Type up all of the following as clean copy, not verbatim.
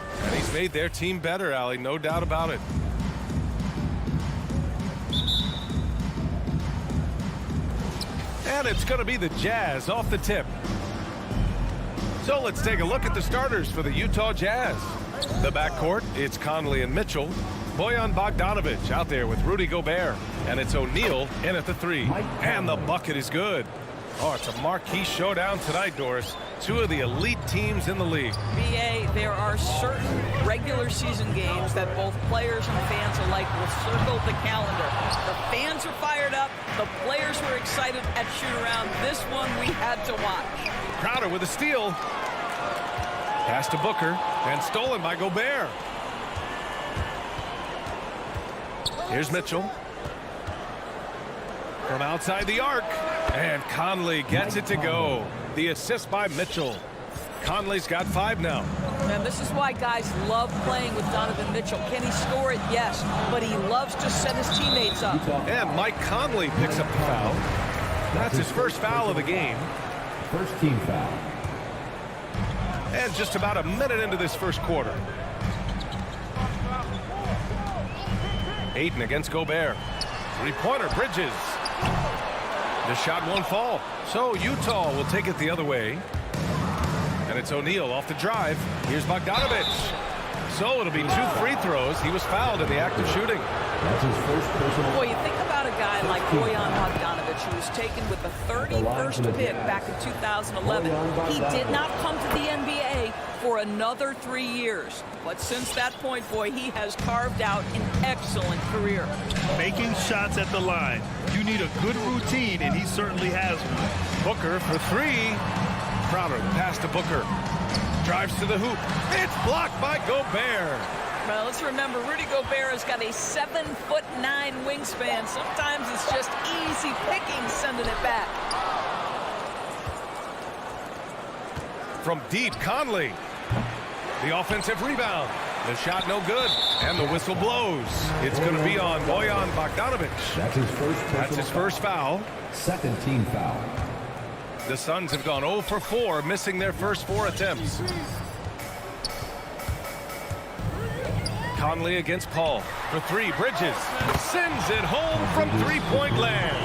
And he's made their team better, Allie, no doubt about it. And it's going to be the Jazz off the tip. So let's take a look at the starters for the Utah Jazz. The backcourt, it's Conley and Mitchell. Bojan Bogdanovic out there with Rudy Gobert. And it's O'Neal in at the 3. And the bucket is good. Oh, it's a marquee showdown tonight, Doris. Two of the elite teams in the league. BA, there are certain regular season games that both players and fans alike will circle the calendar. The fans are fired up. The players were excited at shoot-around. This one we had to watch. Crowder with a steal. Pass to Booker and stolen by Gobert. Here's Mitchell. From outside the arc. And Conley gets it to go. The assist by Mitchell. Conley's got 5 now. And this is why guys love playing with Donovan Mitchell. Can he score it? Yes. But he loves to set his teammates up. And Mike Conley picks up the foul. That's his first foul of the game. First team foul. And just about a minute into this first quarter. Ayton against Gobert. Three-pointer, Bridges. The shot won't fall. So Utah will take it the other way. And it's O'Neal off the drive. Here's Bogdanovic. So it'll be 2 free throws. He was fouled in the act of shooting. That's his first personal. Boy, you think about a guy like Bojan Bogdanovic, who was taken with the 31st pick back in 2011. He did not come to the NBA for another 3 years. But since that point, boy, he has carved out an excellent career. Making shots at the line. You need a good routine, and he certainly has one. Booker for 3. Crowder, the pass to Booker. Drives to the hoop. It's blocked by Gobert. Well, let's remember, Rudy Gobert has got a 7'9" wingspan. Sometimes it's just easy picking sending it back. From deep, Conley. The offensive rebound. The shot no good. And the whistle blows. It's going to be on Bojan Bogdanovic. That's his first foul. Second team foul. The Suns have gone 0 for 4, missing their first 4 attempts. Conley against Paul for 3. Bridges sends it home from three-point land.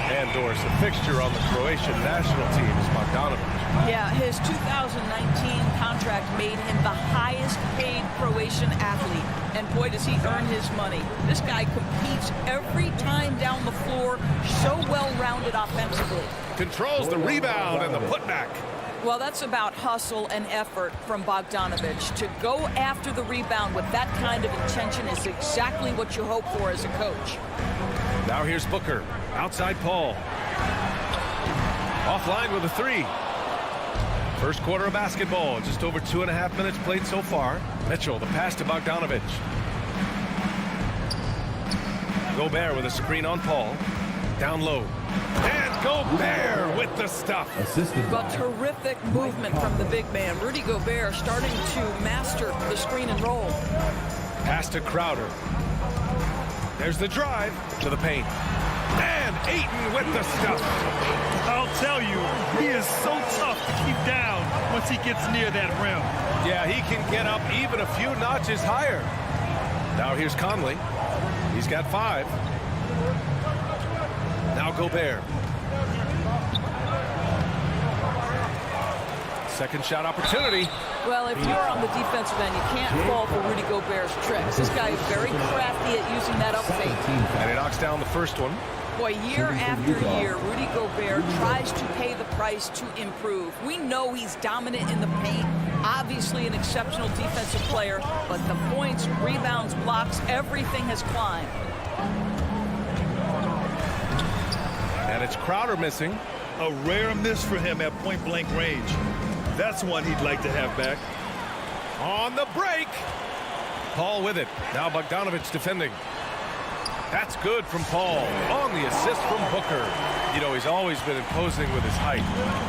And Doris, a fixture on the Croatian national team is Bogdanovic. Yeah, his 2019 contract made him the highest paid Croatian athlete. And boy, does he earn his money. This guy competes every time down the floor, so well-rounded offensively. Controls the rebound and the putback. Well, that's about hustle and effort from Bogdanovic. To go after the rebound with that kind of intention is exactly what you hope for as a coach. Now here's Booker. Outside Paul. Offline with a 3. First quarter of basketball. Just over 2.5 minutes played so far. Mitchell, the pass to Bogdanovic. Gobert with a screen on Paul. Down low. And Gobert with the stuff. But terrific movement from the big man. Rudy Gobert starting to master the screen and roll. Pass to Crowder. There's the drive to the paint. And Ayton with the stuff. I'll tell you, he is so tough to keep down once he gets near that rim. Yeah, he can get up even a few notches higher. Now here's Conley. He's got 5. Now Gobert. Second shot opportunity. Well, if you're on the defensive end, you can't fall for Rudy Gobert's tricks. This guy is very crafty at using that up fake. And he knocks down the first one. Boy, year after year, Rudy Gobert tries to pay the price to improve. We know he's dominant in the paint, obviously an exceptional defensive player, but the points, rebounds, blocks, everything has climbed. And it's Crowder missing. A rare miss for him at point-blank range. That's one he'd like to have back. On the break. Paul with it. Now Bogdanovic defending. That's good from Paul. On the assist from Booker. You know, he's always been imposing with his height.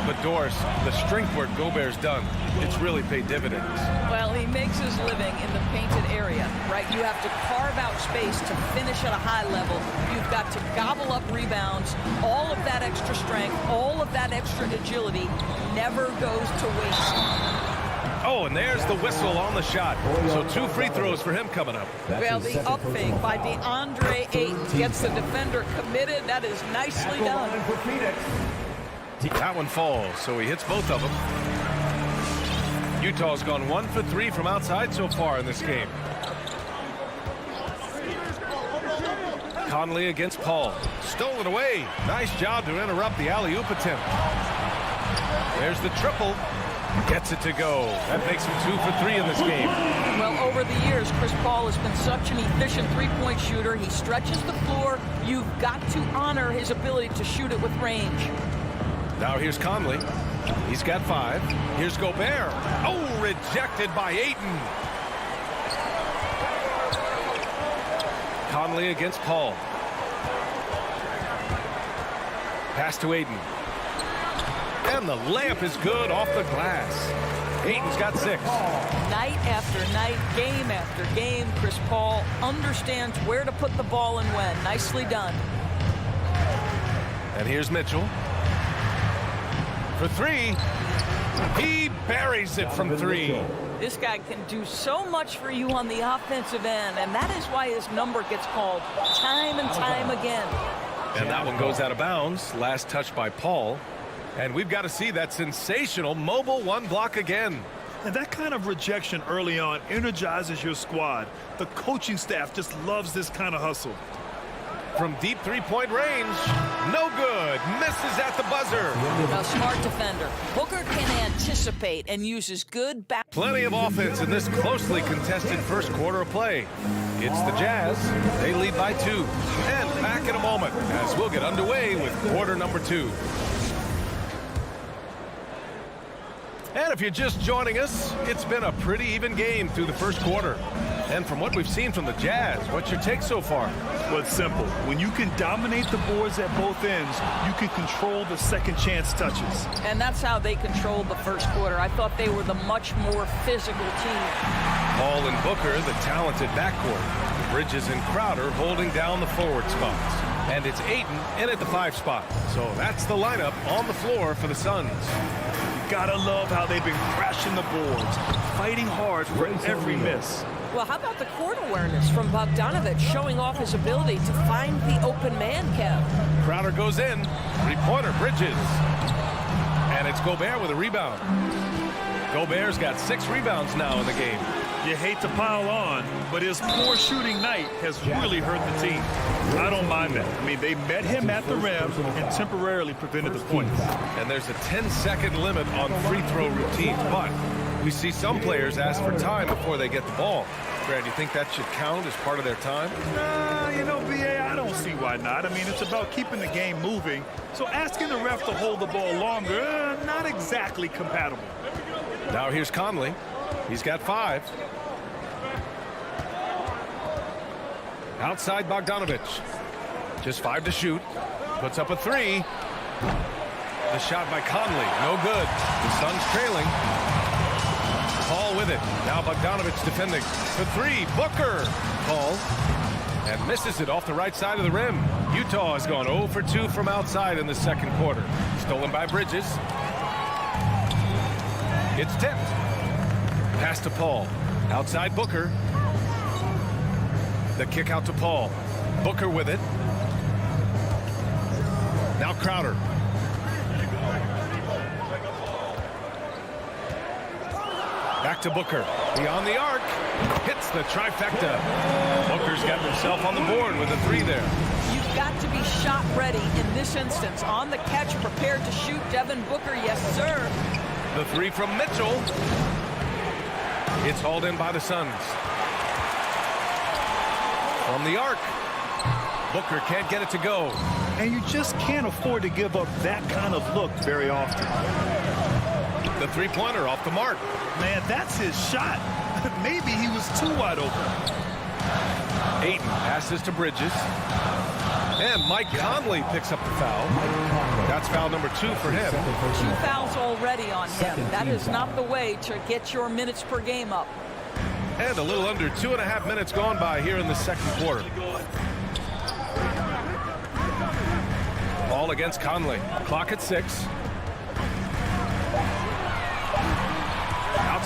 But Doris, the strength work Gobert's done, it's really paid dividends. Well, he makes his living in the painted area, right? You have to carve out space to finish at a high level. You've got to gobble up rebounds. All of that extra strength, all of that extra agility never goes to waste. Oh, Oh, and there's the whistle on the shot. So 2 free throws for him coming up. Well, the up fake by DeAndre Ayton gets the defender committed. That is nicely done. That one falls, so he hits both of them. Utah's gone 1 for 3 from outside so far in this game. Conley against Paul. Stolen away. Nice job to interrupt the alley-oop attempt. There's the triple. Gets it to go. That makes him 2 for 3 in this game. Well, over the years, Chris Paul has been such an efficient three-point shooter. He stretches the floor. You've got to honor his ability to shoot it with range. Now here's Conley. He's got 5. Here's Gobert. Oh, rejected by Ayton. Conley against Paul. Pass to Ayton. And the layup is good off the glass. Ayton's got 6. Night after night, game after game, Chris Paul understands where to put the ball and when. Nicely done. And here's Mitchell. For 3. He buries it from 3. This guy can do so much for you on the offensive end, and that is why his number gets called time and time again. And that one goes out of bounds. Last touch by Paul. And we've got to see that sensational mobile 1 block again. And that kind of rejection early on energizes your squad. The coaching staff just loves this kind of hustle. From deep 3-point range, no good. Misses at the buzzer. A smart defender. Booker can anticipate and uses good back. Plenty of offense in this closely contested first quarter of play. It's the Jazz. They lead by 2. And back in a moment as we'll get underway with quarter number 2. And if you're just joining us, it's been a pretty even game through the first quarter. And from what we've seen from the Jazz, what's your take so far? Well, it's simple. When you can dominate the boards at both ends, you can control the second chance touches. And that's how they controlled the first quarter. I thought they were the much more physical team. Paul and Booker, the talented backcourt. Bridges and Crowder holding down the forward spots. And it's Ayton in at the 5 spot. So that's the lineup on the floor for the Suns. Gotta love how they've been crashing the boards, fighting hard for every miss. Well, how about the court awareness from Bogdanovic showing off his ability to find the open man, Kev? Crowder goes in. 3-pointer, Bridges. And it's Gobert with a rebound. Gobert's got 6 rebounds now in the game. You hate to pile on, but his poor shooting night has really hurt the team. I don't mind that. I mean, they met him at the rim and temporarily prevented the points. And there's a 10-second limit on free throw routines, but we see some players ask for time before they get the ball. Brad, you think that should count as part of their time? You know, BA, I don't see why not. I mean, it's about keeping the game moving. So asking the ref to hold the ball longer, not exactly compatible. Now here's Conley. He's got 5. Outside Bogdanovic. Just 5 to shoot. Puts up a 3. The shot by Conley. No good. The Suns trailing. Paul with it. Now Bogdanovic defending. For 3. Booker. Paul. And misses it off the right side of the rim. Utah has gone 0 for 2 from outside in the second quarter. Stolen by Bridges. It's tipped. Pass to Paul. Outside Booker. The kick out to Paul. Booker with it. Now Crowder. Back to Booker. Beyond the arc. Hits the trifecta. Booker's got himself on the board with a 3 there. You've got to be shot ready in this instance. On the catch, prepared to shoot. Devin Booker, yes, sir. The 3 from Mitchell. It's hauled in by the Suns. From the arc. Booker can't get it to go. And you just can't afford to give up that kind of look very often. The 3-pointer off the mark. Man, that's his shot. Maybe he was too wide open. Ayton passes to Bridges. And Mike Conley picks up the foul. That's foul number 2 for him. 2 fouls already on him. That is not the way to get your minutes per game up. And a little under 2.5 minutes gone by here in the second quarter. Ball against Conley. Clock at 6.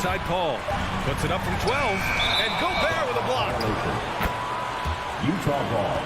side Paul. Puts it up from 12. And Gobert with a block. Utah ball.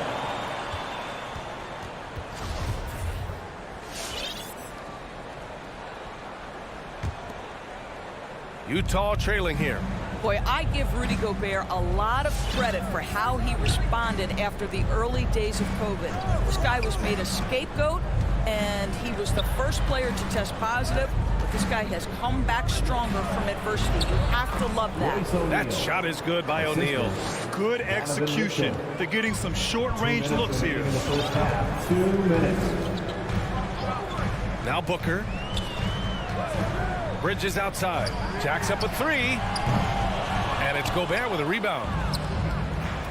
Utah trailing here. Boy, I give Rudy Gobert a lot of credit for how he responded after the early days of COVID. This guy was made a scapegoat, and he was the first player to test positive. But this guy has come back stronger from adversity. You have to love that. That shot is good by O'Neal. Good execution. They're getting some short-range looks here. 2 minutes. Now Booker. Bridges outside. Jacks up a three. And it's Gobert with a rebound.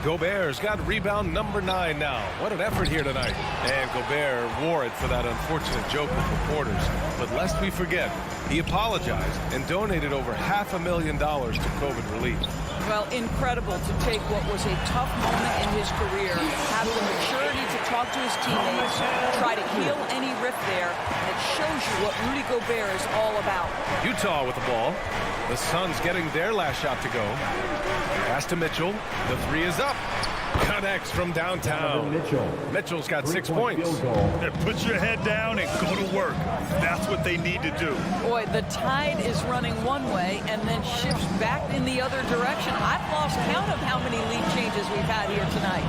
Gobert's got rebound number 9 now. What an effort here tonight. And Gobert wore it for that unfortunate joke with reporters. But lest we forget, he apologized and donated over $500,000 to COVID relief. Well, incredible to take what was a tough moment in his career, have the maturity to talk to his teammates, try to heal any rift there, and it shows you what Rudy Gobert is all about. Utah with the ball. The Suns getting their last shot to go. Pass to Mitchell. The three is up. Connects from downtown. Mitchell's got 6 points. Put your head down and go to work. That's what they need to do. Boy, the tide is running one way and then shifts back in the other direction. I've lost count of how many lead changes we've had here tonight.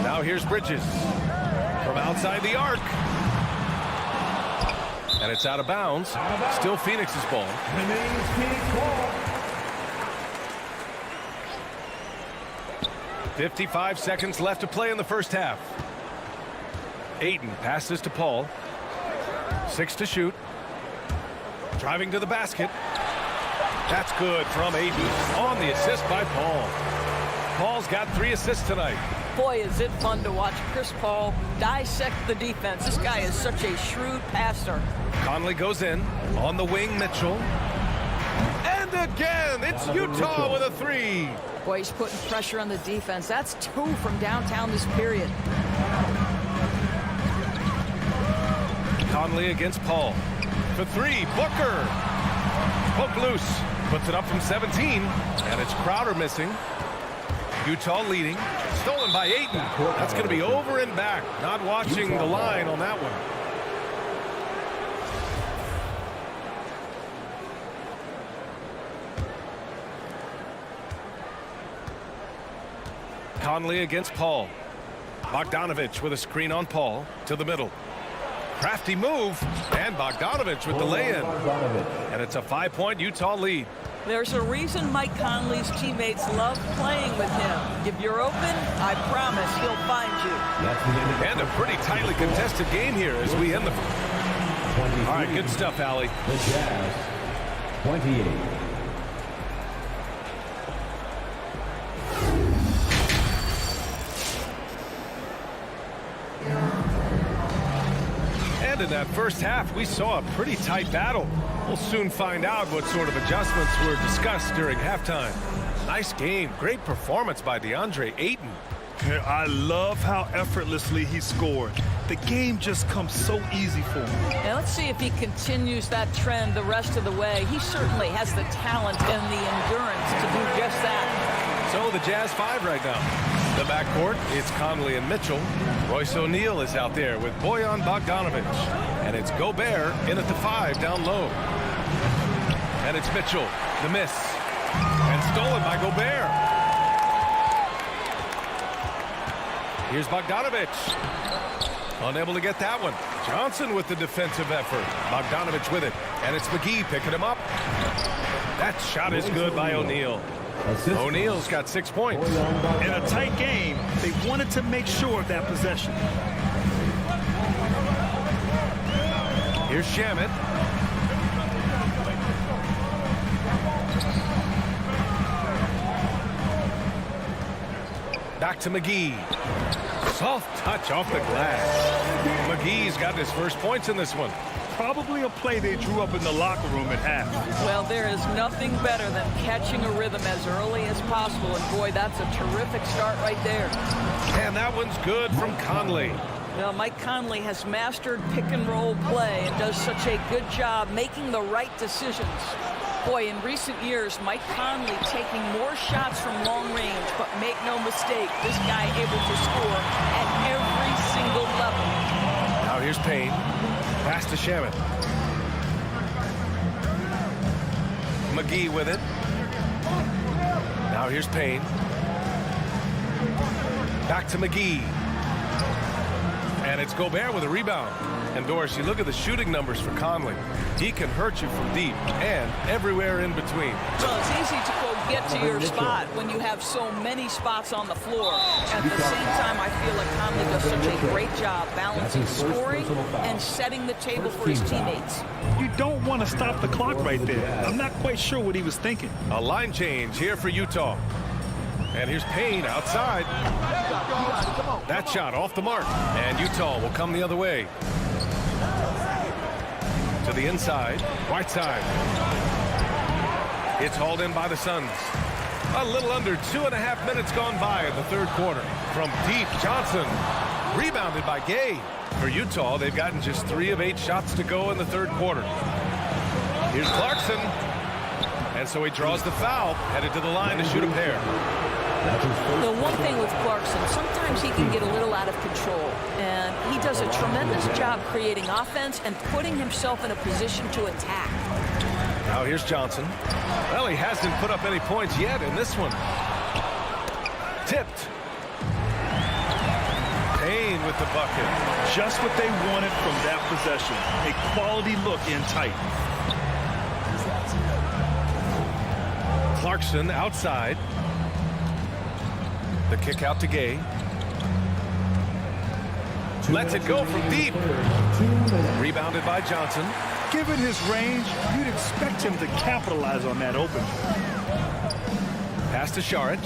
Now here's Bridges from outside the arc. And it's out of bounds. Still Phoenix's ball. 55 seconds left to play in the first half. Ayton passes to Paul. 6 to shoot. Driving to the basket. That's good from Ayton on the assist by Paul. Paul's got 3 assists tonight. Boy, is it fun to watch Chris Paul dissect the defense. This guy is such a shrewd passer. Conley goes in. On the wing, Mitchell. And again, it's Utah with a 3. Boy, he's putting pressure on the defense. That's 2 from downtown this period. Conley against Paul. For 3, Booker. Poke loose. Puts it up from 17. And it's Crowder missing. Utah leading. Stolen by Ayton. That's going to be over and back. Not watching the line on that one. Conley against Paul. Bogdanovich with a screen on Paul to the middle. Crafty move, and Bogdanovich with the lay-in. And it's a 5-point Utah lead. There's a reason Mike Conley's teammates love playing with him. If you're open, I promise he'll find you. And a pretty tightly contested game here as we end the... All right, good stuff, Allie. The Jazz, 28. And in that first half, we saw a pretty tight battle. We'll soon find out what sort of adjustments were discussed during halftime. Nice game. Great performance by DeAndre Ayton. I love how effortlessly he scored. The game just comes so easy for him. Now let's see if he continues that trend the rest of the way. He certainly has the talent and the endurance to do just that. So the Jazz 5 right now. The backcourt, it's Conley and Mitchell. Royce O'Neal is out there with Bojan Bogdanovich. And it's Gobert in at the 5 down low. And it's Mitchell, the miss. And stolen by Gobert. Here's Bogdanovich. Unable to get that one. Johnson with the defensive effort. Bogdanovich with it. And it's McGee picking him up. That shot is good by O'Neal. O'Neal's got 6 points. In a tight game, they wanted to make sure of that possession. Here's Shamet. Back to McGee. Soft touch off the glass. McGee's got his first points in this one. Probably a play they drew up in the locker room at half. Well, there is nothing better than catching a rhythm as early as possible. And boy, that's a terrific start right there. And that one's good from Conley. Well, Mike Conley has mastered pick and roll play and does such a good job making the right decisions. Boy, in recent years, Mike Conley taking more shots from long range, but make no mistake, this guy able to score at every single level. Now here's Payne. Pass to Shamet. McGee with it. Now here's Payne. Back to McGee. And it's Gobert with a rebound. And Doris, you look at the shooting numbers for Conley. He can hurt you from deep and everywhere in between. Well, it's easy to go get to your spot when you have so many spots on the floor. At the same time, I feel like Conley does such a great job balancing scoring and setting the table for his teammates. You don't want to stop the clock right there. I'm not quite sure what he was thinking. A line change here for Utah. And here's Payne outside. That shot off the mark. And Utah will come the other way. To the inside. Whiteside. It's hauled in by the Suns. A little under 2.5 minutes gone by in the third quarter. From deep, Johnson. Rebounded by Gay. For Utah, they've gotten just 3 of 8 shots to go in the third quarter. Here's Clarkson. And so he draws the foul. Headed to the line to shoot a pair. The one thing with Clarkson, sometimes he can get a little out of control, and he does a tremendous job creating offense and putting himself in a position to attack. Now here's Johnson. Well, he hasn't put up any points yet in this one. Tipped. Payne with the bucket. Just what they wanted from that possession. A quality look in tight. Clarkson outside. The kick out to Gay. Lets it go from deep. Rebounded by Johnson. Given his range, you'd expect him to capitalize on that opening. Pass to Šarić.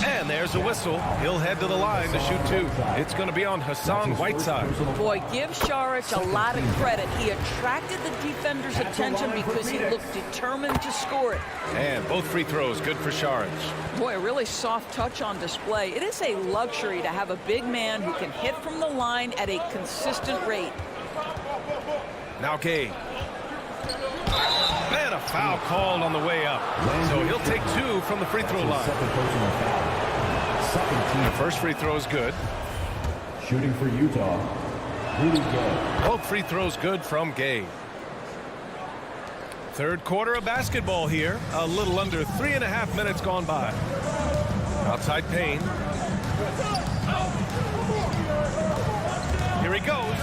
And there's a whistle. He'll head to the line to shoot 2. It's going to be on Hassan Whiteside. Boy, give Šarić a lot of credit. He attracted the defender's attention because he looked determined to score it. And both free throws good for Šarić. Boy, a really soft touch on display. It is a luxury to have a big man who can hit from the line at a consistent rate. Now Gay. And a foul called on the way up. So he'll take 2 from the free throw line. The first free throw is good. Shooting for Utah, Rudy Gay. Both free throws good from Gay. Third quarter of basketball here. A little under 3.5 minutes gone by. Outside Payne. Here he goes.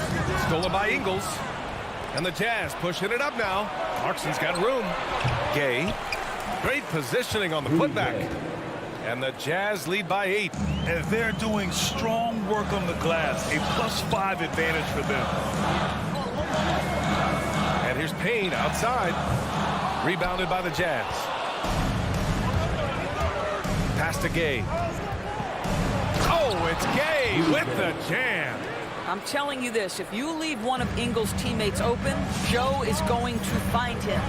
Stolen by Ingles. And the Jazz pushing it up now. Clarkson's got room. Gay. Great positioning on the putback. And the Jazz lead by 8. And they're doing strong work on the glass. A +5 advantage for them. And here's Payne outside. Rebounded by the Jazz. Pass to Gay. Oh, it's Gay with the jam. I'm telling you this, if you leave one of Ingles' teammates open, Joe is going to find him.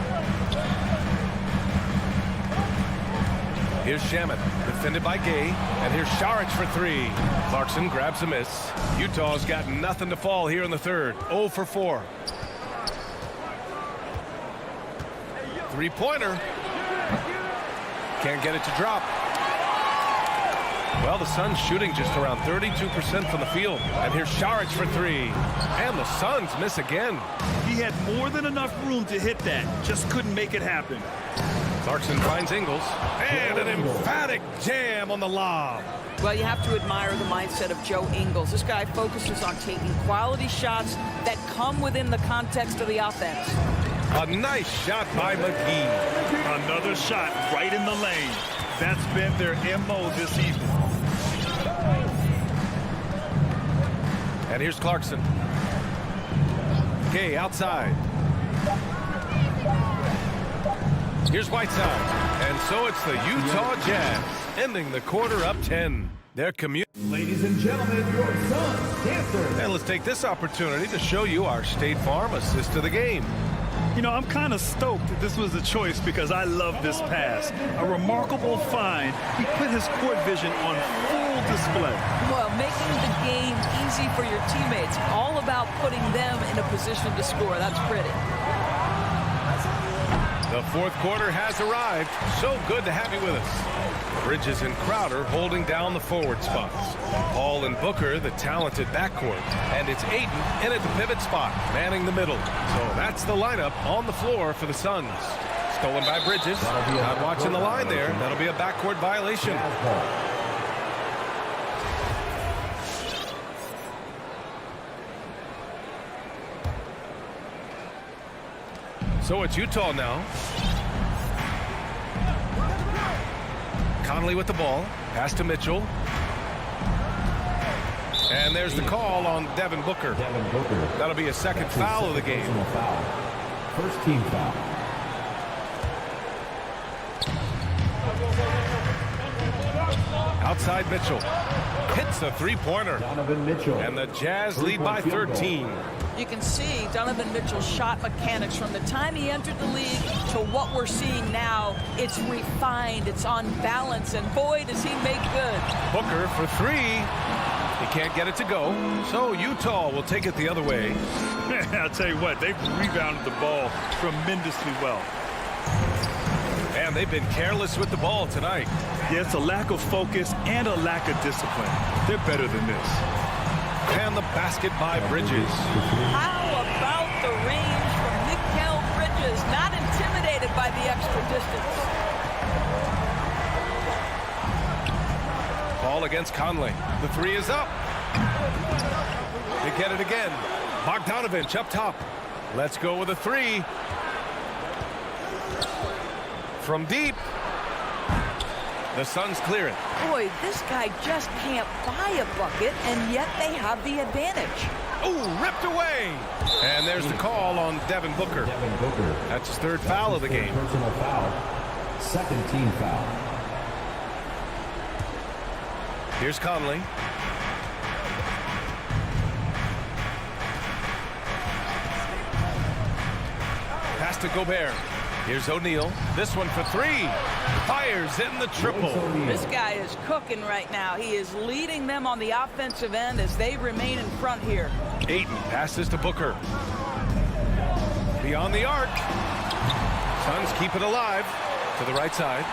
Here's Shamet, defended by Gay, and here's Šarić for 3. Clarkson grabs a miss. Utah's got nothing to fall here in the third. 0 for 4. Three-pointer. Can't get it to drop. Well, the Suns shooting just around 32% from the field. And here's Šarić for 3. And the Suns miss again. He had more than enough room to hit that. Just couldn't make it happen. Clarkson finds Ingles. And an emphatic jam on the lob. Well, you have to admire the mindset of Joe Ingles. This guy focuses on taking quality shots that come within the context of the offense. A nice shot by McGee. Another shot right in the lane. That's been their MO this evening. And here's Clarkson. Gay outside. Here's Whiteside. And so it's the Utah Jazz ending the quarter up 10. Their community. Ladies and gentlemen, your Suns Cancer. And let's take this opportunity to show you our State Farm assist to the game. You know, I'm kind of stoked that this was a choice because I love this pass. A remarkable find. He put his court vision on full display. Well, making the game easy for your teammates. All about putting them in a position to score. That's pretty. The fourth quarter has arrived. So good to have you with us. Bridges and Crowder holding down the forward spots. Paul and Booker, the talented backcourt. And it's Ayton in at the pivot spot, manning the middle. So that's the lineup on the floor for the Suns. Stolen by Bridges. Not watching the line there. That'll be a backcourt violation. So it's Utah now. Conley with the ball. Pass to Mitchell. And there's the call on Devin Booker. That'll be a second foul of the game. First team foul. Outside Mitchell. Hits a three-pointer. Donovan Mitchell. And the Jazz lead by 13. You can see Donovan Mitchell's shot mechanics from the time he entered the league to what we're seeing now. It's refined, it's on balance, and boy, does he make good. Booker for three. He can't get it to go, so Utah will take it the other way. I'll tell you what, they've rebounded the ball tremendously well. And they've been careless with the ball tonight. Yeah, it's a lack of focus and a lack of discipline. They're better than this. And the basket by Bridges. How about the range from Mikal Bridges? Not intimidated by the extra distance. Ball against Conley. The three is up. They get it again. Bogdanovich up top. Let's go with a three. From deep. The Suns clear it. Boy, this guy just can't buy a bucket, and yet they have the advantage. Ooh, ripped away. And there's the call on Devin Booker. Devin Booker. That's his third foul of the game. Personal foul. Second team foul. Here's Conley. Pass to Gobert. Here's O'Neal. This one for three. Fires in the triple. This guy is cooking right now. He is leading them on the offensive end as they remain in front here. Ayton passes to Booker. Beyond the arc. Suns keep it alive to the right side.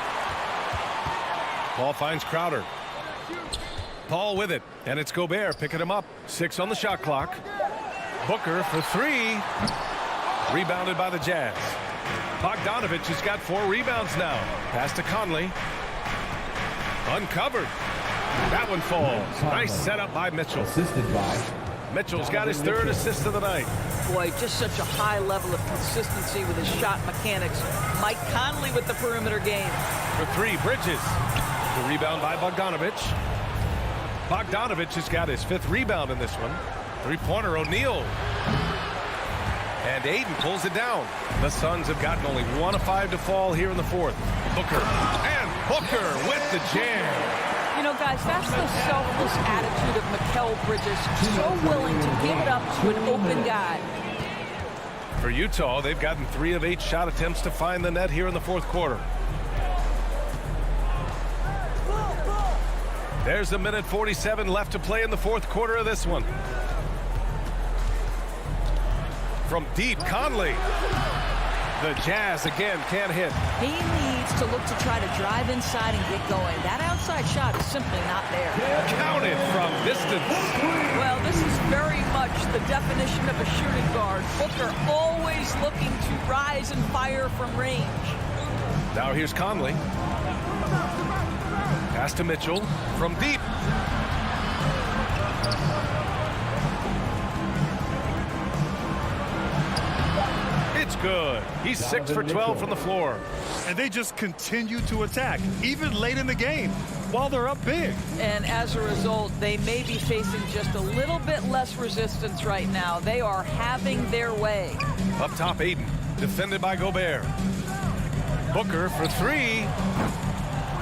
Ball finds Crowder. Paul with it, and it's Gobert picking him up. 6 on the shot clock. Booker for three. Rebounded by the Jazz. Bogdanovich has got 4 rebounds now. Pass to Conley. Uncovered. That one falls. Nice setup by Mitchell. Assisted by. Mitchell's got his third assist of the night. Boy, just such a high level of consistency with his shot mechanics. Mike Conley with the perimeter game. For three, Bridges. The rebound by Bogdanovich. Bogdanovich has got his 5th rebound in this one. Three-pointer, O'Neal. And Ayton pulls it down. The Suns have gotten only 1 of 5 to fall here in the fourth. Booker. And Booker with the jam. You know, guys, that's the selfless attitude of Mikal Bridges. So willing to give it up to an open guy. For Utah, they've gotten 3 of 8 shot attempts to find the net here in the fourth quarter. There's a minute 47 left to play in the fourth quarter of this one. From deep, Conley. The Jazz again can't hit. He needs to look to try to drive inside and get going. That outside shot is simply not there. Counted from distance. Well, this is very much the definition of a shooting guard. Booker always looking to rise and fire from range. Now here's Conley. Pass to Mitchell from deep. It's good. He's 6 for 12 from the floor. And they just continue to attack, even late in the game, while they're up big. And as a result, they may be facing just a little bit less resistance right now. They are having their way. Up top, Ayton. Defended by Gobert. Booker for three.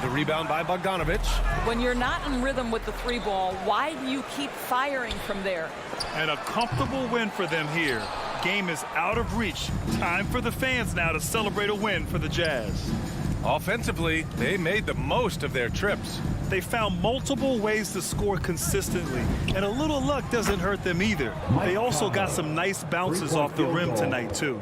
The rebound by Bogdanovich. When you're not in rhythm with the three ball, why do you keep firing from there? And a comfortable win for them here. Game is out of reach. Time for the fans now to celebrate a win for the Jazz. Offensively, they made the most of their trips. They found multiple ways to score consistently, and a little luck doesn't hurt them either. They also got some nice bounces off the rim tonight, too.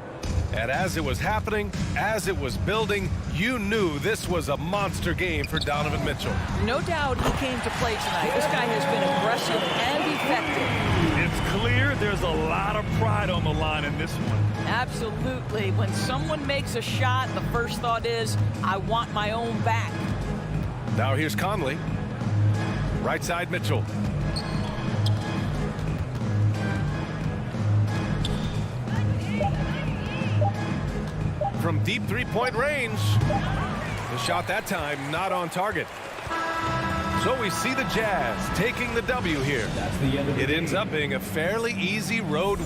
And as it was happening, as it was building, you knew this was a monster game for Donovan Mitchell. No doubt he came to play tonight. This guy has been aggressive and effective. It's clear there's a lot of pride on the line in this one. Absolutely. When someone makes a shot, the first thought is, I want my own back. Now here's Conley. Right side Mitchell. From deep three-point range. The shot that time not on target. So we see the Jazz taking the W here. That's the end of the It ends game. up being a fairly easy road.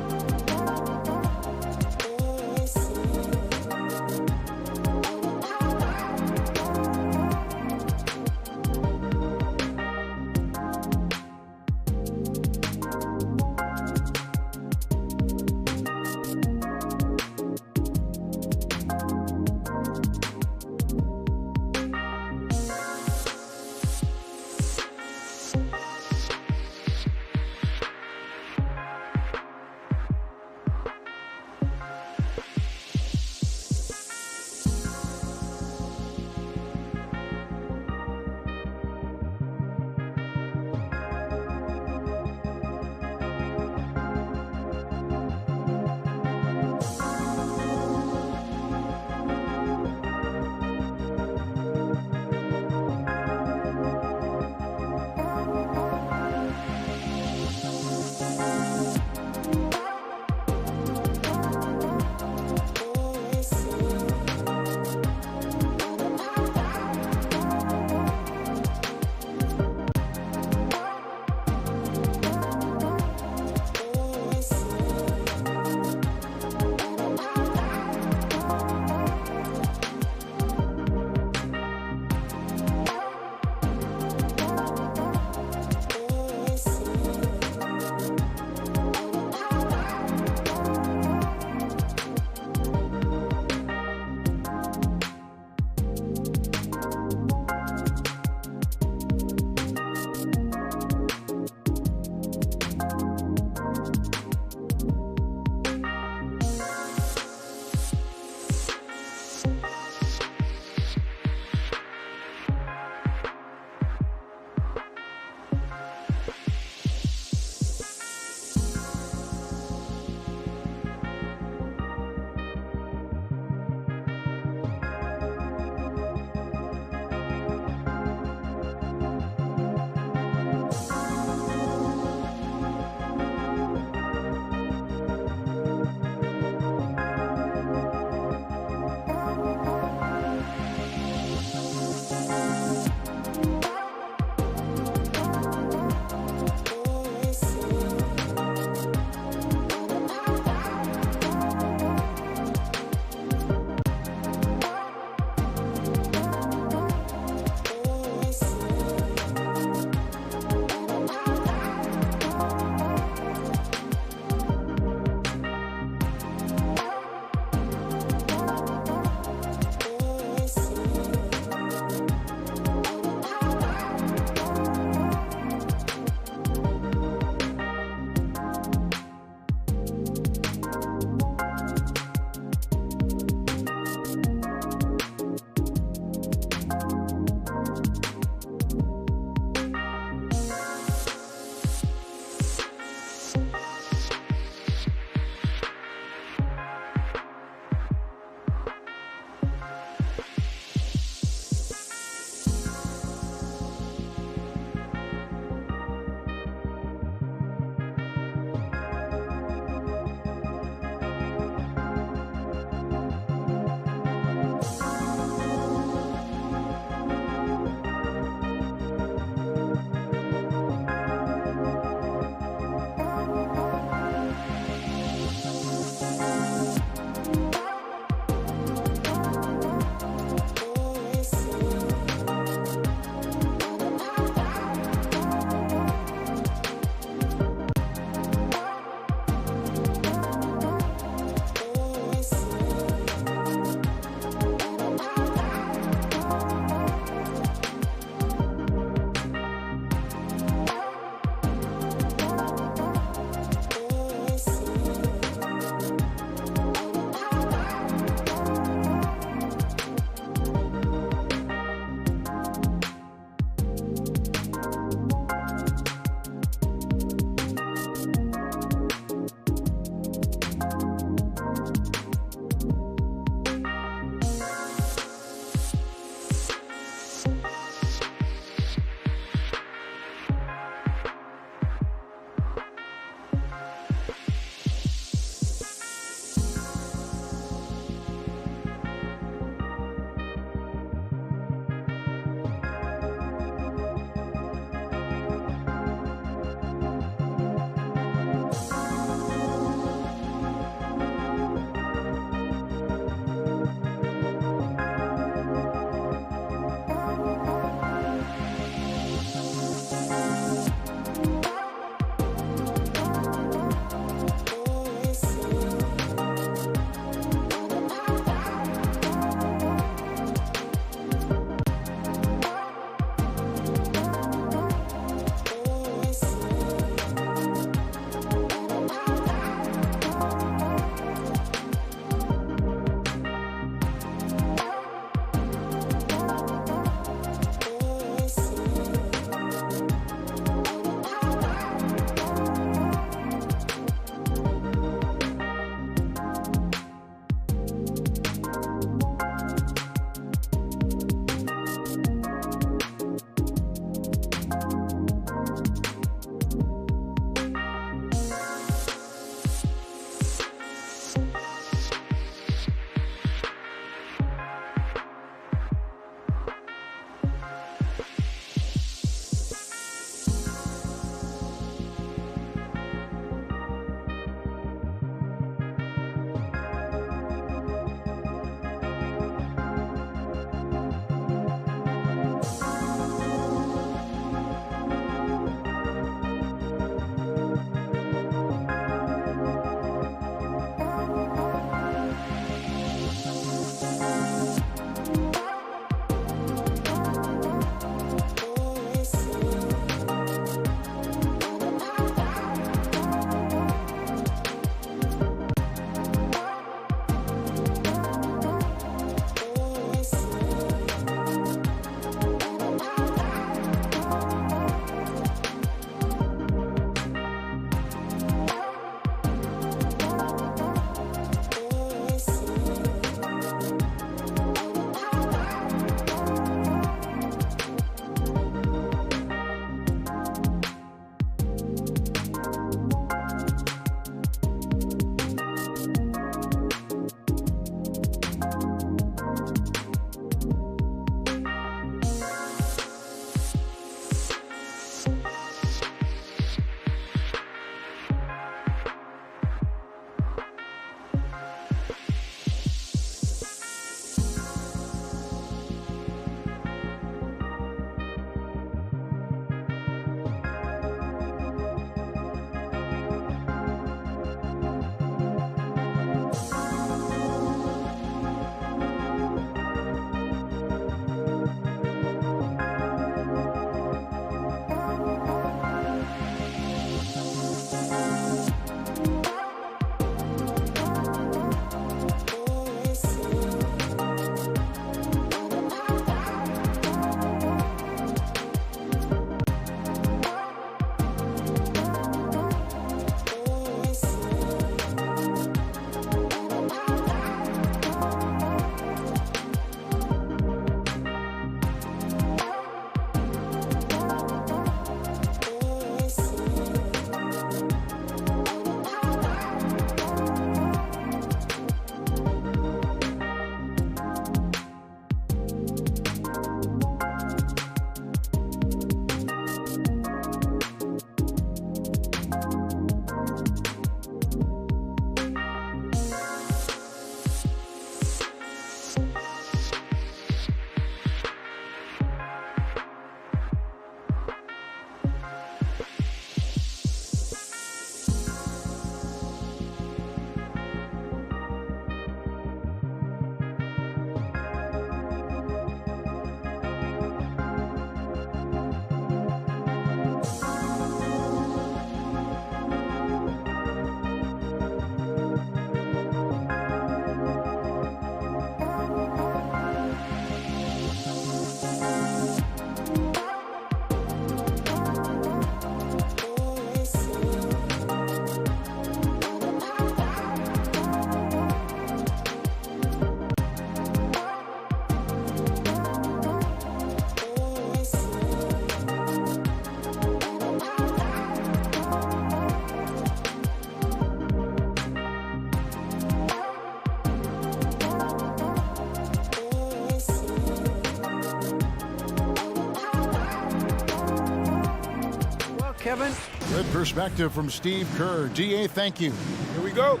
Kevin. Good perspective from Steve Kerr. DA, thank you. Here we go.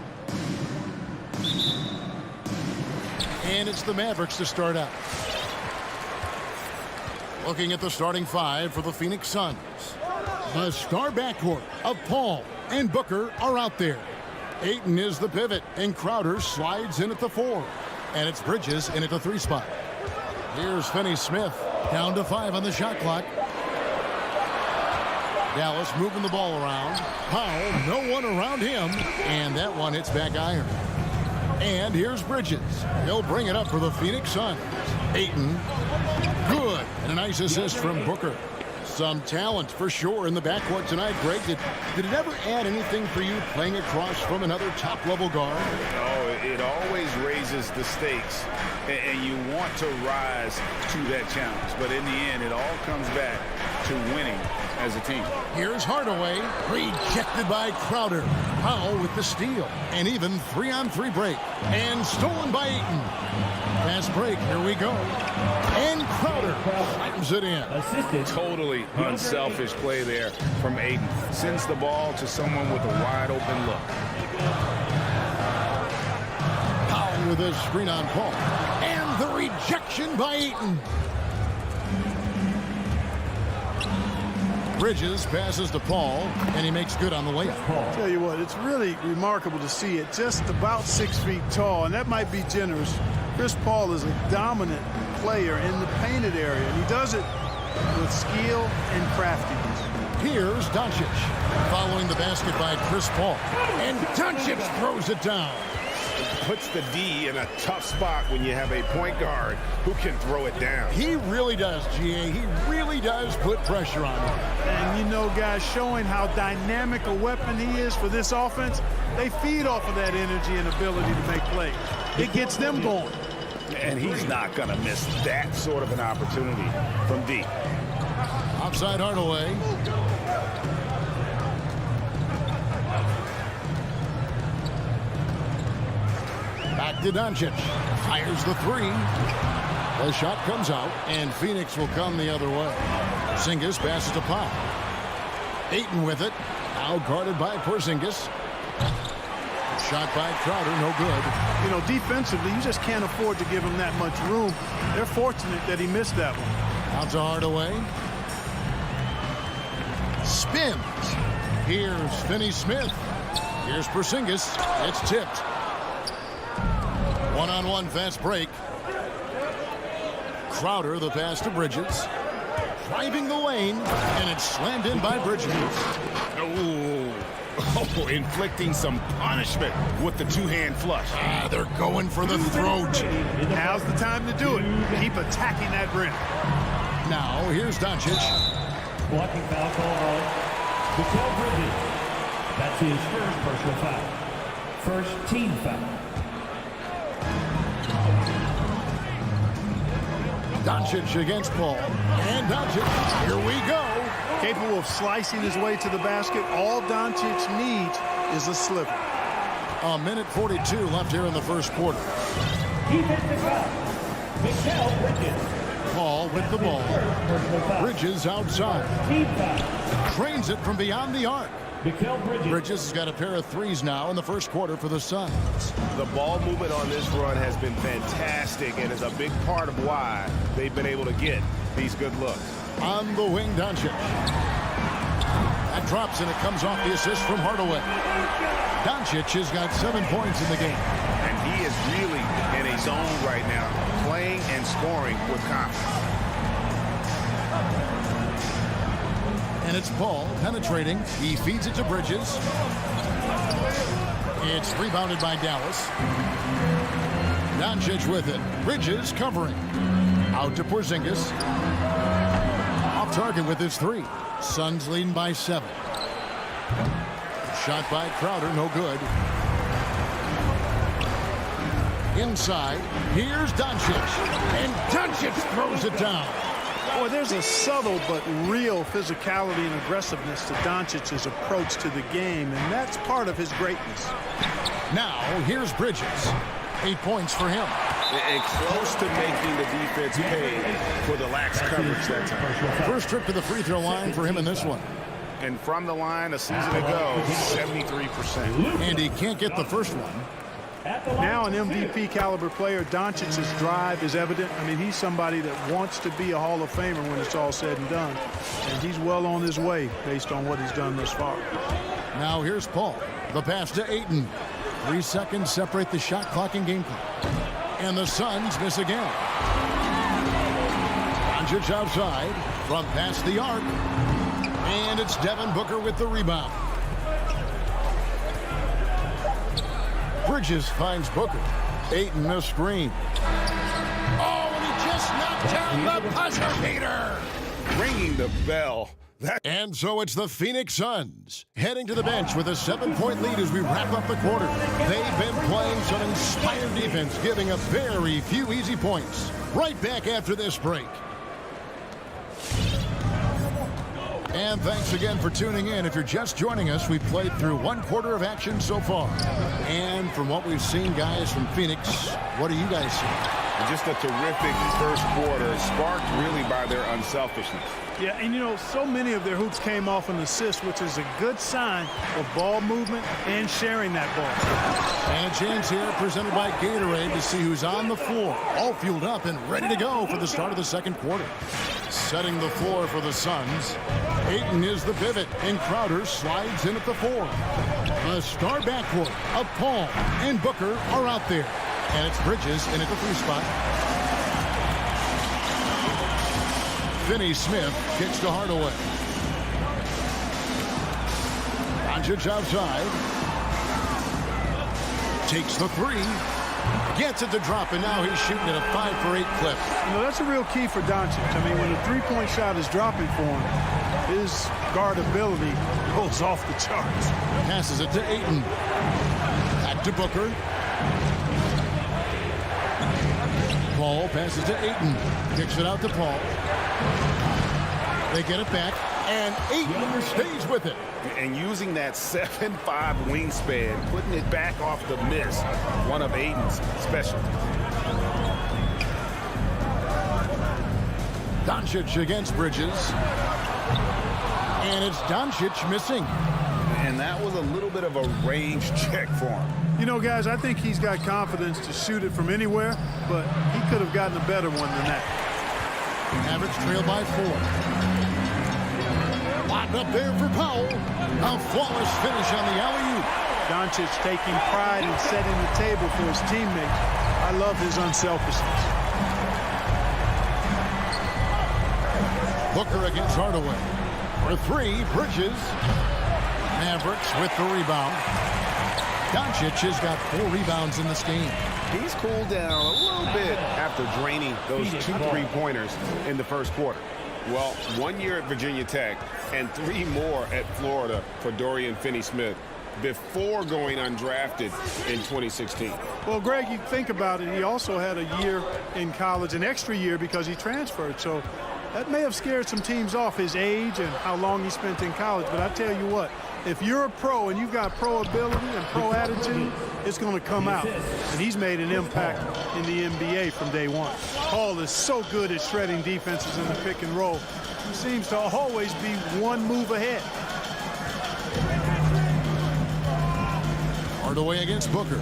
And it's the Mavericks to start out. Looking at the starting five for the Phoenix Suns. The star backcourt of Paul and Booker are out there. Ayton is the pivot, and Crowder slides in at the 4. And it's Bridges in at the 3 spot. Here's Finney-Smith, down to 5 on the shot clock. Dallas moving the ball around. Powell, no one around him, and that one hits back iron. And here's Bridges. He'll bring it up for the Phoenix Suns. Ayton, good, and a nice assist from Booker. Some talent for sure in the backcourt tonight, Greg. Did it ever add anything for you playing across from another top-level guard? Oh, it always raises the stakes, and you want to rise to that challenge. But in the end, it all comes back to winning as a team. Here's Hardaway, rejected by Crowder. Powell with the steal. An even 3-on-3 break. And stolen by Ayton. Fast break, here we go. And Crowder slams it in. Totally unselfish play there from Ayton. Sends the ball to someone with a wide open look. Powell with a screen on Paul. And the rejection by Ayton. Bridges passes to Paul, and he makes good on the layup. Tell you what, it's really remarkable to see it. Just about 6 feet tall, and that might be generous. Chris Paul is a dominant player in the painted area, and he does it with skill and craftiness. Here's Doncic, following the basket by Chris Paul. And Doncic throws it down. Puts the D in a tough spot when you have a point guard who can throw it down. He really does, GA. He really does put pressure on him. And you know, guys, showing how dynamic a weapon he is for this offense, they feed off of that energy and ability to make plays. It gets them going. And he's not going to miss that sort of an opportunity from D. Outside Hardaway. Back to Doncic. Fires the three. The shot comes out, and Phoenix will come the other way. Porzingis passes to Powell. Ayton with it. Now guarded by Porzingis. Shot by Crowder, no good. You know, defensively, you just can't afford to give him that much room. They're fortunate that he missed that one. Out to Hardaway. Spins. Here's Finney-Smith. Here's Porzingis. It's tipped. One-on-one fast break. Crowder, the pass to Bridges. Driving the lane, and it's slammed in by Bridges. Oh, inflicting some punishment with the two-hand flush. They're going for the throat. Now's the time to do it. Keep attacking that rim. Now, here's Doncic. Blocking foul call on Mikal Bridges. That's his first personal foul. First team foul. Doncic against Paul. And Doncic, here we go. Capable of slicing his way to the basket. All Doncic needs is a sliver. A minute 42 left here in the first quarter. Defensive foul. Mikal Bridges. Paul with the ball. Bridges outside. Team foul. Trains it from beyond the arc. Mikal Bridges. Bridges has got a pair of threes now in the first quarter for the Suns. The ball movement on this run has been fantastic and is a big part of why they've been able to get these good looks. On the wing, Doncic. That drops, and it comes off the assist from Hardaway. Doncic has got 7 points in the game. And he is really in a zone right now, playing and scoring with confidence. And it's Paul penetrating. He feeds it to Bridges. It's rebounded by Dallas. Doncic with it. Bridges covering. Out to Porzingis. Off target with his three. Suns leading by 7. Shot by Crowder, no good. Inside, here's Doncic. And Doncic throws it down. Boy, there's a subtle but real physicality and aggressiveness to Doncic's approach to the game, and that's part of his greatness. Now, here's Bridges. 8 points for him. And close to making the defense pay for the lax coverage that time. First trip to the free throw line for him in this one. And from the line a season ago, 73%. And he can't get the first one. Now an MVP caliber player, Doncic's drive is evident. I mean, he's somebody that wants to be a Hall of Famer when it's all said and done. And he's well on his way based on what he's done thus far. Now here's Paul. The pass to Ayton. 3 seconds separate the shot clock and game clock. And the Suns miss again. Doncic outside from past the arc. And it's Devin Booker with the rebound. Bridges finds Booker. Ayton a screen. Oh, and he just knocked down the buzzer beater. Ringing the bell. And so it's the Phoenix Suns heading to the bench with a 7-point lead as we wrap up the quarter. They've been playing some inspired defense, giving up very few easy points. Right back after this break. And thanks again for tuning in. If you're just joining us, we've played through 1/4 of action so far. And from what we've seen, guys, from Phoenix, what do you guys see? Just a terrific first quarter, sparked really by their unselfishness. Yeah, and you know, so many of their hoops came off an assist, which is a good sign of ball movement and sharing that ball. And a chance here presented by Gatorade to see who's on the floor, all fueled up and ready to go for the start of the second quarter. Setting the floor for the Suns, Ayton is the pivot, and Crowder slides in at the 4. The star backcourt of Paul and Booker are out there. And it's Bridges in at the 3 spot. Finney-Smith kicks to Hardaway. Doncic outside. Takes the 3. Gets it to drop, and now he's shooting at a 5-for-8 clip. You know, that's a real key for Doncic. I mean, when the three-point shot is dropping for him, his guardability goes off the charts. Passes it to Ayton. Back to Booker. Paul passes to Ayton. Kicks it out to Paul. They get it back, and Ayton stays with it. And using that 7'5" wingspan, putting it back off the miss, one of Ayton's specialties. Doncic against Bridges. And it's Doncic missing. And that was a little bit of a range check for him. You know, guys, I think he's got confidence to shoot it from anywhere, but he could have gotten a better one than that. Mavericks trail by 4. Locked up there for Powell. A flawless finish on the alley-oop. Doncic taking pride in setting the table for his teammates. I love his unselfishness. Booker against Hardaway. For 3, Bridges. Mavericks with the rebound. Doncic has got 4 rebounds in this game. He's cooled down a little bit after draining those 2 3-pointers in the first quarter. Well, 1 year at Virginia Tech and 3 more at Florida for Dorian Finney-Smith before going undrafted in 2016. Well, Greg, you think about it, he also had a year in college, an extra year because he transferred. So that may have scared some teams off, his age and how long he spent in college. But I tell you what, if you're a pro and you've got pro ability and pro attitude, it's going to come out. And he's made an impact in the NBA from day one. Paul is so good at shredding defenses in the pick and roll. He seems to always be one move ahead. Hardaway against Booker.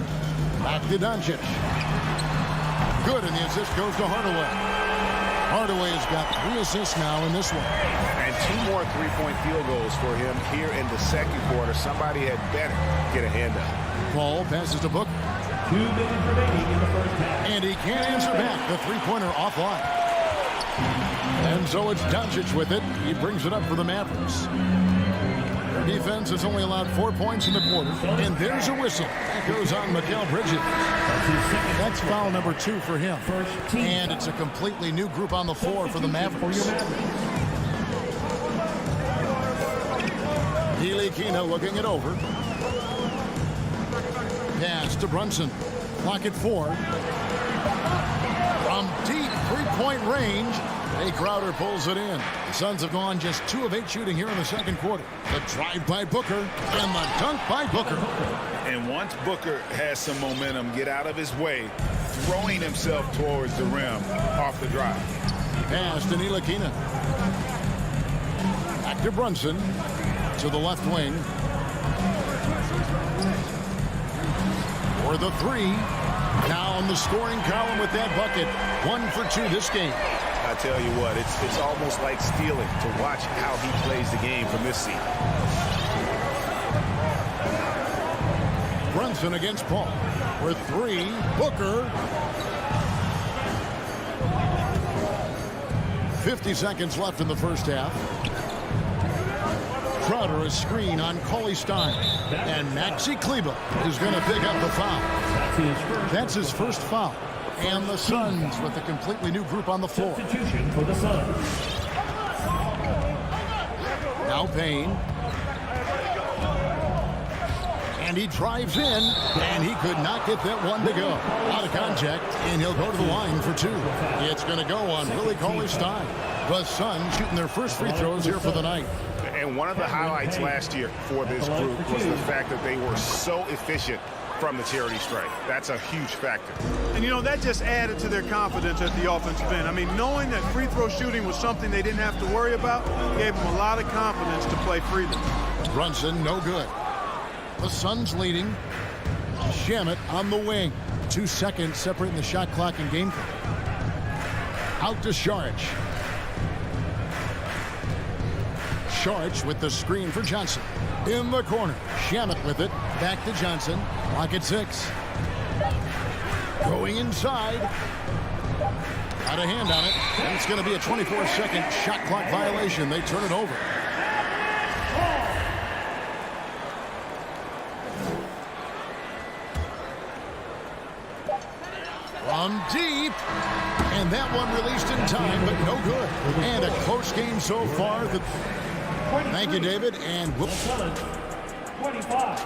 Back to Doncic. Good, and the assist goes to Hardaway. Hardaway has got 3 assists now in this one. And 2 more 3-point field goals for him here in the second quarter. Somebody had better get a hand up. Paul passes to Booker. 2 minutes remaining in the first half. And he can't answer back. The 3-pointer offline. And so it's Doncic with it. He brings it up for the Mavericks. Their defense has only allowed 4 points in the quarter. And there's a whistle. That goes on Mikal Bridges. That's foul number 2 for him. And it's a completely new group on the floor for the Mavericks. Ntilikina looking it over. Pass to Brunson. Clock at 4. From deep 3-point range, Jay Crowder pulls it in. The Suns have gone just 2 of 8 shooting here in the second quarter. The drive by Booker and the dunk by Booker. And once Booker has some momentum, get out of his way, throwing himself towards the rim off the drive. Pass to Ntilikina. Back to Brunson. To the left wing. For the 3. Now in the scoring column with that bucket. 1 for 2 this game. I tell you what, it's almost like stealing to watch how he plays the game from this seat. Brunson against Paul. For 3. Booker. 50 seconds left in the first half. Crowder a screen on Cauley Stein. And Maxi Kleber is going to pick up the foul. That's his first foul. And the Suns with a completely new group on the floor. Substitution for the Suns. Now Payne. And he drives in, and he could not get that one to go. Out of contact, and he'll go to the line for 2. It's going to go on Willie Cauley Stein. The Suns shooting their first free throws here for the night. one of the highlights last year for this group was the fact that they were so efficient from the charity stripe. That's a huge factor. And, you know, that just added to their confidence at the offensive end. I mean, knowing that free throw shooting was something they didn't have to worry about gave them a lot of confidence to play freely. Brunson, no good. The Suns leading. Shamet on the wing. 2 seconds separating the shot clock and game clock. Out to Saric. Saric with the screen for Johnson. In the corner. Shamet with it. Back to Johnson. Clock at 6. Going inside. Got a hand on it. And it's going to be a 24-second shot clock violation. They turn it over. From deep. And that one released in time, but no good. And a close game so far. Thank you, David. And we'll 25.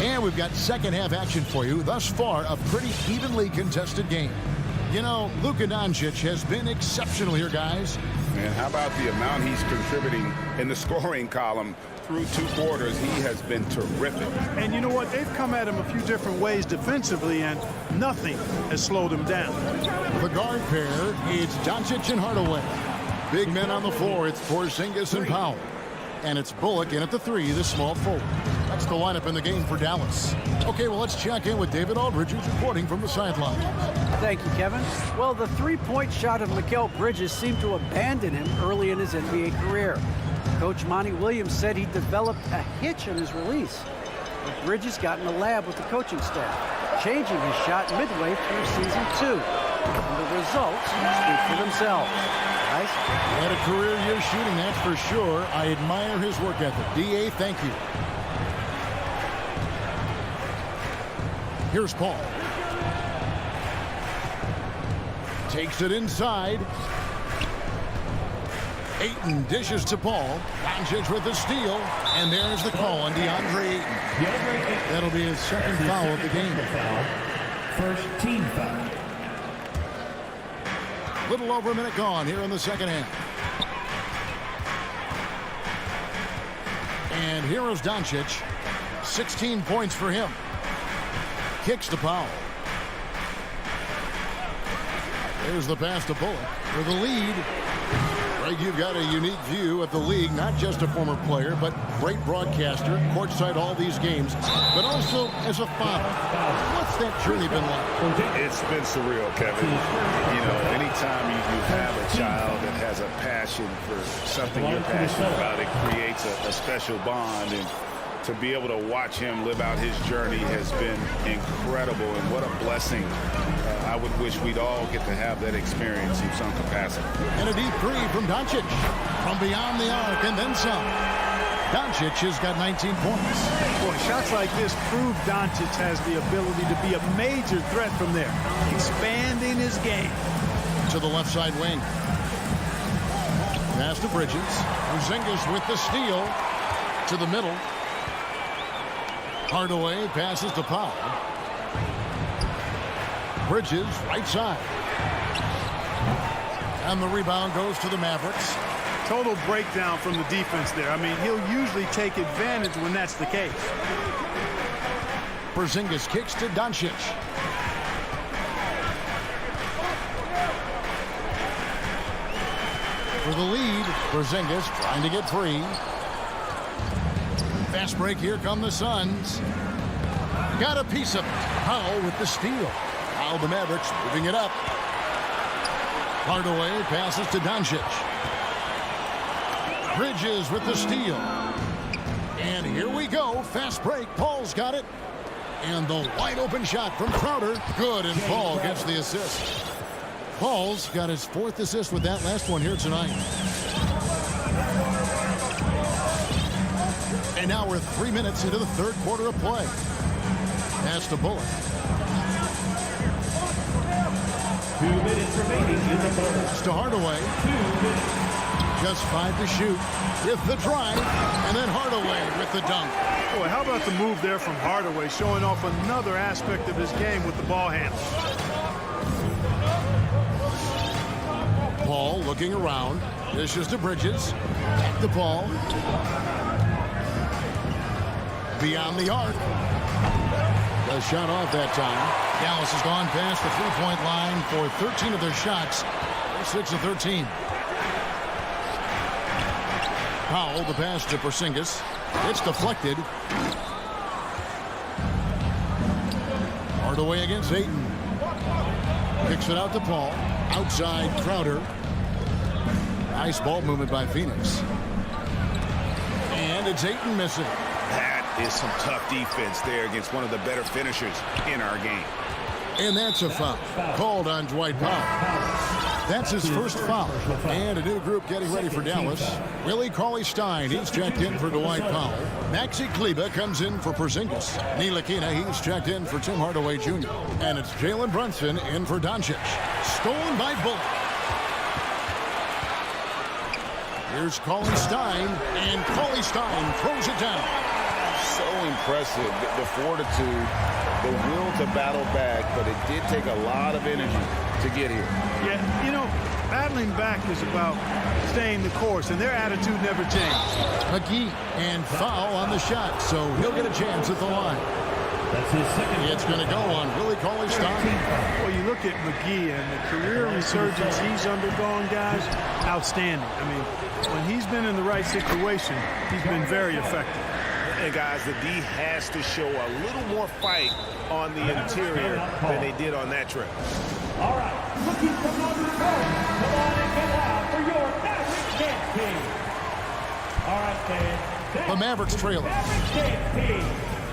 And we've got second half action for you. Thus far, a pretty evenly contested game. You know, Luka Doncic has been exceptional here, guys. And how about the amount he's contributing in the scoring column through 2 quarters? He has been terrific. And you know what? They've come at him a few different ways defensively, and nothing has slowed him down. The guard pair, it's Doncic and Hardaway. Big men on the floor, it's Porzingis and Powell. And it's Bullock in at the 3, the small forward. That's the lineup in the game for Dallas. Okay, well, let's check in with David Aldridge, who's reporting from the sideline. Thank you, Kevin. Well, the three-point shot of Mikal Bridges seemed to abandon him early in his NBA career. Coach Monty Williams said he developed a hitch in his release. But Bridges got in the lab with the coaching staff, changing his shot midway through season 2. And the results speak for themselves. Guys? He had a career year shooting, that's for sure. I admire his work ethic. D.A., thank you. Here's Paul. Takes it inside. Ayton dishes to Paul. Doncic with the steal. And there's the call on DeAndre Ayton. That'll be his second foul of the game. First team foul. Little over a minute gone here in the second half. And here is Doncic. 16 points for him. Kicks to Powell. There's the pass to Bullock for the lead. Greg, you've got a unique view of the league, not just a former player, but great broadcaster, courtside all these games, but also as a father. What's that journey been like? It's been surreal, Kevin. You know, anytime you have a child that has a passion for something you're passionate about, it creates a special bond. And to be able to watch him live out his journey has been incredible, and what a blessing. I would wish we'd all get to have that experience in some capacity. And a deep 3 from Doncic. From beyond the arc and then some. Doncic has got 19 points. Boy, shots like this prove Doncic has the ability to be a major threat from there, expanding his game. To the left side wing. Pass to Bridges. Porzingis with the steal. To the middle. Hardaway passes to Powell. Bridges, right side. And the rebound goes to the Mavericks. Total breakdown from the defense there. I mean, he'll usually take advantage when that's the case. Porzingis kicks to Doncic. For the lead, Porzingis trying to get free. Fast break, here come the Suns. Got a piece of it. Powell with the steal. Now the Mavericks moving it up. Hardaway passes to Doncic. Bridges with the steal. And here we go. Fast break. Paul's got it. And the wide open shot from Crowder. Good, and Paul gets the assist. Paul's got his 4th assist with that last one here tonight. And now we're 3 minutes into the 3rd quarter of play. Pass to Bullock. 2 minutes remaining in the third. It's to Hardaway. 2 minutes. Just 5 to shoot with the drive, and then Hardaway with the dunk. Boy, how about the move there from Hardaway, showing off another aspect of his game with the ball handle. Paul looking around. Dishes to Bridges. Back to Paul. Beyond the arc. The shot off that time. Dallas has gone past the three-point line for 13 of their shots. 6 of 13. Powell, the pass to Porzingis. It's deflected. Hardaway against Ayton. Kicks it out to Paul. Outside Crowder. Nice ball movement by Phoenix. And it's Ayton missing. That is some tough defense there against one of the better finishers in our game. And that's a foul called on Dwight Powell. That's his first foul. And a new group getting ready for Dallas. Willie Cauley-Stein, he's checked in for Dwight Powell. Maxi Kleber comes in for Porzingis. Ntilikina, he's checked in for Tim Hardaway Jr. And it's Jalen Brunson in for Doncic. Stolen by Bullock. Here's Cauley-Stein, and Cauley-Stein throws it down. So impressive, the fortitude, the will to battle back, but it did take a lot of energy to get here. Yeah, you know, battling back is about staying the course, and their attitude never changed. McGee, and foul on the shot, so he'll get a chance at the line. That's his second. It's going to go on Willie Cauley-Stein. Well, you look at McGee and the career resurgence he's undergone, guys, outstanding. I mean, when he's been in the right situation, he's been very effective. And guys, the D has to show a little more fight on the interior than they did on that trip. All right, looking from number 12. Come on and get loud for your Mavericks dance team. All right, fans. The Mavericks trailing. Mavericks dance team.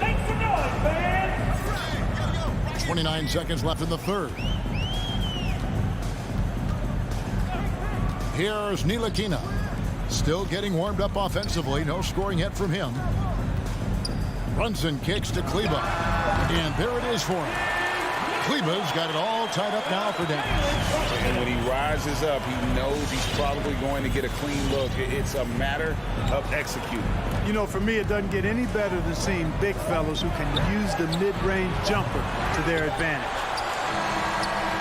Make some noise, fans. 29 seconds left in the third. Here's Ntilikina. Still getting warmed up offensively. No scoring yet from him. Brunson kicks to Kleber. And there it is for him. Kleber's got it all tied up now for Dallas. And when he rises up, he knows he's probably going to get a clean look. It's a matter of executing. You know, for me, it doesn't get any better than seeing big fellas who can use the mid-range jumper to their advantage.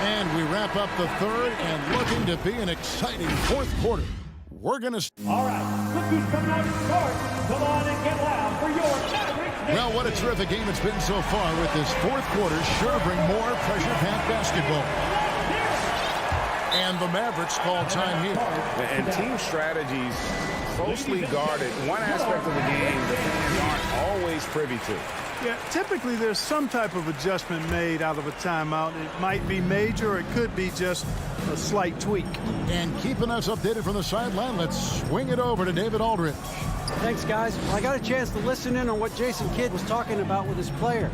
And we wrap up the third and looking to be an exciting fourth quarter. We're going to... All right, rookies coming on the court. Come on and get loud for your Mavericks. Well, what a terrific game it's been so far with this fourth quarter. Sure to bring more pressure-packed basketball. And the Mavericks call time here. And team strategies closely guarded. One aspect of the game the fans aren't always privy to. Yeah, typically there's some type of adjustment made out of a timeout. It might be major, or it could be just a slight tweak. And keeping us updated from the sideline, let's swing it over to David Aldridge. Thanks, guys. I got a chance to listen in on what Jason Kidd was talking about with his players.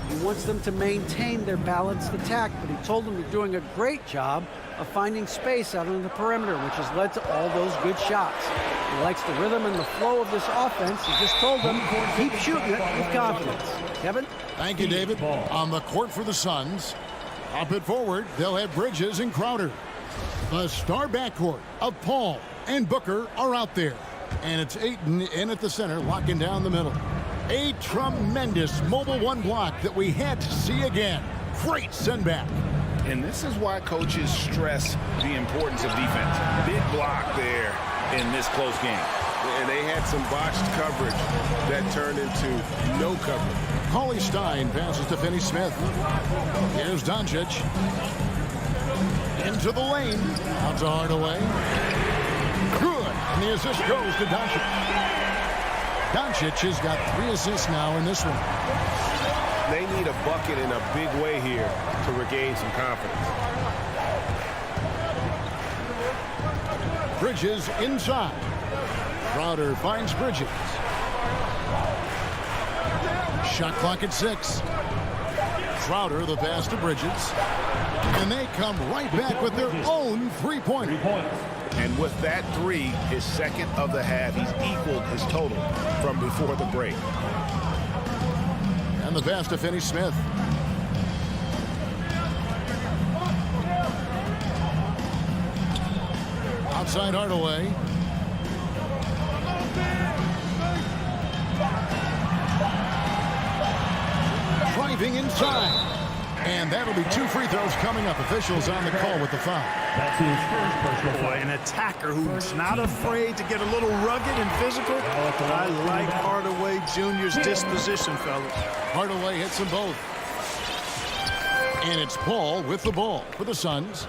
He wants them to maintain their balanced attack, but he told them they're doing a great job of finding space out on the perimeter, which has led to all those good shots. He likes the rhythm and the flow of this offense. He just told them, keep shooting it with confidence. Kevin? Thank you, David. On the court for the Suns. Up it forward, they'll have Bridges and Crowder. The star backcourt of Paul and Booker are out there. And it's Ayton in at the center, locking down the middle. A tremendous mobile one block that we had to see again. Great send back. And this is why coaches stress the importance of defense. Big block there in this close game. And they had some botched coverage that turned into no coverage. Cauley-Stein passes to Finney-Smith. Here's Doncic. Into the lane. Out to Hardaway. Good. And the assist goes to Doncic. Doncic has got 3 assists now in this one. They need a bucket in a big way here to regain some confidence. Bridges inside. Crowder finds Bridges. Shot clock at 6. Crowder, the pass to Bridges. And they come right back with their own three-pointer. And with that three, his second of the half, he's equaled his total from before the break. And the pass to Finney-Smith. Outside Hardaway. driving inside. And that'll be 2 free throws coming up. Officials on the call with the foul. That's his first personal foul. Boy, an attacker who's not afraid to get a little rugged and physical. I like Hardaway Jr.'s disposition, fellas. Hardaway hits them both. And it's Paul with the ball for the Suns.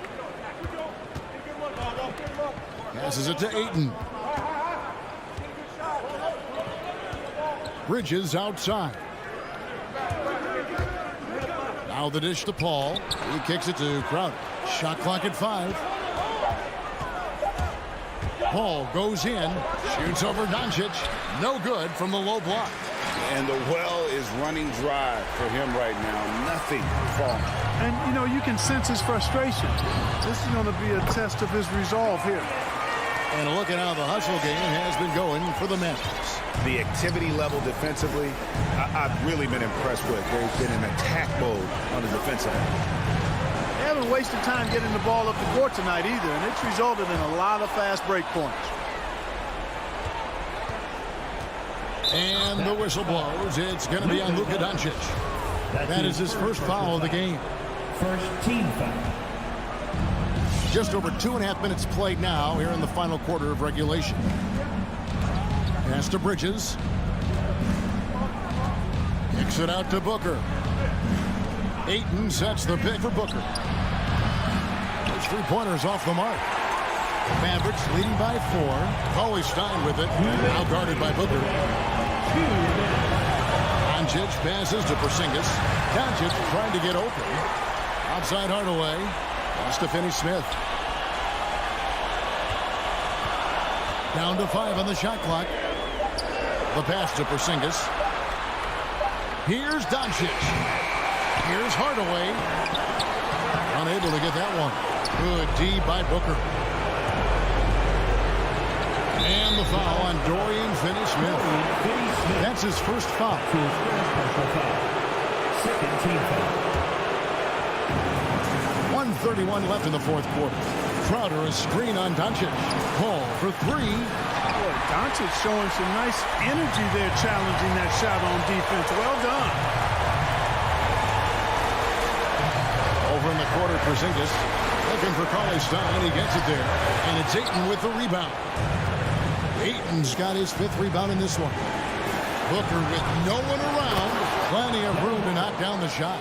Passes it to Ayton. Bridges outside. Now the dish to Paul. He kicks it to Crowder. Shot clock at 5. Paul goes in. Shoots over Doncic. No good from the low block. And the well is running dry for him right now. Nothing falling. And, you know, you can sense his frustration. This is going to be a test of his resolve here. And look at how the hustle game has been going for the Mavericks. The activity level defensively, I've really been impressed with. They've been in attack mode on the defensive end. They haven't wasted time getting the ball up the court tonight either, and it's resulted in a lot of fast break points. And the whistle blows. It's going to be on Luka Doncic. That is his first foul of the game. First team foul. Just over 2.5 minutes played now here in the final quarter of regulation. Pass to Bridges. Kicks it out to Booker. Ayton sets the pick for Booker. Those 3-pointers off the mark. Mavericks leading by 4. Cauley-Stein with it. Now guarded by Booker. Doncic passes to Porzingis. Doncic trying to get open. Outside Hardaway. Pass to Finney-Smith. Down to 5 on the shot clock. The pass to Porzingis. Here's Doncic. Here's Hardaway. Unable to get that one. Good D by Booker. And the foul on Dorian Finney-Smith. That's his first foul. His first personal foul. Second team foul. 1:31 left in the fourth quarter. Crowder a screen on Doncic. Paul for 3. Boy, Doncic showing some nice energy there, challenging that shot on defense. Well done. Over in the corner, Porzingis looking for Cauley-Stein. He gets it there. And it's Ayton with the rebound. Ayton's got his 5th rebound in this one. Booker with no one around. Plenty of room to knock down the shot.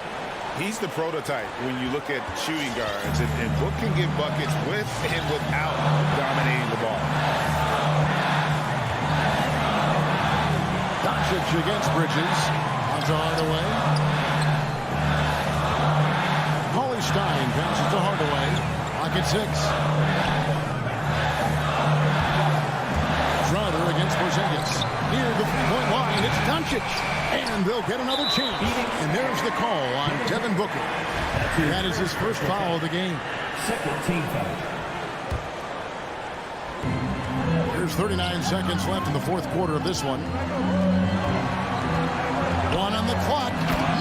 He's the prototype when you look at shooting guards. And Book can get buckets with and without dominating the ball. Doncic against Bridges. On to Hardaway. Cauley-Stein passes to Hardaway. Pocket 6. Crowder against Porzingis. Near the 3-point line, it's Doncic. And they'll get another chance. And there's the call on Devin Booker. That is his first foul of the game. Second team foul. There's 39 seconds left in the fourth quarter of this one. 1 on the clock.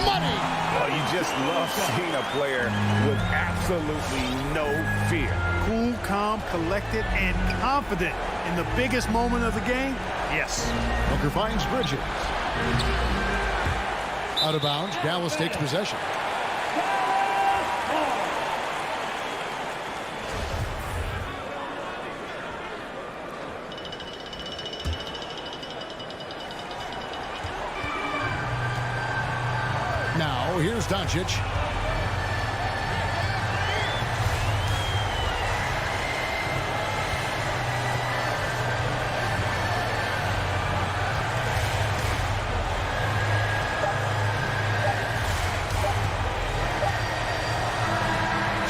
Money! Oh, you just love seeing a player with absolutely no fear. Cool, calm, collected, and confident in the biggest moment of the game. Yes. Booker finds Bridges. Out of bounds. Dallas takes possession. Now, here's Doncic.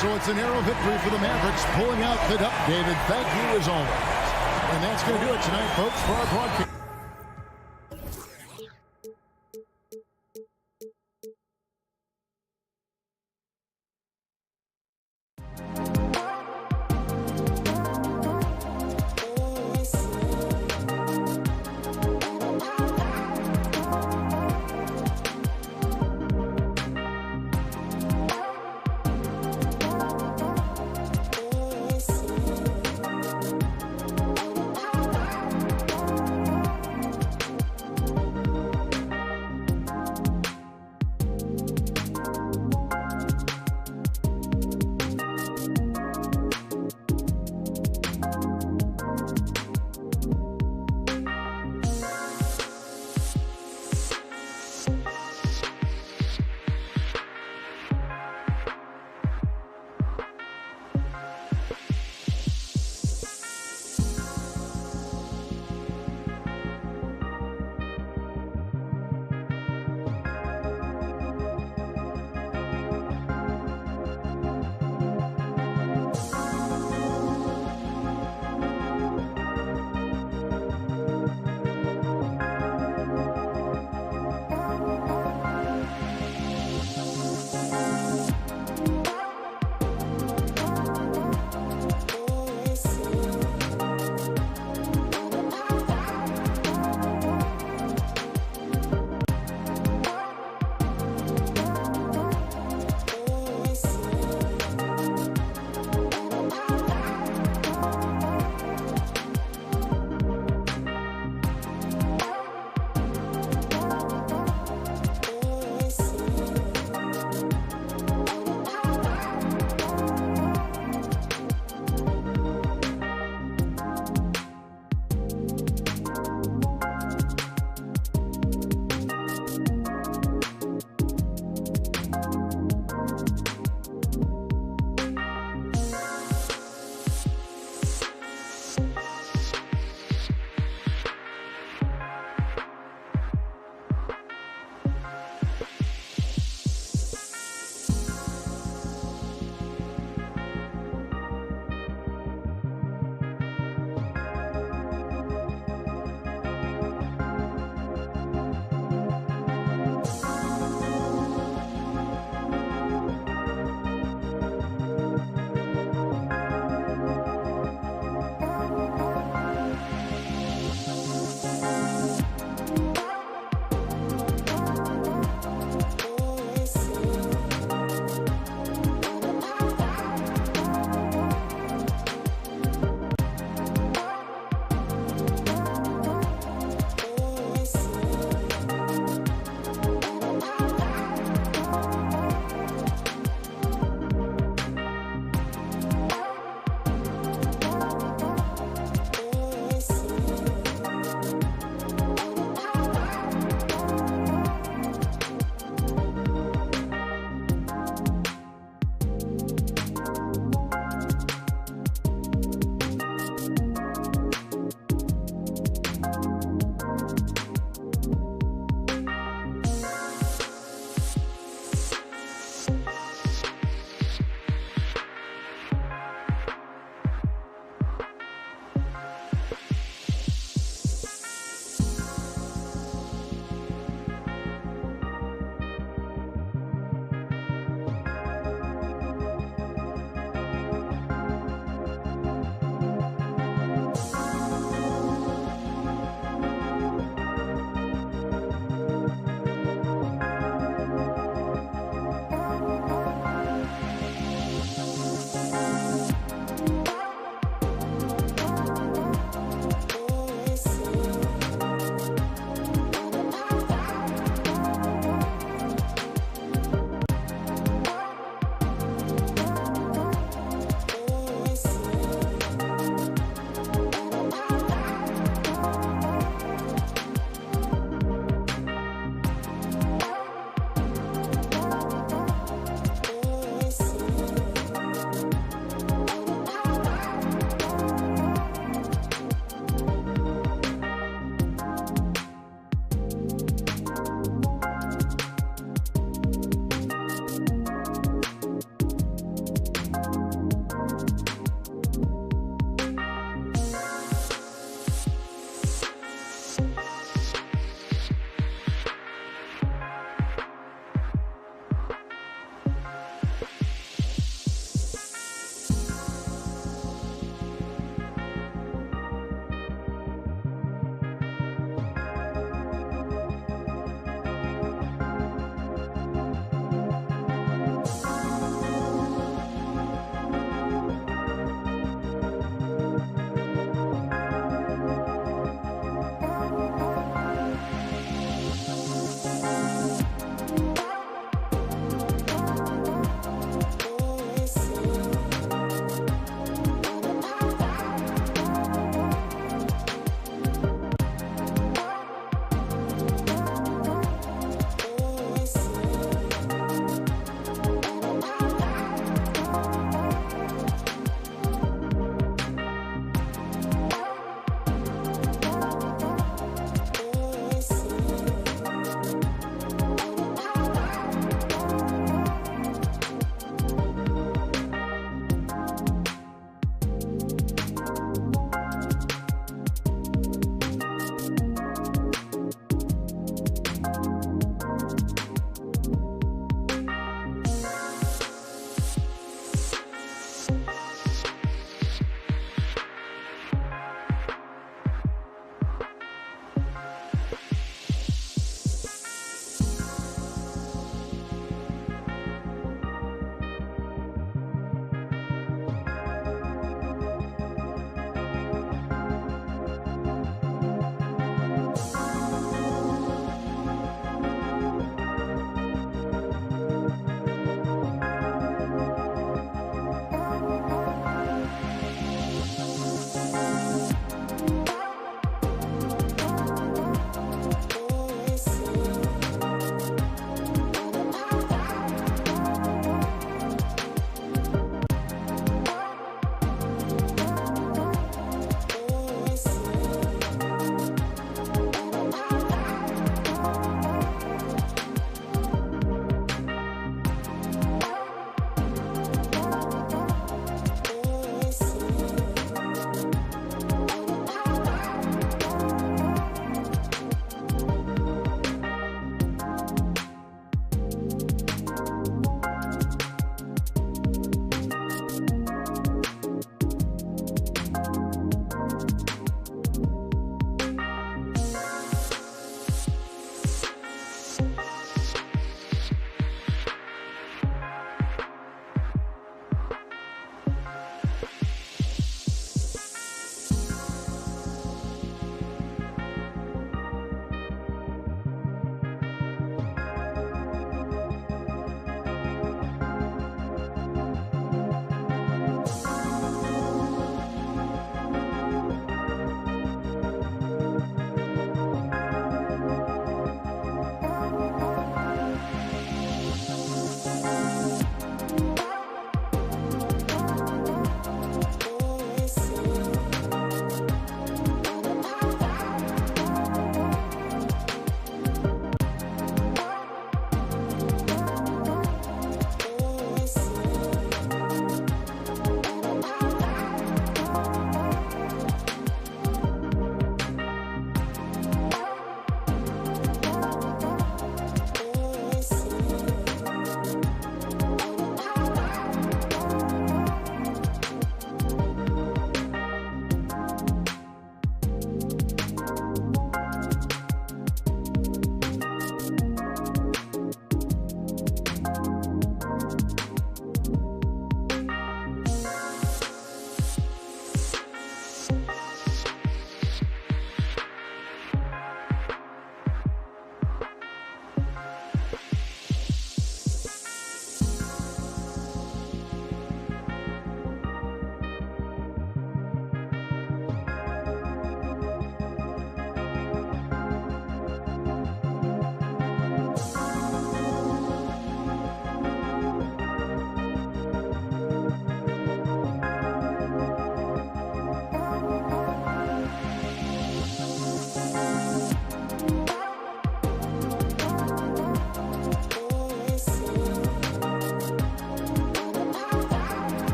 So it's a narrow victory for the Mavericks, pulling out the dub. David, thank you as always. And that's going to do it tonight, folks, for our broadcast.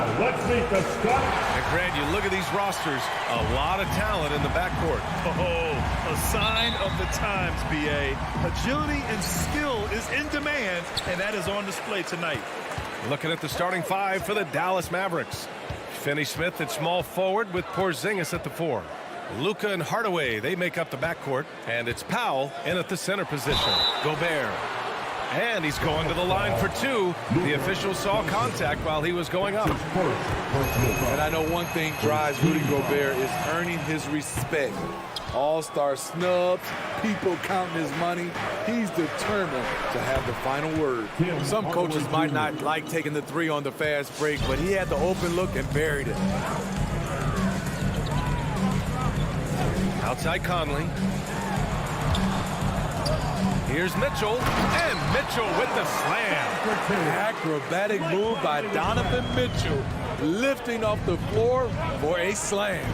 now, let's meet the start. And Grant, you look at these rosters, a lot of talent in the backcourt. Oh, a sign of the times, B.A. Agility and skill is in demand, and that is on display tonight. Looking at the starting five for the Dallas Mavericks. Finney-Smith at small forward with Porzingis at the 4. Luka and Hardaway, they make up the backcourt. And it's Powell in at the center position. Gobert. And he's going to the line for 2. The official saw contact while he was going up. And I know one thing drives Rudy Gobert is earning his respect. All-star snubs, people counting his money. He's determined to have the final word. Some coaches might not like taking the 3 on the fast break, but he had the open look and buried it. Outside Conley. Here's Mitchell, and Mitchell with the slam. Acrobatic move by Donovan Mitchell, lifting off the floor for a slam.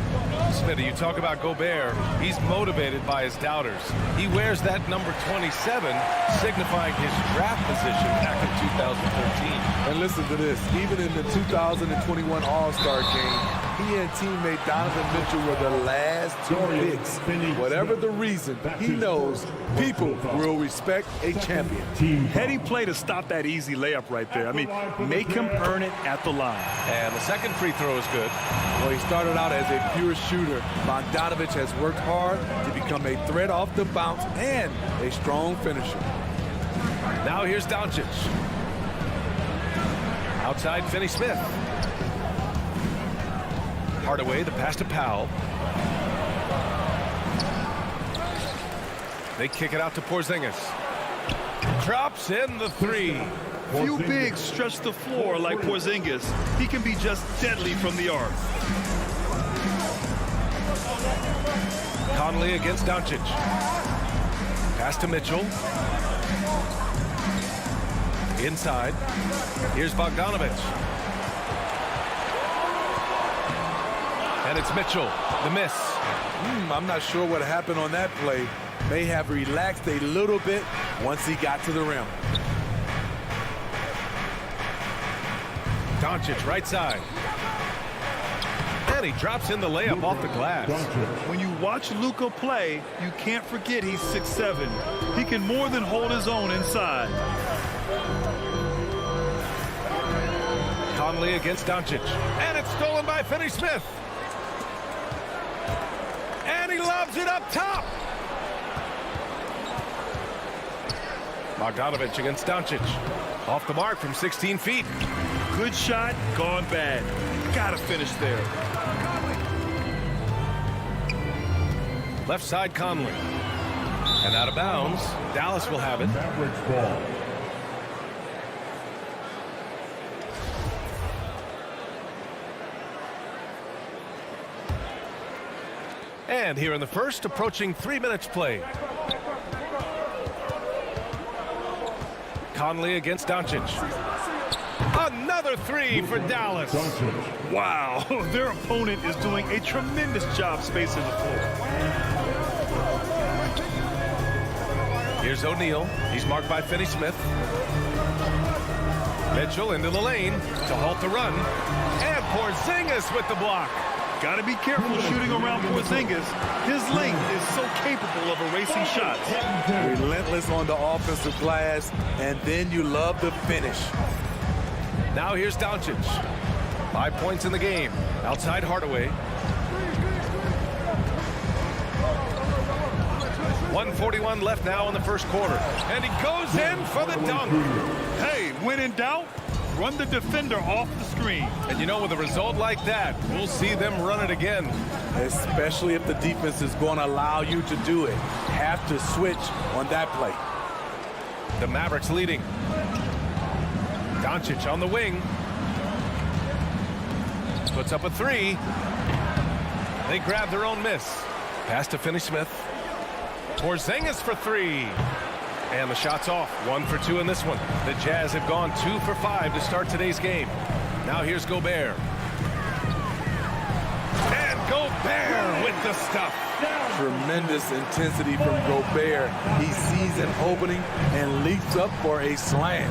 Smitty, you talk about Gobert. He's motivated by his doubters. He wears that number 27, signifying his draft position back in 2013. And listen to this. Even in the 2021 All-Star game, he and teammate Donovan Mitchell were the last 2 picks. Whatever the reason, he knows people will respect a champion. Heady play to stop that easy layup right there. I mean, make him earn it at the line. And the second free throw is good. Well, he started out as a pure shooter. Bogdanovich has worked hard to become a threat off the bounce and a strong finisher. Now here's Doncic. Outside Finney-Smith. Hardaway, the pass to Powell. They kick it out to Porzingis. Drops in the 3. Few bigs stretch the floor like Porzingis. He can be just deadly from the arc. Conley against Doncic. Pass to Mitchell. Inside. Here's Bogdanovich. And it's Mitchell. The miss. I'm not sure what happened on that play. May have relaxed a little bit once he got to the rim. Doncic right side. And he drops in the layup off the glass. When you watch Luka play, you can't forget he's 6'7". He can more than hold his own inside. Conley against Doncic. And it's stolen by Finney-Smith. And he lobs it up top. Bogdanovich against Doncic. Off the mark from 16 feet. Good shot, gone bad. Gotta finish there. Left side Conley. And out of bounds. Dallas will have it. Mavericks ball. And here in the first, approaching 3 minutes play. Conley against Doncic. Another 3 for Dallas. Wow, their opponent is doing a tremendous job spacing the floor. Here's O'Neal. He's marked by Finney-Smith. Mitchell into the lane to halt the run. And Porzingis with the block. Got to be careful shooting around Porzingis. His length is so capable of erasing shots. Relentless on the offensive glass, and then you love the finish. Now here's Doncic. 5 points in the game. Outside Hardaway. 1:41 left now in the first quarter. And he goes in for the dunk. Hey, when in doubt, run the defender off the screen. And you know, with a result like that, we'll see them run it again. Especially if the defense is going to allow you to do it. Have to switch on that play. The Mavericks leading. Doncic on the wing. Puts up a 3. They grab their own miss. Pass to Finney-Smith. Porzingis for 3. And the shot's off. 1 for 2 in this one. The Jazz have gone 2 for 5 to start today's game. Now here's Gobert. And Gobert with the stuff. Tremendous intensity from Gobert. He sees an opening and leaps up for a slam.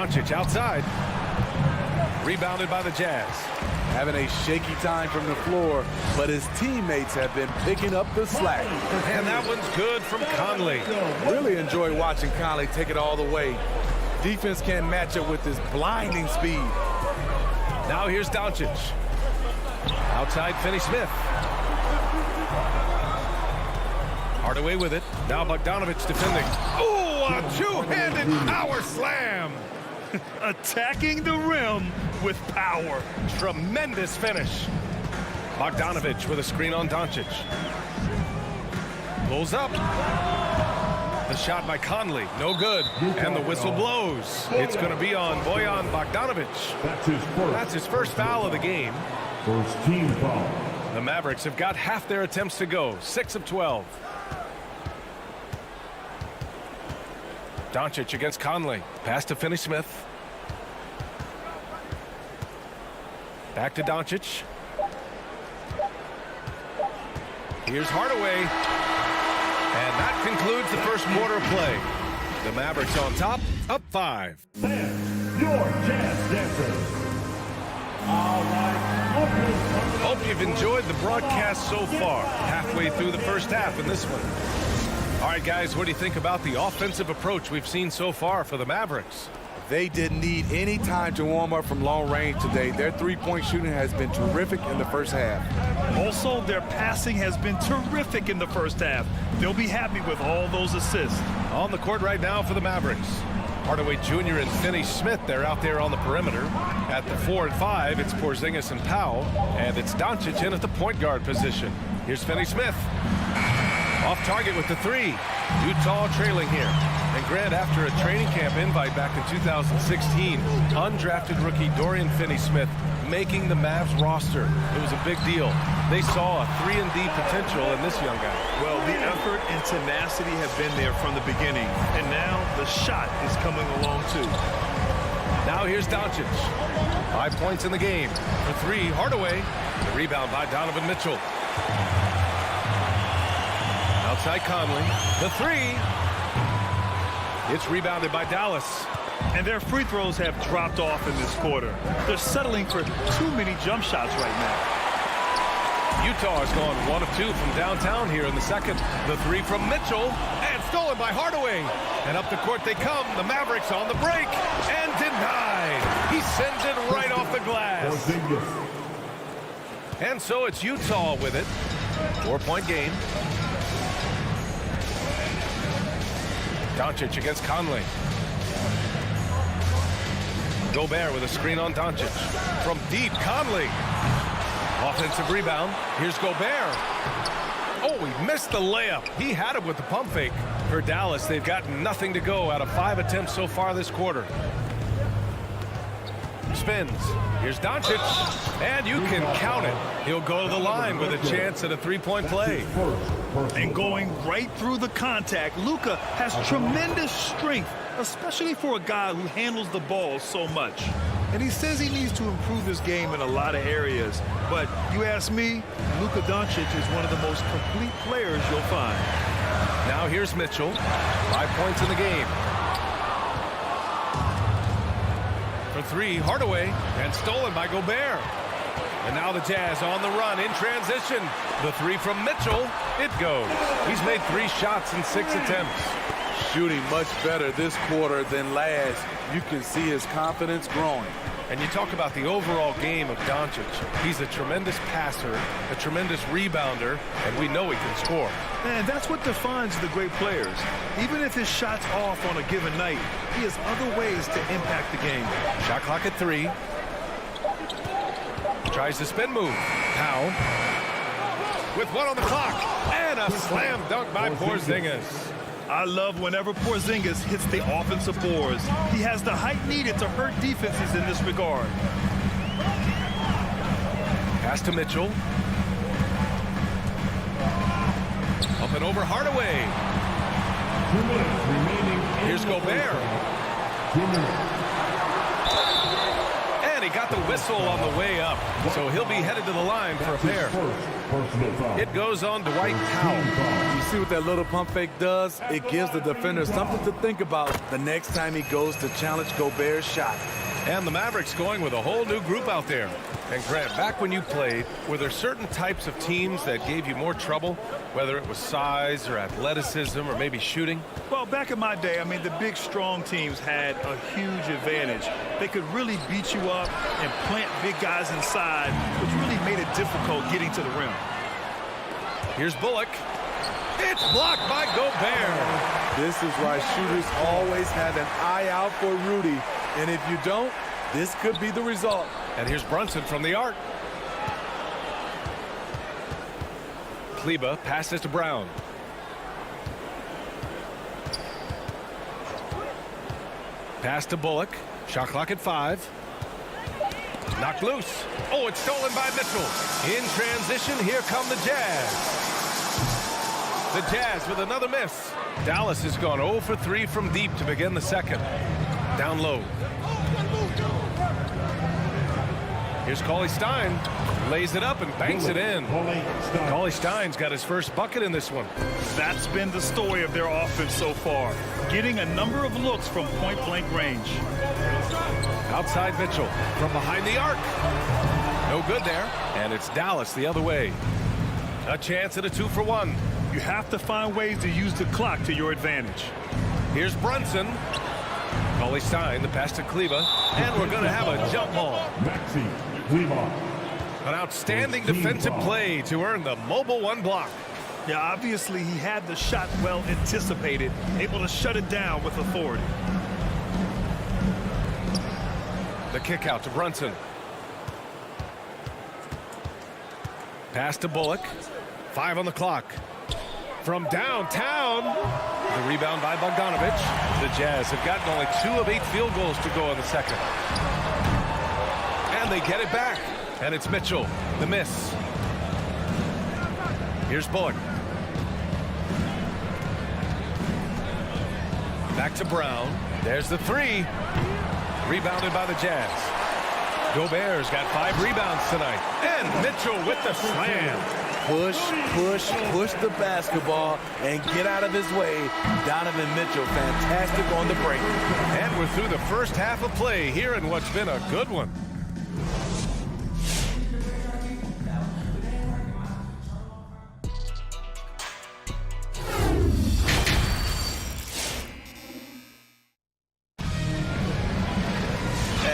Doncic outside. Rebounded by the Jazz. Having a shaky time from the floor, but his teammates have been picking up the slack. And that one's good from Conley. Really enjoy watching Conley take it all the way. Defense can't match up with his blinding speed. Now here's Doncic. Outside Finney-Smith. Hardaway with it. Now Bogdanovic defending. Oh, a two-handed power slam. Attacking the rim with power. Tremendous finish. Bogdanovic with a screen on Doncic. Pulls up. The shot by Conley, no good. And the whistle blows. It's going to be on Bojan Bogdanovic. That's his first foul of the game. First team foul. The Mavericks have got half their attempts to go, 6 of 12. Doncic against Conley. Pass to Finney-Smith. Back to Doncic. Here's Hardaway. And that concludes the first quarter of play. The Mavericks on top, up 5. And your Jazz dancers. All right. Hope you've enjoyed the broadcast so far. Halfway through the first half in this one. All right, guys, what do you think about the offensive approach we've seen so far for the Mavericks? They didn't need any time to warm up from long range today. Their three-point shooting has been terrific in the first half. Also, their passing has been terrific in the first half. They'll be happy with all those assists. On the court right now for the Mavericks. Hardaway Jr. and Finney-Smith, they're out there on the perimeter. At the 4 and 5, it's Porzingis and Powell. And it's Doncic in at the point guard position. Here's Finney-Smith. Off target with the 3. Utah trailing here. And Grant, after a training camp invite back in 2016, undrafted rookie Dorian Finney-Smith making the Mavs roster. It was a big deal. They saw a 3-and-D potential in this young guy. Well, the effort and tenacity have been there from the beginning. And now the shot is coming along too. Now here's Doncic. 5 points in the game. For 3, Hardaway. The rebound by Donovan Mitchell. Outside Conley. The 3. It's rebounded by Dallas. And their free throws have dropped off in this quarter. They're settling for too many jump shots right now. Utah has gone 1 of 2 from downtown here in the second. The 3 from Mitchell. And stolen by Hardaway. And up the court they come. The Mavericks on the break. And denied. He sends it right off the glass. And so it's Utah with it. 4-point game. Doncic against Conley. Gobert with a screen on Doncic. From deep, Conley. Offensive rebound. Here's Gobert. Oh, he missed the layup. He had it with the pump fake. For Dallas, they've got nothing to go out of 5 attempts so far this quarter. Spins. Here's Doncic. And you can count it. He'll go to the line with a chance at a 3-point play. And going right through the contact, Luka has tremendous strength, especially for a guy who handles the ball so much. And he says he needs to improve his game in a lot of areas. But you ask me, Luka Doncic is one of the most complete players you'll find. Now here's Mitchell. 5 points in the game. For 3, Hardaway. And stolen by Gobert. And now the Jazz on the run in transition. The 3 from Mitchell. It goes. He's made 3 shots in 6 attempts. Shooting much better this quarter than last. You can see his confidence growing. And you talk about the overall game of Doncic. He's a tremendous passer, a tremendous rebounder, and we know he can score. And that's what defines the great players. Even if his shot's off on a given night, he has other ways to impact the game. Shot clock at 3. Tries the spin move. Powell. With 1 on the clock. And a slam dunk by Porzingis. I love whenever Porzingis hits the offensive boards. He has the height needed to hurt defenses in this regard. Pass to Mitchell. Up and over Hardaway. 2 minutes remaining. Here's Gobert. 2 minutes. And he got the Whistle on the way up, so he'll be headed to the line for a pair. Personal foul. It goes on Dwight Powell. You see what that little pump fake does? It gives the defender something to think about the next time he goes to challenge Gobert's shot. And the Mavericks going with a whole new group out there. And Grant, back when you played, were there certain types of teams that gave you more trouble, whether it was size or athleticism or maybe shooting? Well, back in my day, I mean, the big, strong teams had a huge advantage. They could really beat you up and plant big guys inside, which really made it difficult getting to the rim. Here's Bullock. It's blocked by Gobert. This is why shooters always have an eye out for Rudy. And if you don't, this could be the result. And here's Brunson from the arc. Kleber passes to Brown. Pass to Bullock. Shot clock at 5. Knocked loose. Oh, it's stolen by Mitchell. In transition, here come the Jazz. The Jazz with another miss. Dallas has gone 0 for 3 from deep to begin the second. Down low. Here's Cauley Stein. Lays it up and banks it in. Cauley Stein's got his first bucket in this one. That's been the story of their offense so far, getting a number of looks from point-blank range. Outside Mitchell from behind the arc. No good there. And it's Dallas the other way. A chance at a 2-for-1. You have to find ways to use the clock to your advantage. Here's Brunson. Cauley Stein, the pass to Kleber. And we're going to have a jump ball. Maxi Kleber. An outstanding defensive play to earn the mobile 1 block. Yeah, obviously he had the shot well anticipated, able to shut it down with authority. The kick out to Brunson. Pass to Bullock. 5 on the clock. From downtown. The rebound by Bogdanovic. The Jazz have gotten only 2 of 8 field goals to go in the second. And they get it back. And it's Mitchell. The miss. Here's Bullock. Back to Brown. There's the 3. Rebounded by the Jazz. Gobert's got 5 rebounds tonight. And Mitchell with the slam. Push the basketball and get out of his way. Donovan Mitchell, fantastic on the break. And we're through the first half of play here in what's been a good one.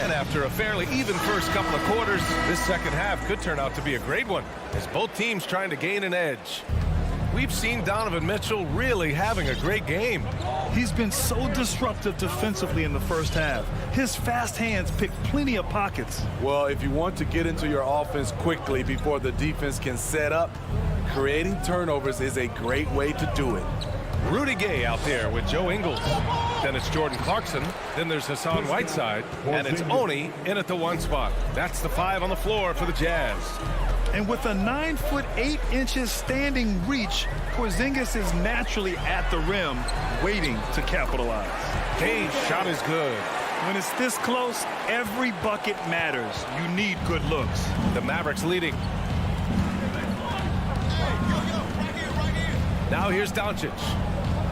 After a fairly even first couple of quarters, this second half could turn out to be a great one as both teams trying to gain an edge. We've seen Donovan Mitchell really having a great game. He's been so disruptive defensively in the first half. His fast hands pick plenty of pockets. Well, if you want to get into your offense quickly before the defense can set up, creating turnovers is a great way to do it. Rudy Gay out there with Joe Ingles. Then it's Jordan Clarkson. Then there's Hassan Whiteside. And it's Oni in at the 1 spot. That's the 5 on the floor for the Jazz. And with a 9'8" standing reach, Porzingis is naturally at the rim, waiting to capitalize. Gay's shot is good. When it's this close, every bucket matters. You need good looks. The Mavericks leading. Now here's Doncic.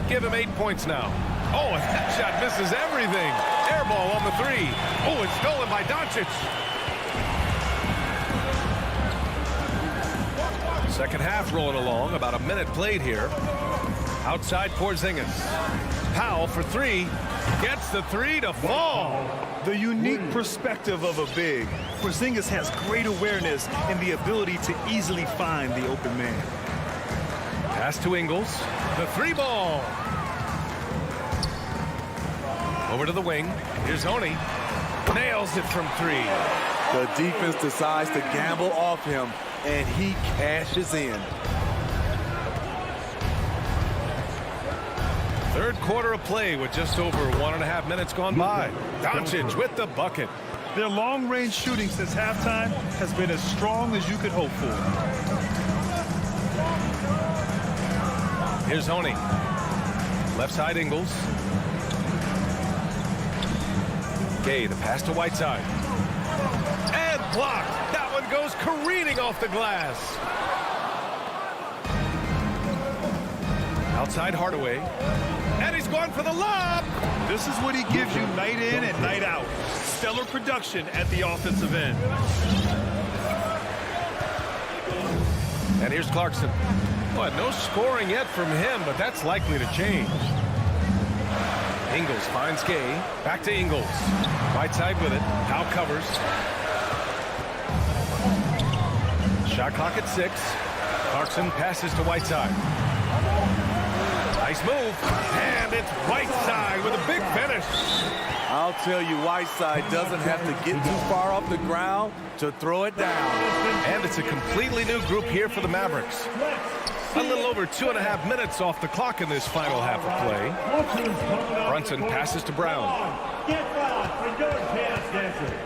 Give him 8 points now. Oh, and that shot misses everything. Air ball on the 3. Oh, it's stolen by Doncic. Second half rolling along. About a minute played here. Outside Porzingis. Powell for 3. Gets the 3 to fall. The unique perspective of a big. Porzingis has great awareness and the ability to easily find the open man. Pass to Ingles. The 3 ball. Over to the wing. Here's Oni. Nails it from 3. The defense decides to gamble off him, and he cashes in. Third quarter of play with just over 1.5 minutes gone by. Doncic with the bucket. Their long-range shooting since halftime has been as strong as you could hope for. Here's Oni. Left side Ingles. Gay, the pass to Whiteside. And blocked. That one goes careening off the glass. Outside Hardaway. And he's going for the lob. This is what he gives you night in and night out. Stellar production at the offensive end. And here's Clarkson. Well, no scoring yet from him, but that's likely to change. Ingles finds Gay. Back to Ingles. Right side with it. Powell covers. Shot clock at 6. Clarkson passes to Whiteside. Nice move. And it's Whiteside with a big finish. I'll tell you, Whiteside doesn't have to get too far off the ground to throw it down. And it's a completely new group here for the Mavericks. A little over 2.5 minutes off the clock in this final half of play. Brunson passes to Brown. Get loud for your Jazz Dancer.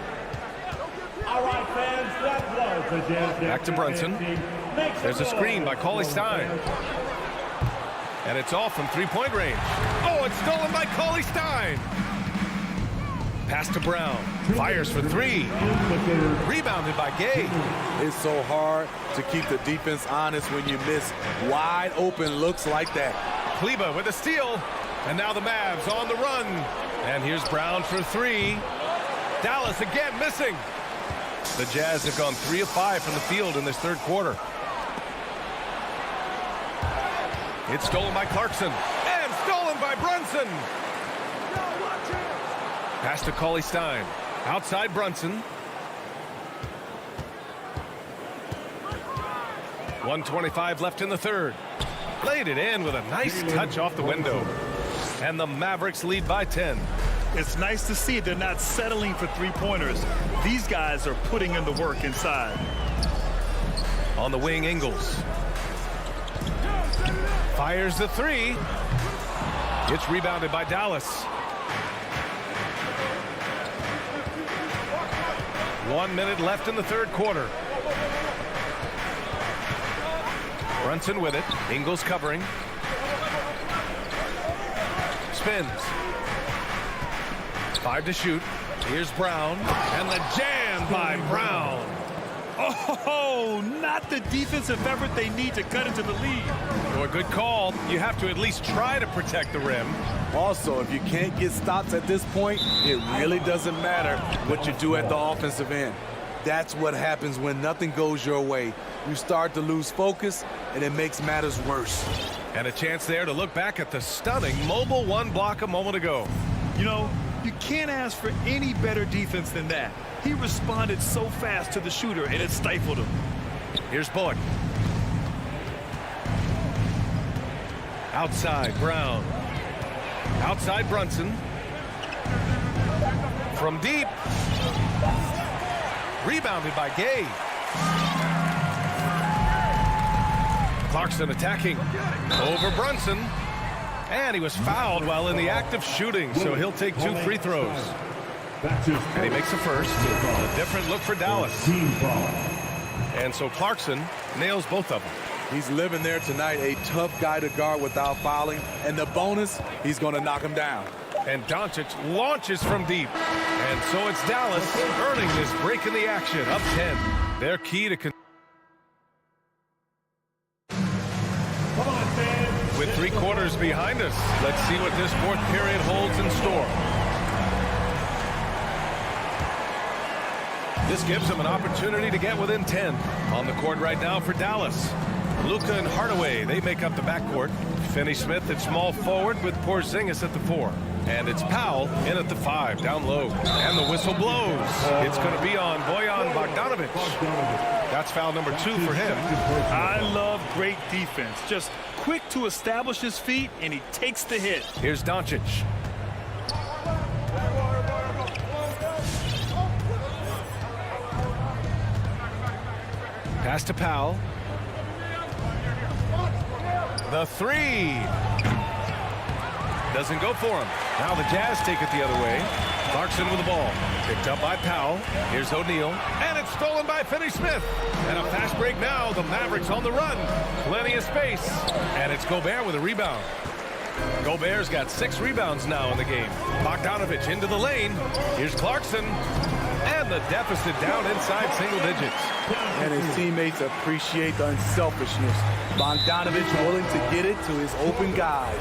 All right, fans, that was the Jazz Dancer. Back to Brunson. There's a screen by Cauley-Stein. And it's off from three-point range. Oh, it's stolen by Cauley-Stein. Pass to Brown. Fires for 3. Rebounded by Gay. It's so hard to keep the defense honest when you miss wide open looks like that. Kleba with a steal. And now the Mavs on the run. And here's Brown for 3. Dallas again missing. The Jazz have gone 3 of 5 from the field in this third quarter. It's stolen by Clarkson. And stolen by Brunson. Pass to Cauley-Stein. Outside Brunson. 1:25 left in the third. Laid it in with a nice touch off the window. And the Mavericks lead by 10. It's nice to see they're not settling for three-pointers. These guys are putting in the work inside. On the wing, Ingles. Fires the 3. It's rebounded by Dallas. 1 minute left in the third quarter. Brunson with it. Ingles covering. Spins. 5 to shoot. Here's Brown. And the jam by Brown. Oh, not the defensive effort they need to cut into the lead. Oh, a good call. You have to at least try to protect the rim. Also, if you can't get stops at this point, it really doesn't matter what you do at the offensive end. That's what happens when nothing goes your way. You start to lose focus, and it makes matters worse. And a chance there to look back at the stunning mobile 1 block a moment ago. You know, you can't ask for any better defense than that. He responded so fast to the shooter, and it stifled him. Here's Bullock. Outside, Brown. Outside, Brunson. From deep. Rebounded by Gay. Clarkson attacking. Over Brunson. And he was fouled while in the act of shooting, so he'll take 2 free throws. And he makes the first. A different look for Dallas. And so Clarkson nails both of them. He's living there tonight, a tough guy to guard without fouling. And the bonus, he's going to knock him down. And Doncic launches from deep. And so it's Dallas earning this break in the action. Up 10. Their key to with 3 quarters behind us, let's see what this fourth period holds in store. This gives them an opportunity to get within 10. On the court right now for Dallas. Luka and Hardaway, they make up the backcourt. Finney-Smith at small forward with Porzingis at the 4. And it's Powell in at the 5, down low. And the whistle blows. It's going to be on Bojan Bogdanovic. That's foul number 2 for him. I love great defense. Just quick to establish his feet, and he takes the hit. Here's Doncic. Pass to Powell. The 3. Doesn't go for him. Now the Jazz take it the other way. Clarkson with the ball. Picked up by Powell. Here's O'Neal. And it's stolen by Finney-Smith. And a fast break now. The Mavericks on the run. Plenty of space. And it's Gobert with a rebound. Gobert's got 6 rebounds now in the game. Bogdanovic into the lane. Here's Clarkson. And the deficit down inside single digits. And his teammates appreciate the unselfishness. Bogdanovich willing to get it to his open guys.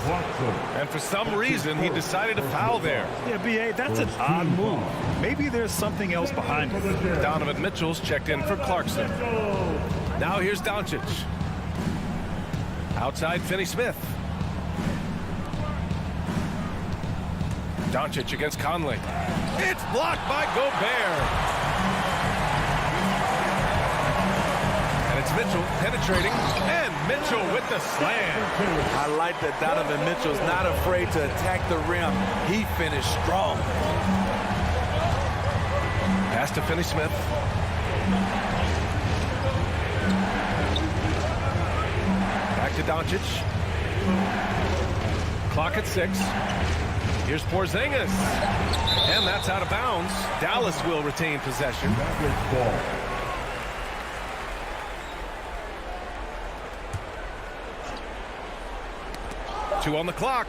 And for some reason, he decided to foul there. Yeah, B.A., that's an odd move. Maybe there's something else behind it. Donovan Mitchell's checked in for Clarkson. Now here's Doncic. Outside Finney-Smith. Doncic against Conley. It's blocked by Gobert. And it's Mitchell penetrating. And Mitchell with the slam. I like that Donovan Mitchell's not afraid to attack the rim. He finished strong. Pass to Finney-Smith. Back to Doncic. Clock at 6. Here's Porzingis. And that's out of bounds. Dallas will retain possession. Two on the clock.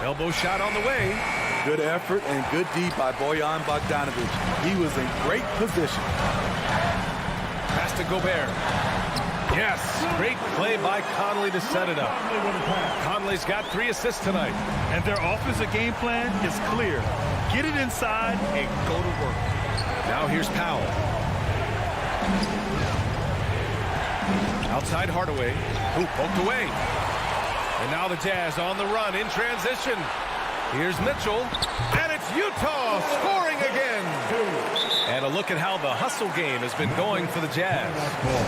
Elbow shot on the way. Good effort and good D by Bojan Bogdanovic. He was in great position. Pass to Gobert. Yes, great play by Conley to set it up. Conley's got 3 assists tonight. And their offensive game plan is clear. Get it inside and go to work. Now here's Powell. Outside Hardaway, who poked away. And now the Jazz on the run in transition. Here's Mitchell, and it's Utah scoring again. And a look at how the hustle game has been going for the Jazz.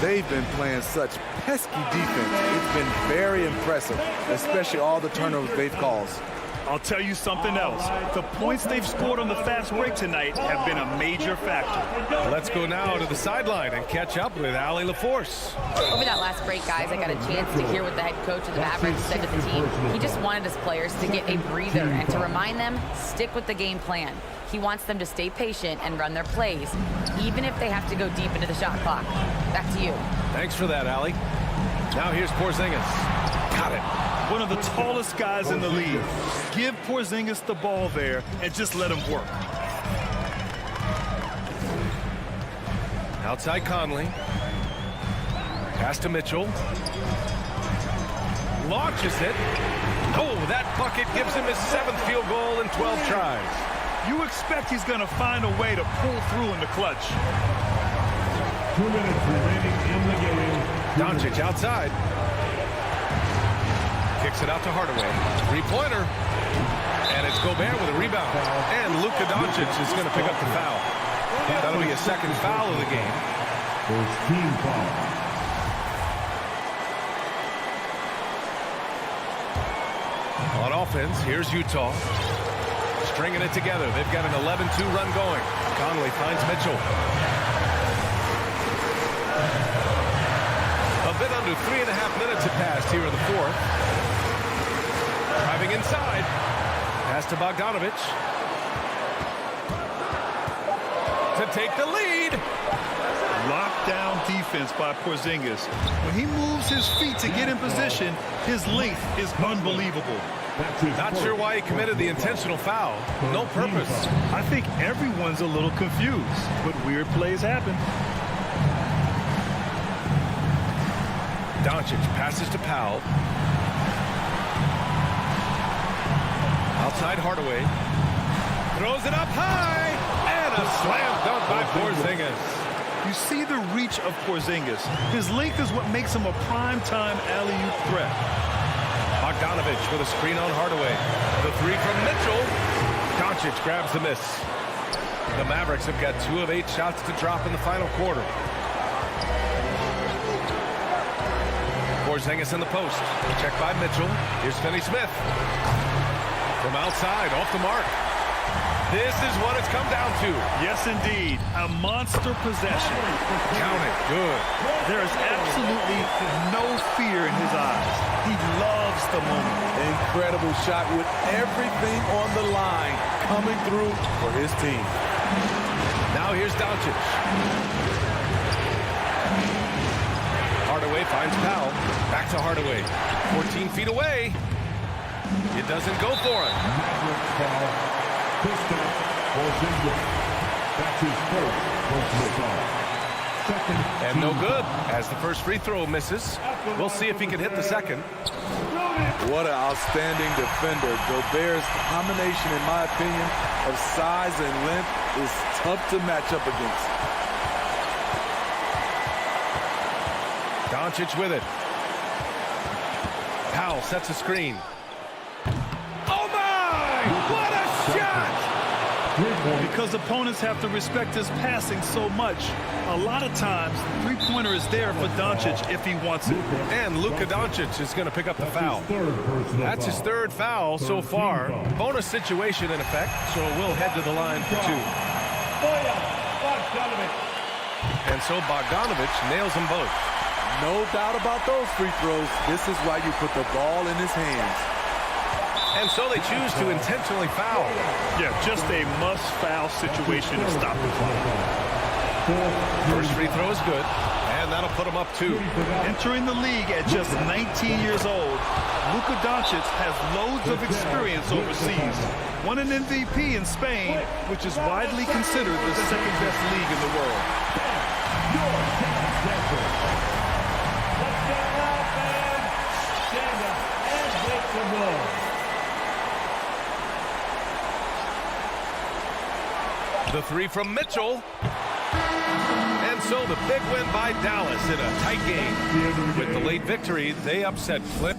They've been playing such pesky defense. It's been very impressive, especially all the turnovers they've caused. I'll tell you something else. The points they've scored on the fast break tonight have been a major factor. Let's go now to the sideline and catch up with Allie LaForce. Over that last break, guys, I got a chance to hear what the head coach of the Mavericks said to the team. He just wanted his players to get a breather and to remind them, stick with the game plan. He wants them to stay patient and run their plays, even if they have to go deep into the shot clock. Back to you. Thanks for that, Allie. Now here's Porzingis. Got it. One of the tallest guys in the league. Give Porzingis the ball there and just let him work. Outside Conley. Pass to Mitchell. Launches it. Oh, that bucket gives him his 7th field goal in 12 tries. You expect he's going to find a way to pull through in the clutch. 2 minutes remaining in the game. Doncic outside. Kicks it out to Hardaway. 3-pointer. And it's Gobert with a rebound. And Luka Doncic is going to pick up the foul. That'll be a 2nd foul of the game. First team foul. On offense, here's Utah. Stringing it together. They've got an 11-2 run going. Conley finds Mitchell. A bit under 3.5 minutes have passed here in the 4th. Driving inside. Pass to Bogdanovich. To take the lead. Lockdown defense by Porzingis. When he moves his feet to get in position, his length is unbelievable. Not sure why he committed the intentional foul. No purpose. I think everyone's a little confused, but weird plays happen. Doncic passes to Powell. Outside Hardaway. Throws it up high. And a slam dunk by Porzingis. You see the reach of Porzingis. His length is what makes him a prime-time alley-oop threat. Bogdanovich with a screen on Hardaway. The 3 from Mitchell. Doncic grabs the miss. The Mavericks have got 2 of 8 shots to drop in the final quarter. Porzingis in the post. Check by Mitchell. Here's Finney-Smith. From outside, off the mark. This is what it's come down to. Yes, indeed. A monster possession. Count it. Good. There is absolutely no fear in his eyes. He loves the moment. Incredible shot with everything on the line coming through for his team. Now here's Doncic. Hardaway finds Powell. Back to Hardaway. 14 feet away. It doesn't go for him. Porzingis. That's his first personal foul. Second. And no good, as the first free throw misses. We'll see if he can hit the second. What an outstanding defender. Gobert's combination, in my opinion, of size and length is tough to match up against. Doncic with it. Powell sets a screen. Oh my! What a shot! Because opponents have to respect his passing so much, a lot of times the three-pointer is there for Doncic if he wants it. And Luka Doncic is going to pick up the foul. That's his third foul so far. Bonus situation in effect, so we'll head to the line for two. And so Bogdanovich nails them both. No doubt about those free throws. This is why you put the ball in his hands. And so they choose to intentionally foul. Yeah, just a must-foul situation to stop the clock. First free throw is good, and that'll put him up two. Entering the league at just 19 years old, Luka Doncic has loads of experience overseas. Won an MVP in Spain, which is widely considered the second-best league in the world. The three from Mitchell. And so the big win by Dallas in a tight game. With the late victory, they upset Clip.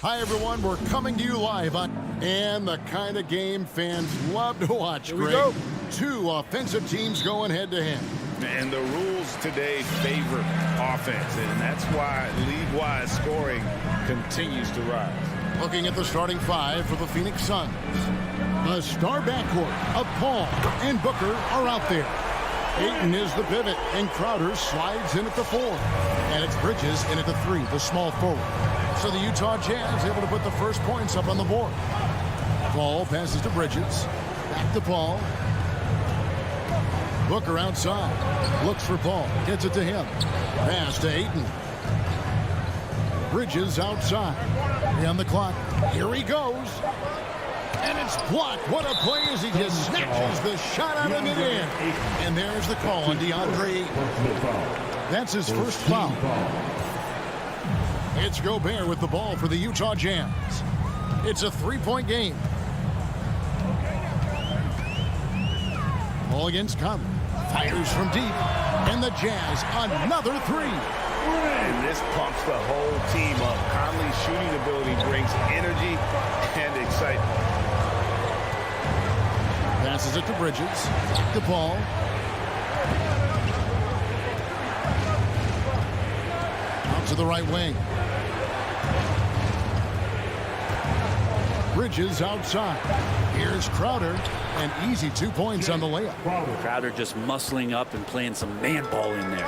Hi, everyone. We're coming to you live on... And the kind of game fans love to watch, Here we Greg. go. Two offensive teams going head-to-head. And the rules today favor offense, and that's why league-wide scoring continues to rise. Looking at the starting five for the Phoenix Suns. The star backcourt of Paul and Booker are out there. Ayton is the pivot, and Crowder slides in at the 4. And it's Bridges in at the 3, the small forward. So the Utah Jazz able to put the first points up on the board. Paul passes to Bridges. Back to Paul. Booker outside. Looks for Paul. Gets it to him. Pass to Ayton. Bridges outside. On the clock. Here he goes. And it's blocked. What a play as he just snatches the shot out of midair. And there's the call on DeAndre Ayton. That's his first foul. It's Gobert with the ball for the Utah Jazz. It's a 3-point game. Ball against Conley. Fires from deep. And the Jazz another 3. And this pumps the whole team up. Conley's shooting ability brings energy and excitement. Passes it to Bridges. To Paul. Out to the right wing. Bridges outside. Here's Crowder. An easy 2 points on the layup. Crowder just muscling up and playing some man ball in there.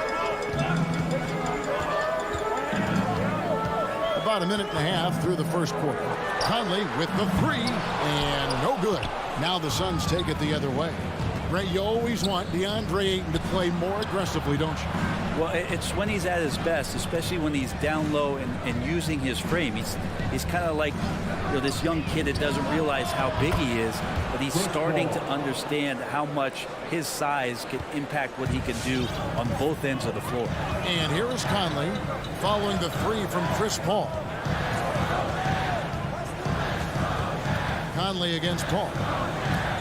About a minute and a half through the first quarter. Conley with the 3, and no good. Now the Suns take it the other way. Ray, you always want DeAndre Ayton to play more aggressively, don't you? Well, it's when he's at his best, especially when he's down low and using his frame. He's kind of like, you know, this young kid that doesn't realize how big he is, but he's starting to understand how much his size can impact what he can do on both ends of the floor. And here is Conley following the 3 from Chris Paul. Conley against Paul.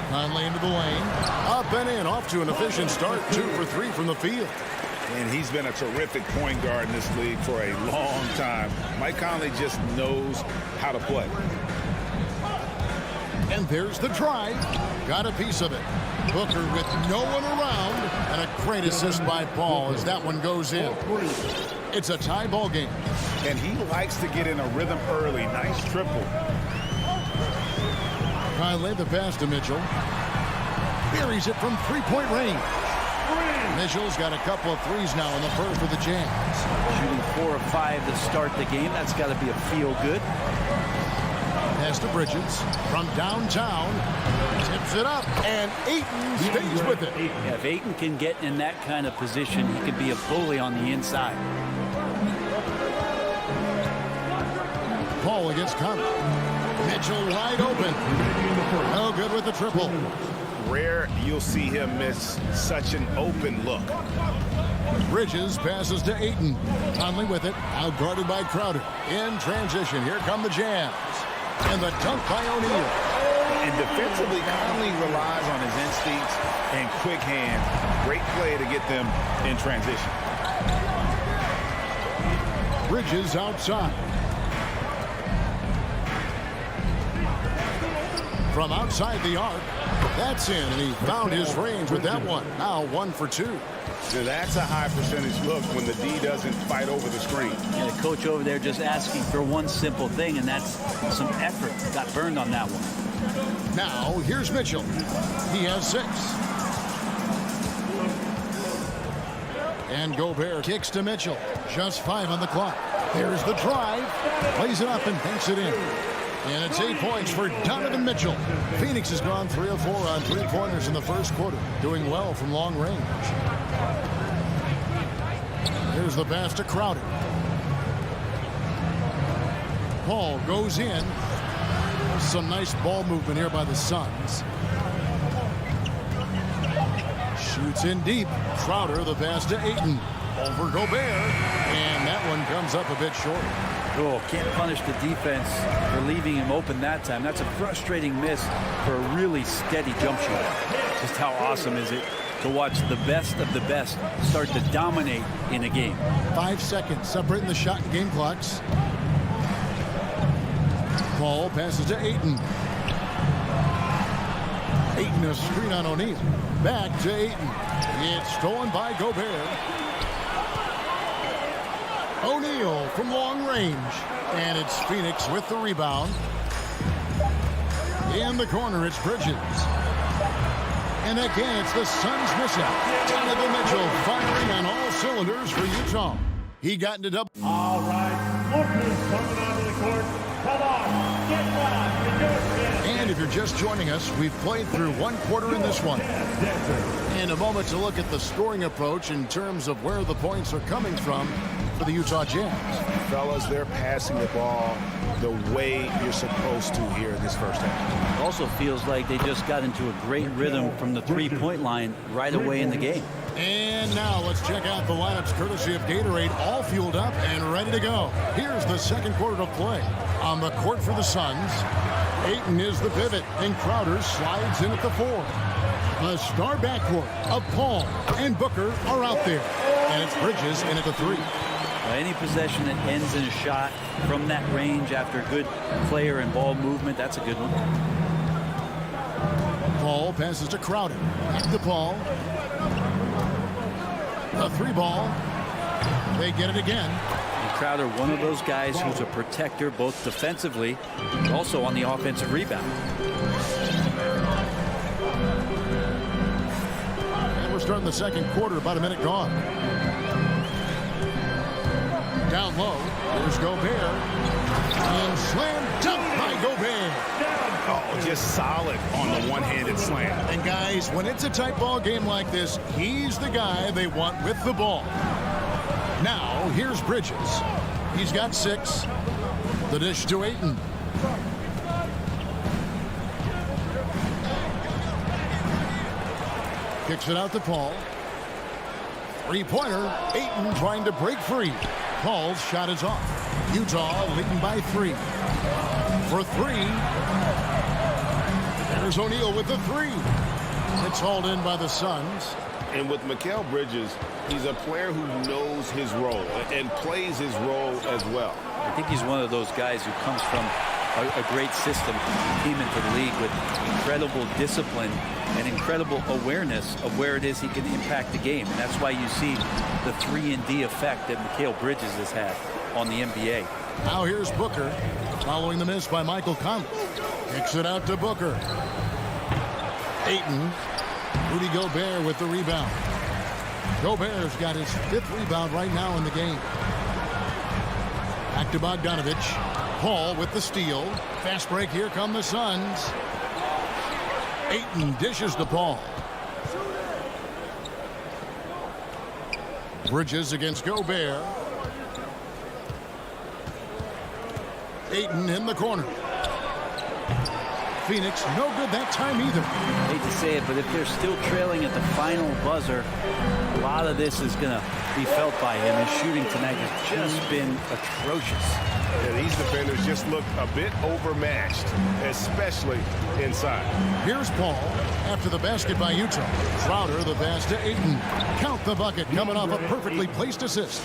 Conley into the lane. Up and in. Off to an efficient start. 2 for 3 from the field. And he's been a terrific point guard in this league for a long time. Mike Conley just knows how to play. And there's the drive. Got a piece of it. Booker with no one around. And a great assist by Paul as that one goes in. It's a tie ball game. And he likes to get in a rhythm early. Nice triple. Conley the pass to Mitchell. Buries it from 3-point range. Mitchell's got a couple of threes now in the first for the Jazz. Shooting 4 of 5 to start the game. That's got to be a feel-good. Pass to Bridges from downtown. Tips it up, and Ayton stays with it. Yeah, if Ayton can get in that kind of position, he can be a bully on the inside. Paul against Conley. Mitchell wide open. No good with the triple. Rare you'll see him miss such an open look. Bridges passes to Ayton. Conley with it. Out guarded by Crowder. In transition. Here come the Jazz. And the dunk by O'Neal. And defensively, Conley relies on his instincts and quick hands. Great play to get them in transition. Bridges outside. From outside the arc. That's in, and he found his range with that one. Now 1 for 2. So that's a high percentage look when the D doesn't fight over the screen. And the coach over there just asking for one simple thing, and that's some effort. Got burned on that one. Now here's Mitchell. He has 6. And Gobert kicks to Mitchell. Just 5 on the clock. There's the drive. Plays it up and banks it in. And it's 8 points for Donovan Mitchell. Phoenix has gone 3 of 4 on 3-pointers in the first quarter. Doing well from long range. Here's the pass to Crowder. Paul goes in. Some nice ball movement here by the Suns. Shoots in deep. Crowder the pass to Ayton. Over Gobert. And that one comes up a bit short. Oh, can't punish the defense for leaving him open that time. That's a frustrating miss for a really steady jump shot. Just how awesome is it to watch the best of the best start to dominate in a game. 5 seconds separating the shot and game clocks. Paul passes to Ayton. Ayton a screen on O'Neal. Back to Ayton. It's stolen by Gobert. O'Neal from long range. And it's Phoenix with the rebound. In the corner, it's Bridges. And again, it's the Suns mishap. Donovan Mitchell firing on all cylinders for Utah. He got into double. All right, lookers coming onto the court. Come on, get loud in your chest. And if you're just joining us, we've played through one quarter in this one. In a moment to look at the scoring approach in terms of where the points are coming from for the Utah Jazz. Fellas, they're passing the ball the way you're supposed to here in this first half. It also feels like they just got into a great rhythm from the three-point line right away in the game. And now let's check out the lineups courtesy of Gatorade, all fueled up and ready to go. Here's the second quarter of play. On the court for the Suns, Ayton is the pivot, and Crowder slides in at the 4. The star backcourt of Paul and Booker are out there. And it's Bridges in at the 3. Any possession that ends in a shot from that range after good player and ball movement, that's a good one. Paul passes to Crowder. Back to Paul. A 3 ball. They get it again. And Crowder, one of those guys who's a protector both defensively and also on the offensive rebound. And we're starting the second quarter, about a minute gone. Down low, there's Gobert. And slam dunk by Gobert. Oh, just solid on the one-handed slam. And guys, when it's a tight ball game like this, he's the guy they want with the ball. Now, here's Bridges. He's got 6. The dish to Ayton. Kicks it out to Paul. 3-pointer. Ayton trying to break free. Paul's shot is off. Utah leading by 3. For 3. There's O'Neal with the 3. It's hauled in by the Suns. And with Mikal Bridges, he's a player who knows his role and plays his role as well. I think he's one of those guys who comes from a great system, came into the league with incredible discipline and incredible awareness of where it is he can impact the game. And that's why you see the 3-and-D effect that Mikal Bridges has had on the NBA. Now here's Booker, following the miss by Michael Conley. Kicks it out to Booker. Ayton. Rudy Gobert with the rebound. Gobert's got his 5th rebound right now in the game. Back to Bogdanovich. Paul with the steal. Fast break. Here come the Suns. Ayton dishes to Paul. Bridges against Gobert. Ayton in the corner. Phoenix no good that time either. Hate to say it, but if they're still trailing at the final buzzer, a lot of this is going to be felt by him. His shooting tonight has just been atrocious. Yeah, these defenders just look a bit overmatched, especially inside. Here's Paul after the basket by Utah. Crowder the pass to Ayton. Count the bucket coming off a perfectly placed assist.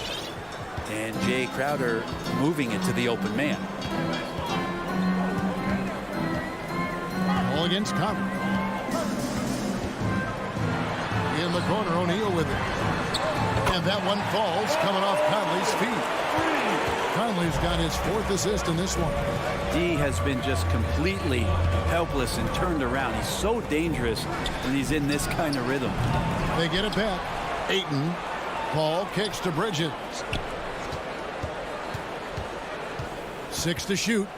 And Jay Crowder moving it to the open man. All against Conley. In the corner, O'Neal with it. And that one falls coming off Conley's feet. Conley's got his 4th assist in this one. D has been just completely helpless and turned around. He's so dangerous when he's in this kind of rhythm. They get it back. Ayton. Paul kicks to Bridges. 6 to shoot.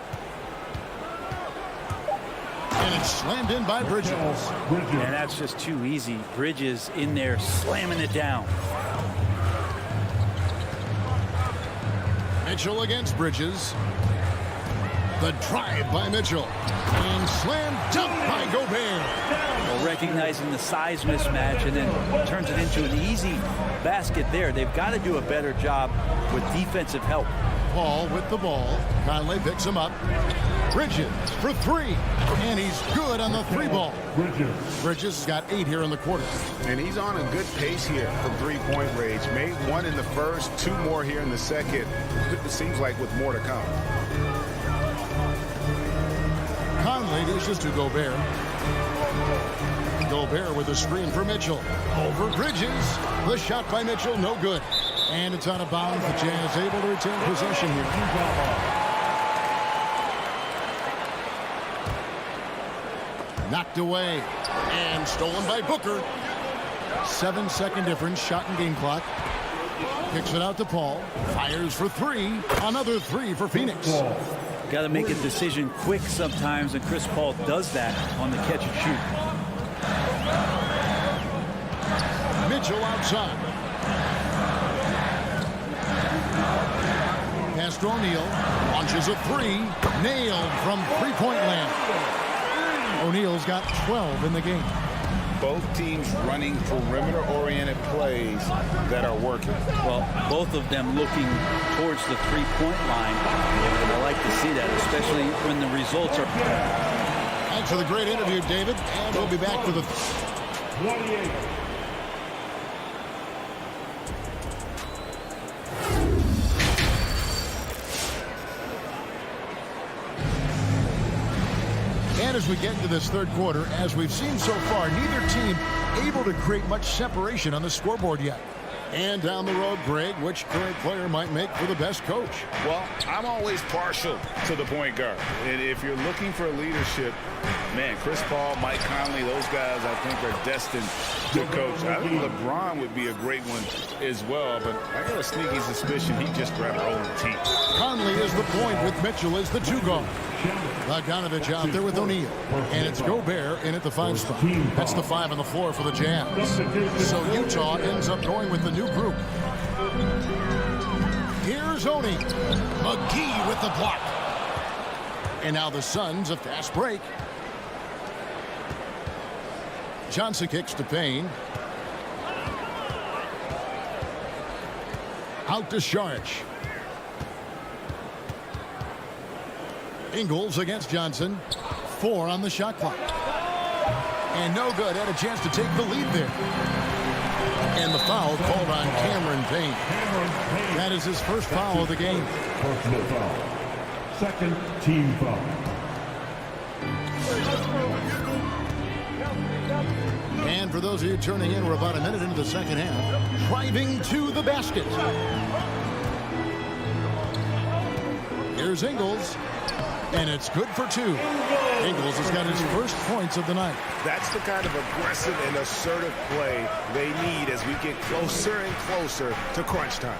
And it's slammed in by Bridges. And that's just too easy. Bridges in there slamming it down. Mitchell against Bridges. The drive by Mitchell. And slam dunk by Gobert. Well, recognizing the size mismatch and then turns it into an easy basket there. They've got to do a better job with defensive help. Paul with the ball. Conley picks him up. Bridges for 3. And he's good on the 3 ball. Bridges has got 8 here in the quarter. And he's on a good pace here from 3-point range. Made 1 in the first, 2 more here in the second. It seems like with more to come. dishes to Gobert. Gobert with a screen for Mitchell. Over Bridges. The shot by Mitchell, no good. And it's out of bounds. The Jazz able to retain possession here. Knocked away. And stolen by Booker. 7-second difference. Shot and game clock. Kicks it out to Paul. Fires for three. Another three for Phoenix. Got to make a decision quick sometimes, and Chris Paul does that on the catch and shoot. Mitchell outside. Pass to O'Neal. Launches a three. Nailed from three-point land. O'Neal's got 12 in the game. Both teams running perimeter-oriented plays that are working. Well, both of them looking towards the three-point line. And I like to see that, especially when the results are... Thanks for the great interview, David. And we'll be back for the... 28. And as we get into this third quarter, as we've seen so far, neither team able to create much separation on the scoreboard yet. And down the road, Greg, which current player might make for the best coach? Well, I'm always partial to the point guard. And if you're looking for leadership, man, Chris Paul, Mike Conley, those guys I think are destined to coach. I think LeBron would be a great one as well, but I got a sneaky suspicion he'd just grab a whole team. Conley is the point with Mitchell as the two guard. Bogdanovich out there with O'Neal. And it's Gobert in at the 5 spot. That's the 5 on the floor for the Jazz. So Utah ends up going with the new group. Here's Oni. McGee with the block. And now the Suns, a fast break. Johnson kicks to Payne. Out to Saric. Ingles against Johnson. 4 on the shot clock. And no good. Had a chance to take the lead there. And the foul called on Cameron Payne. That is his first foul of the game. Personal foul. Second team foul. And for those of you turning in, we're about a minute into the second half. Driving to the basket. Here's Ingles. And it's good for 2. Ingles has got his first points of the night. That's the kind of aggressive and assertive play they need as we get closer and closer to crunch time.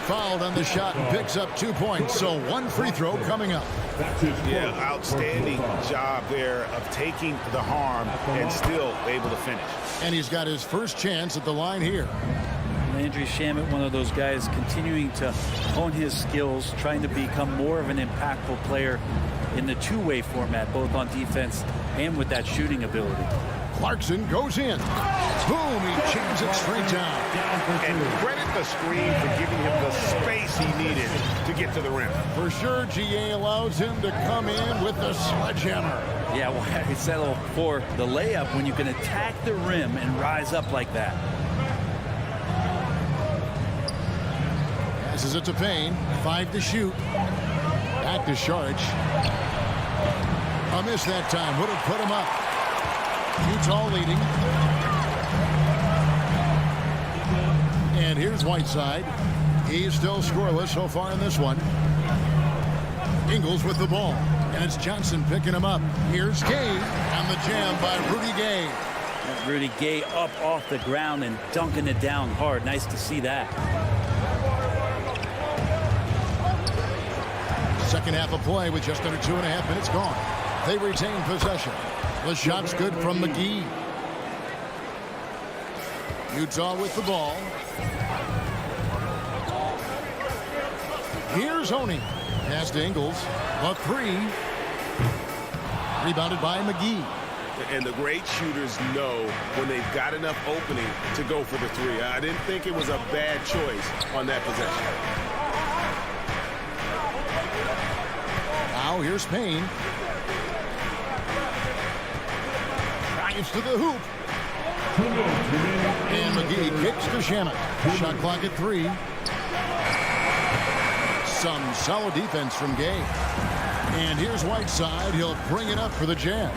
Fouled on the shot and picks up 2 points. So 1 free throw coming up. Yeah, outstanding job there of taking the harm and still able to finish. And he's got his first chance at the line here. Landry Shamet, one of those guys continuing to hone his skills, trying to become more of an impactful player in the two-way format, both on defense and with that shooting ability. Clarkson goes in. Boom, he jams it straight down. And credit the screen for giving him the space he needed to get to the rim. For sure, GA allows him to come in with the sledgehammer. Yeah, well, I settle for the layup when you can attack the rim and rise up like that. Passes it to Payne. 5 to shoot. Back to Saric. A miss that time. Would have put him up. Utah leading. And here's Whiteside. He's still scoreless so far in this one. Ingles with the ball. And it's Johnson picking him up. Here's Gay on the jam by Rudy Gay. Rudy Gay up off the ground and dunking it down hard. Nice to see that. Second half of play with just under 2.5 minutes gone. They retain possession. The shot's good from McGee. Utah with the ball. Here's Oni. Pass to Ingles. A 3. Rebounded by McGee. And the great shooters know when they've got enough opening to go for the 3. I didn't think it was a bad choice on that possession. Now here's Payne. Drives to the hoop. And McGee kicks to Shamet. Shot clock at 3. Some solid defense from Gay. And here's Whiteside. He'll bring it up for the Jazz.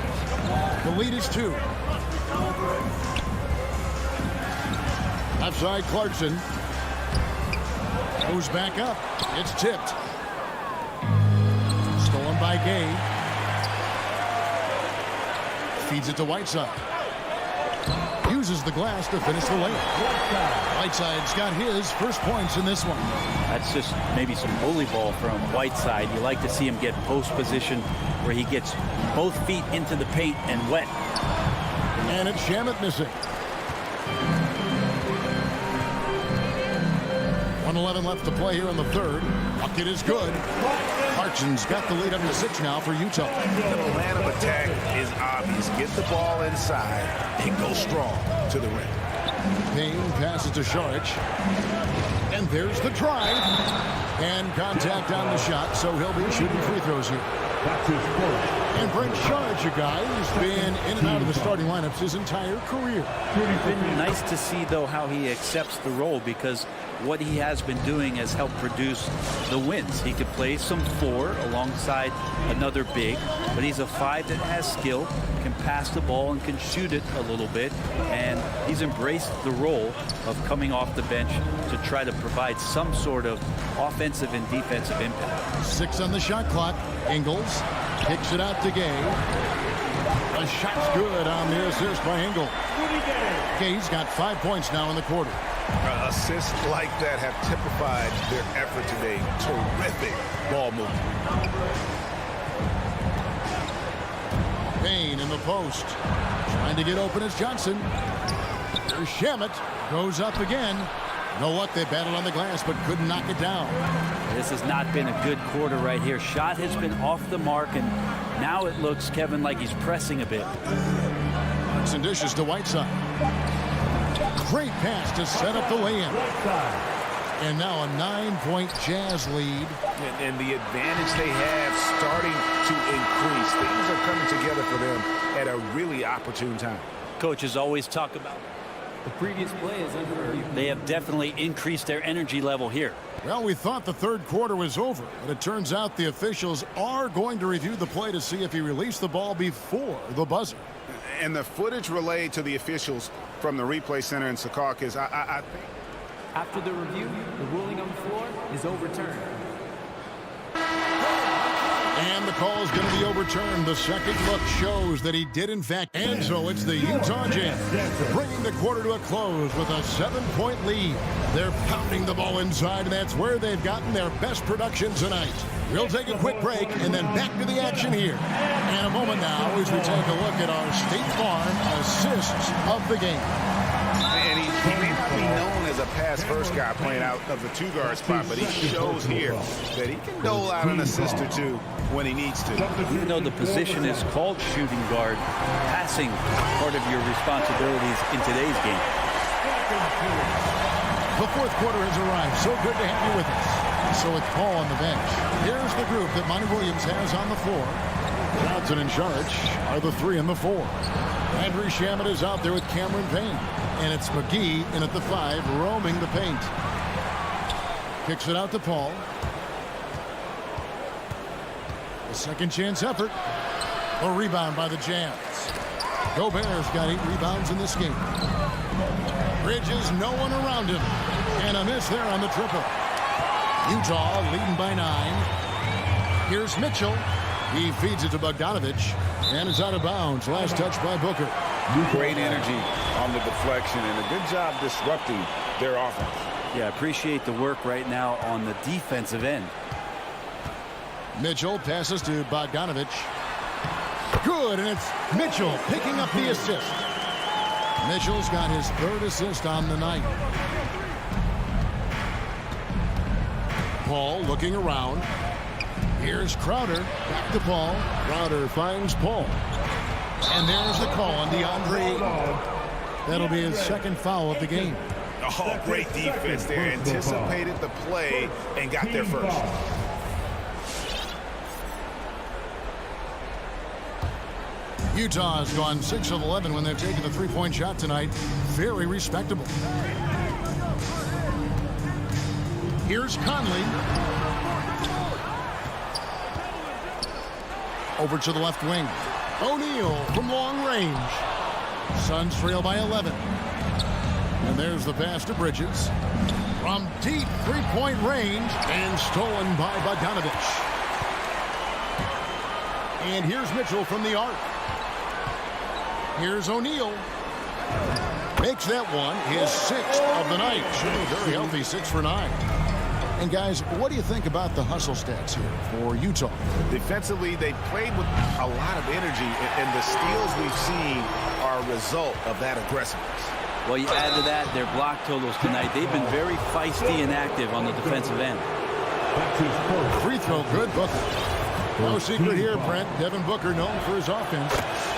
The lead is 2. Left side, Clarkson. Goes back up. It's tipped. Stolen by Gay. Feeds it to Whiteside. Uses the glass to finish the layup. Whiteside's got his first points in this one. That's just maybe some bully ball from Whiteside. You like to see him get post position where he gets both feet into the paint and wet. And it's Shamet missing. 1:11 left to play here in the third. Bucket is good. Clarkson's got the lead up to 6 now for Utah. The plan of attack is obvious. Get the ball inside and go strong to the rim. Payne passes to Šarić. And there's the drive. And contact on the shot, so he'll be shooting free throws here. And Brent Šarić, a guy who's been in and out of the starting lineups his entire career. It's been nice to see, though, how he accepts the role, because what he has been doing has helped produce the wins. He could play some 4 alongside another big, but he's a 5 that has skill, can pass the ball and can shoot it a little bit, and he's embraced the role of coming off the bench to try to provide some sort of offensive and defensive impact. 6 on the shot clock. Ingles kicks it out to Gay. The shot's good on the assist by Ingles. Gay's got 5 points now in the quarter. Assists like that have typified their effort today. Terrific ball movement. Payne in the post. Trying to get open is Johnson. There's Shamet. Goes up again. You know what? They battled on the glass but couldn't knock it down. This has not been a good quarter right here. Shot has been off the mark, and now it looks, Kevin, like he's pressing a bit. Some dishes to Whiteside. Great pass to set up the lay-in. And now a 9-point Jazz lead. And the advantage they have starting to increase. Things are coming together for them at a really opportune time. Coaches always talk about the previous play is under review. They have definitely increased their energy level here. Well, we thought the third quarter was over, but it turns out the officials are going to review the play to see if he released the ball before the buzzer. And the footage relayed to the officials from the replay center in Secaucus, I think. After the review, the ruling on the floor is overturned. And the call is going to be overturned. The second look shows that he did, in fact. And so it's the Utah Jazz bringing the quarter to a close with a 7-point lead. They're pounding the ball inside, and that's where they've gotten their best production tonight. We'll take a quick break and then back to the action here. And a moment now as we take a look at our State Farm assists of the game. And he may not be known as a pass-first guy playing out of the 2-guard spot, but he shows here that he can dole out an assist or 2 when he needs to. Even though the position is called shooting guard, passing is part of your responsibilities in today's game. The fourth quarter has arrived. So good to have you with us. So with Paul on the bench, here's the group that Monty Williams has on the floor. Johnson and Šarić are the 3 and the 4. Landry Shamet is out there with Cameron Payne. And it's McGee in at the 5, roaming the paint. Kicks it out to Paul. A second chance effort. A rebound by the Jazz. Gobert's got 8 rebounds in this game. Bridges, no one around him. And a miss there on the triple. Utah leading by 9. Here's Mitchell. He feeds it to Bogdanović. And it's out of bounds. Last touch by Booker. Great energy on the deflection and a good job disrupting their offense. Yeah, appreciate the work right now on the defensive end. Mitchell passes to Bogdanović. Good, and it's Mitchell picking up the assist. Mitchell's got his 3rd assist on the night. Paul looking around. Here's Crowder. Back to Paul. Crowder finds Paul. And there's the call on DeAndre. That'll be his 2nd foul of the game. Oh, great defense there. Anticipated the play and got there first. Utah has gone 6 of 11 when they've taken the 3-point shot tonight. Very respectable. Here's Conley. Over to the left wing. O'Neal from long range. Suns trail by 11. And there's the pass to Bridges. From deep three-point range and stolen by Bogdanovich. And here's Mitchell from the arc. Here's O'Neal. Makes that one his 6th of the night. Shooting very healthy, 6 for 9. And guys, what do you think about the hustle stats here for Utah? Defensively, they played with a lot of energy, and the steals we've seen are a result of that aggressiveness. Well, you add to that their block totals tonight. They've been very feisty and active on the defensive end. Free throw good, Booker. No secret here, Brent. Devin Booker known for his offense,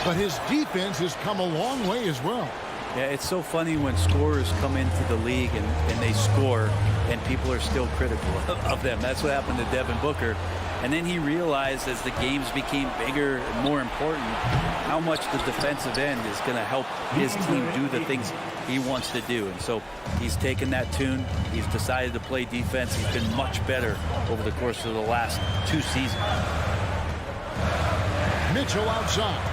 but his defense has come a long way as well. Yeah, it's so funny when scorers come into the league and they score and people are still critical of them. That's what happened to Devin Booker. And then he realized as the games became bigger and more important how much the defensive end is going to help his team do the things he wants to do. And so he's taken that tune. He's decided to play defense. He's been much better over the course of the last 2 seasons. Mitchell outside.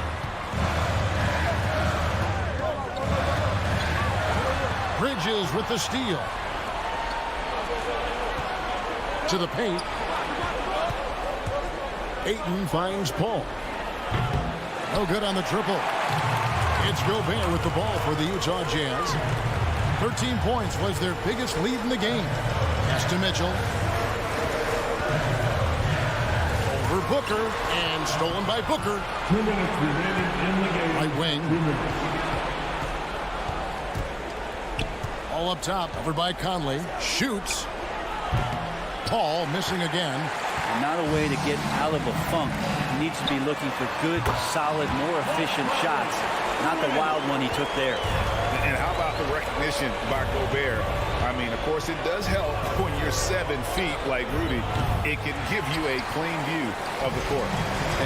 Bridges with the steal. To the paint. Ayton finds Paul. No good on the triple. It's Gobert with the ball for the Utah Jazz. 13 points was their biggest lead in the game. Pass to Mitchell. Over Booker, and stolen by Booker. 2 minutes remaining in the game. Right wing. All up top, over by Conley. Shoots. Paul missing again. And not a way to get out of a funk. He needs to be looking for good, solid, more efficient shots. Not the wild one he took there. And how about the recognition by Gobert? I mean, of course, it does help when you're 7 feet like Rudy. It can give you a clean view of the court.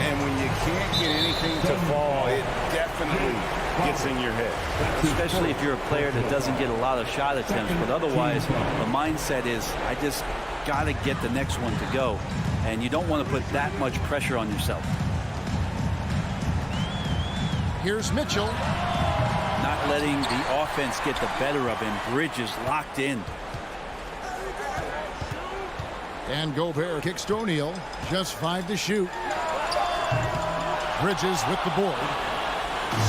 And when you can't get anything to fall, it definitely gets in your head. Especially if you're a player that doesn't get a lot of shot attempts. But otherwise, the mindset is, I just got to get the next one to go. And you don't want to put that much pressure on yourself. Here's Mitchell. Not letting the offense get the better of him. Bridges locked in. And Gobert kicks to O'Neal. Just 5 to shoot. Bridges with the board.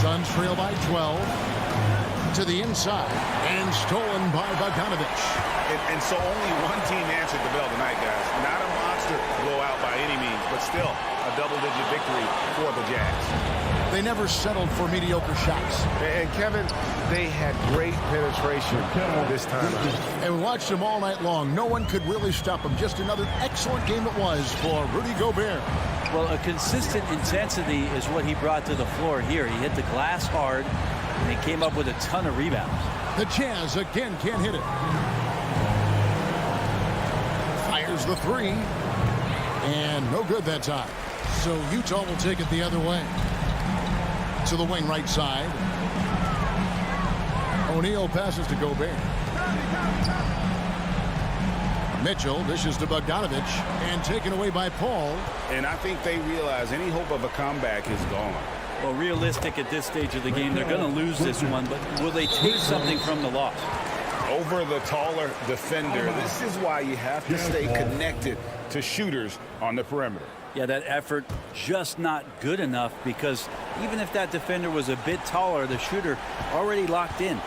Suns trail by 12. To the inside. And stolen by Bogdanovich. And so only one team answered the bell tonight, guys. Not a monster blowout by any means, but still a double-digit victory for the Jazz. They never settled for mediocre shots. And Kevin, they had great penetration this time. And we watched them all night long. No one could really stop them. Just another excellent game it was for Rudy Gobert. Well, a consistent intensity is what he brought to the floor here. He hit the glass hard, and he came up with a ton of rebounds. The Jazz again can't hit it. Fires the 3. And no good that time. So Utah will take it the other way. To the wing right side. O'Neal passes to Gobert. Mitchell dishes to Bogdanovich and taken away by Paul. And I think they realize any hope of a comeback is gone. Well, realistic at this stage of the game, they're going to lose this one, but will they take something from the loss? Over the taller defender. This is why you have to stay connected to shooters on the perimeter. Yeah, that effort just not good enough, because even if that defender was a bit taller, the shooter already locked in.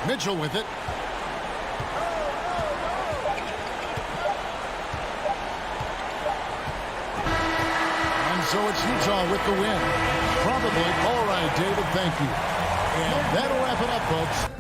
Mitchell with it. And so it's Utah with the win. Probably. All right, David, thank you. And that'll wrap it up, folks.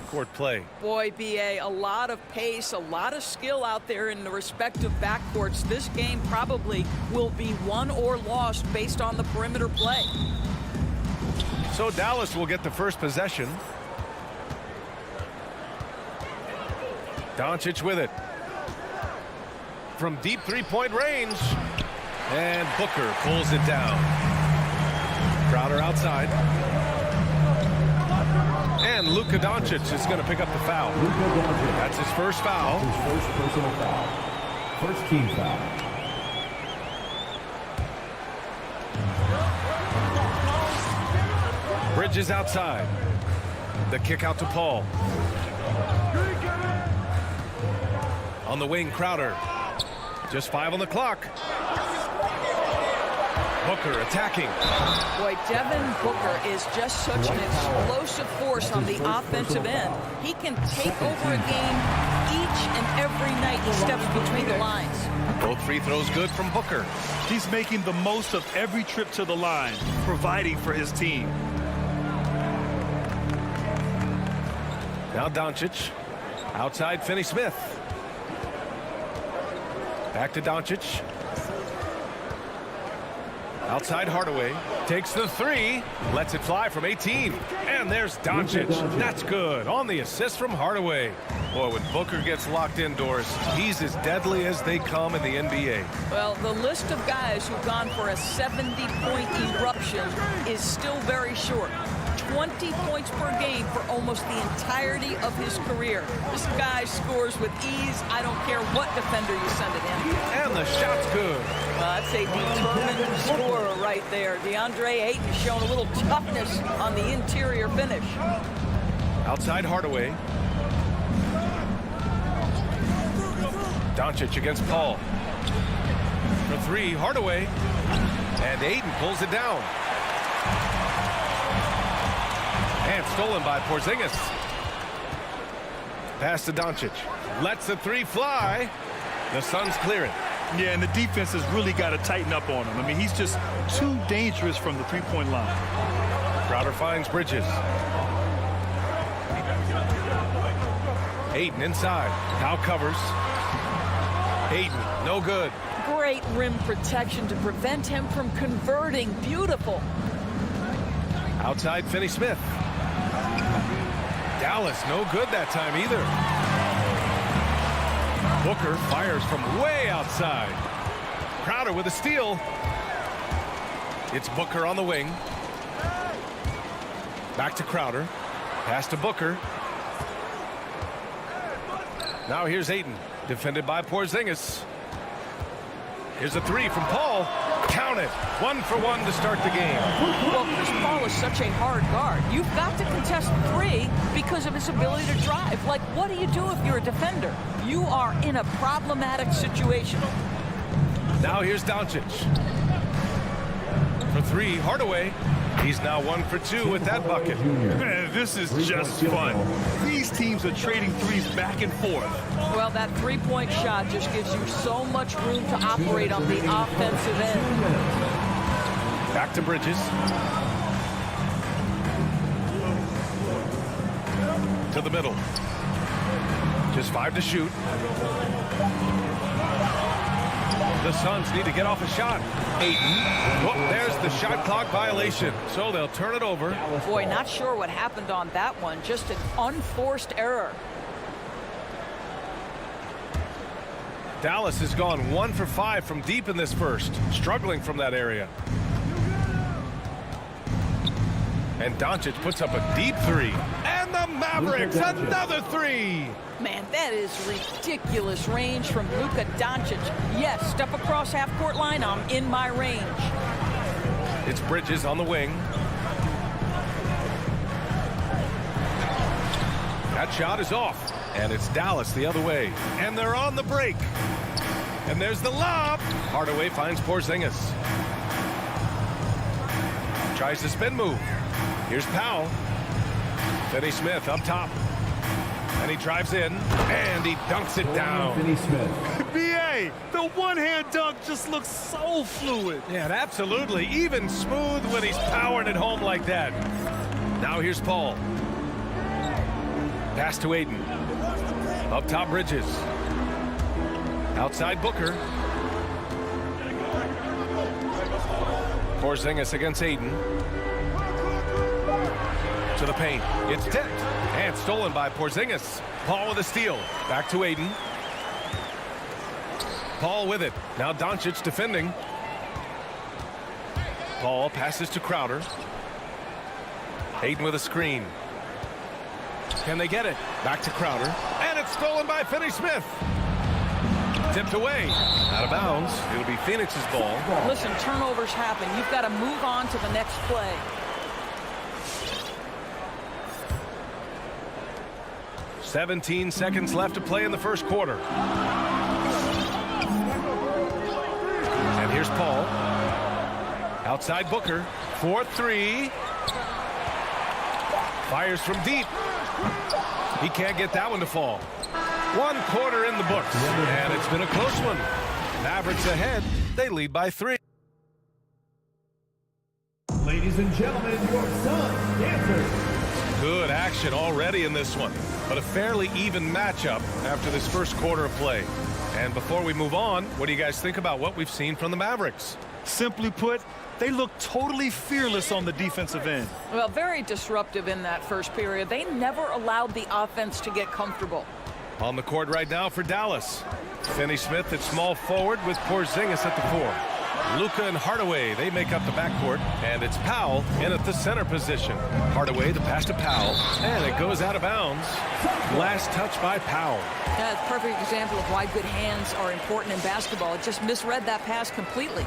backcourt play. Boy, B.A., a lot of pace, a lot of skill out there in the respective backcourts. This game probably will be won or lost based on the perimeter play. So Dallas will get the first possession. Doncic with it. From deep three-point range. And Booker pulls it down. Crowder outside. And Luka Doncic is going to pick up the foul. That's his first foul. His first personal foul. First team foul. Bridges outside. The kick out to Paul. On the wing, Crowder. Just 5 on the clock. Booker attacking. Boy, Devin Booker is just such an explosive force on the offensive end. He can take over a game each and every night he steps between the lines. Both free throws good from Booker. He's making the most of every trip to the line, providing for his team. Now Doncic. Outside Finney-Smith. Back to Doncic. Outside Hardaway. Takes the three. Lets it fly from 18. And there's Doncic. That's good. On the assist from Hardaway. Boy, when Booker gets locked indoors, he's as deadly as they come in the NBA. Well, the list of guys who've gone for a 70-point eruption is still very short. 20 points per game for almost the entirety of his career. This guy scores with ease. I don't care what defender you send it in. And the shot's good. That's a determined scorer right there. DeAndre Ayton showing a little toughness on the interior finish. Outside Hardaway. Doncic against Paul. For three, Hardaway. And Ayton pulls it down. And stolen by Porzingis. Pass to Doncic. Lets the three fly. The Suns clear it. Yeah, and the defense has really got to tighten up on him. I mean, he's just too dangerous from the three-point line. Crowder finds Bridges. Ayton inside. Now covers. Ayton, no good. Great rim protection to prevent him from converting. Beautiful. Outside Finney-Smith. Dallas, no good that time either. Booker fires from way outside. Crowder with a steal. It's Booker on the wing. Back to Crowder. Pass to Booker. Now here's Ayton, defended by Porzingis. Here's a three from Paul. Count it. 1 for 1 to start the game. Well, Chris Paul is such a hard guard. You've got to contest three because of his ability to drive. Like, what do you do if you're a defender? You are in a problematic situation. Now here's Doncic. For three, Hardaway. He's now 1 for 2 with that bucket. Man, this is just fun. These teams are trading threes back and forth. Well, that three-point shot just gives you so much room to operate on the offensive end. Back to Bridges. To the middle. Just 5 to shoot. The Suns need to get off a shot. Ayton. Oh, there's the shot clock violation. So they'll turn it over. Boy, not sure what happened on that one. Just an unforced error. Dallas has gone 1 for 5 from deep in this first. Struggling from that area. And Doncic puts up a deep three. And the Mavericks, another three. Man, that is ridiculous range from Luka Doncic. Yes, step across half-court line, I'm in my range. It's Bridges on the wing. That shot is off. And it's Dallas the other way. And they're on the break. And there's the lob. Hardaway finds Porzingis. Tries the spin move. Here's Powell. Finney-Smith up top. And he drives in. And he dunks it down. B.A., the one-hand dunk just looks so fluid. Yeah, absolutely. Even smooth when he's powering it home like that. Now here's Paul. Pass to Aiden. Up top, Bridges. Outside, Booker. Porzingis against Aiden. To the paint. It's tipped and stolen by Porzingis. Paul with a steal. Back to Aiden. Paul with it. Now Doncic defending. Paul passes to Crowder. Aiden with a screen. Can they get it? Back to Crowder. And it's stolen by Finney-Smith. Tipped away. Out of bounds. It'll be Phoenix's ball. Listen, turnovers happen. You've got to move on to the next play. "17 seconds left to play in the first quarter. And here's Paul. Outside Booker. 4-3. Fires from deep. He can't get that one to fall. 1 quarter in the books. And it's been a close one. Mavericks ahead. They lead by 3. Ladies and gentlemen, your Sun Dancers. Good action already in this one, but a fairly even matchup after this first quarter of play. And before we move on, what do you guys think about what we've seen from the Mavericks? Simply put, they look totally fearless on the defensive end. Well, very disruptive in that first period. They never allowed the offense to get comfortable. On the court right now for Dallas. Finney-Smith at small forward with Porzingis at the 4. Luka and Hardaway, they make up the backcourt, and it's Powell in at the center position. Hardaway, the pass to Powell, and it goes out of bounds. Last touch by Powell. That's a perfect example of why good hands are important in basketball. It just misread that pass completely.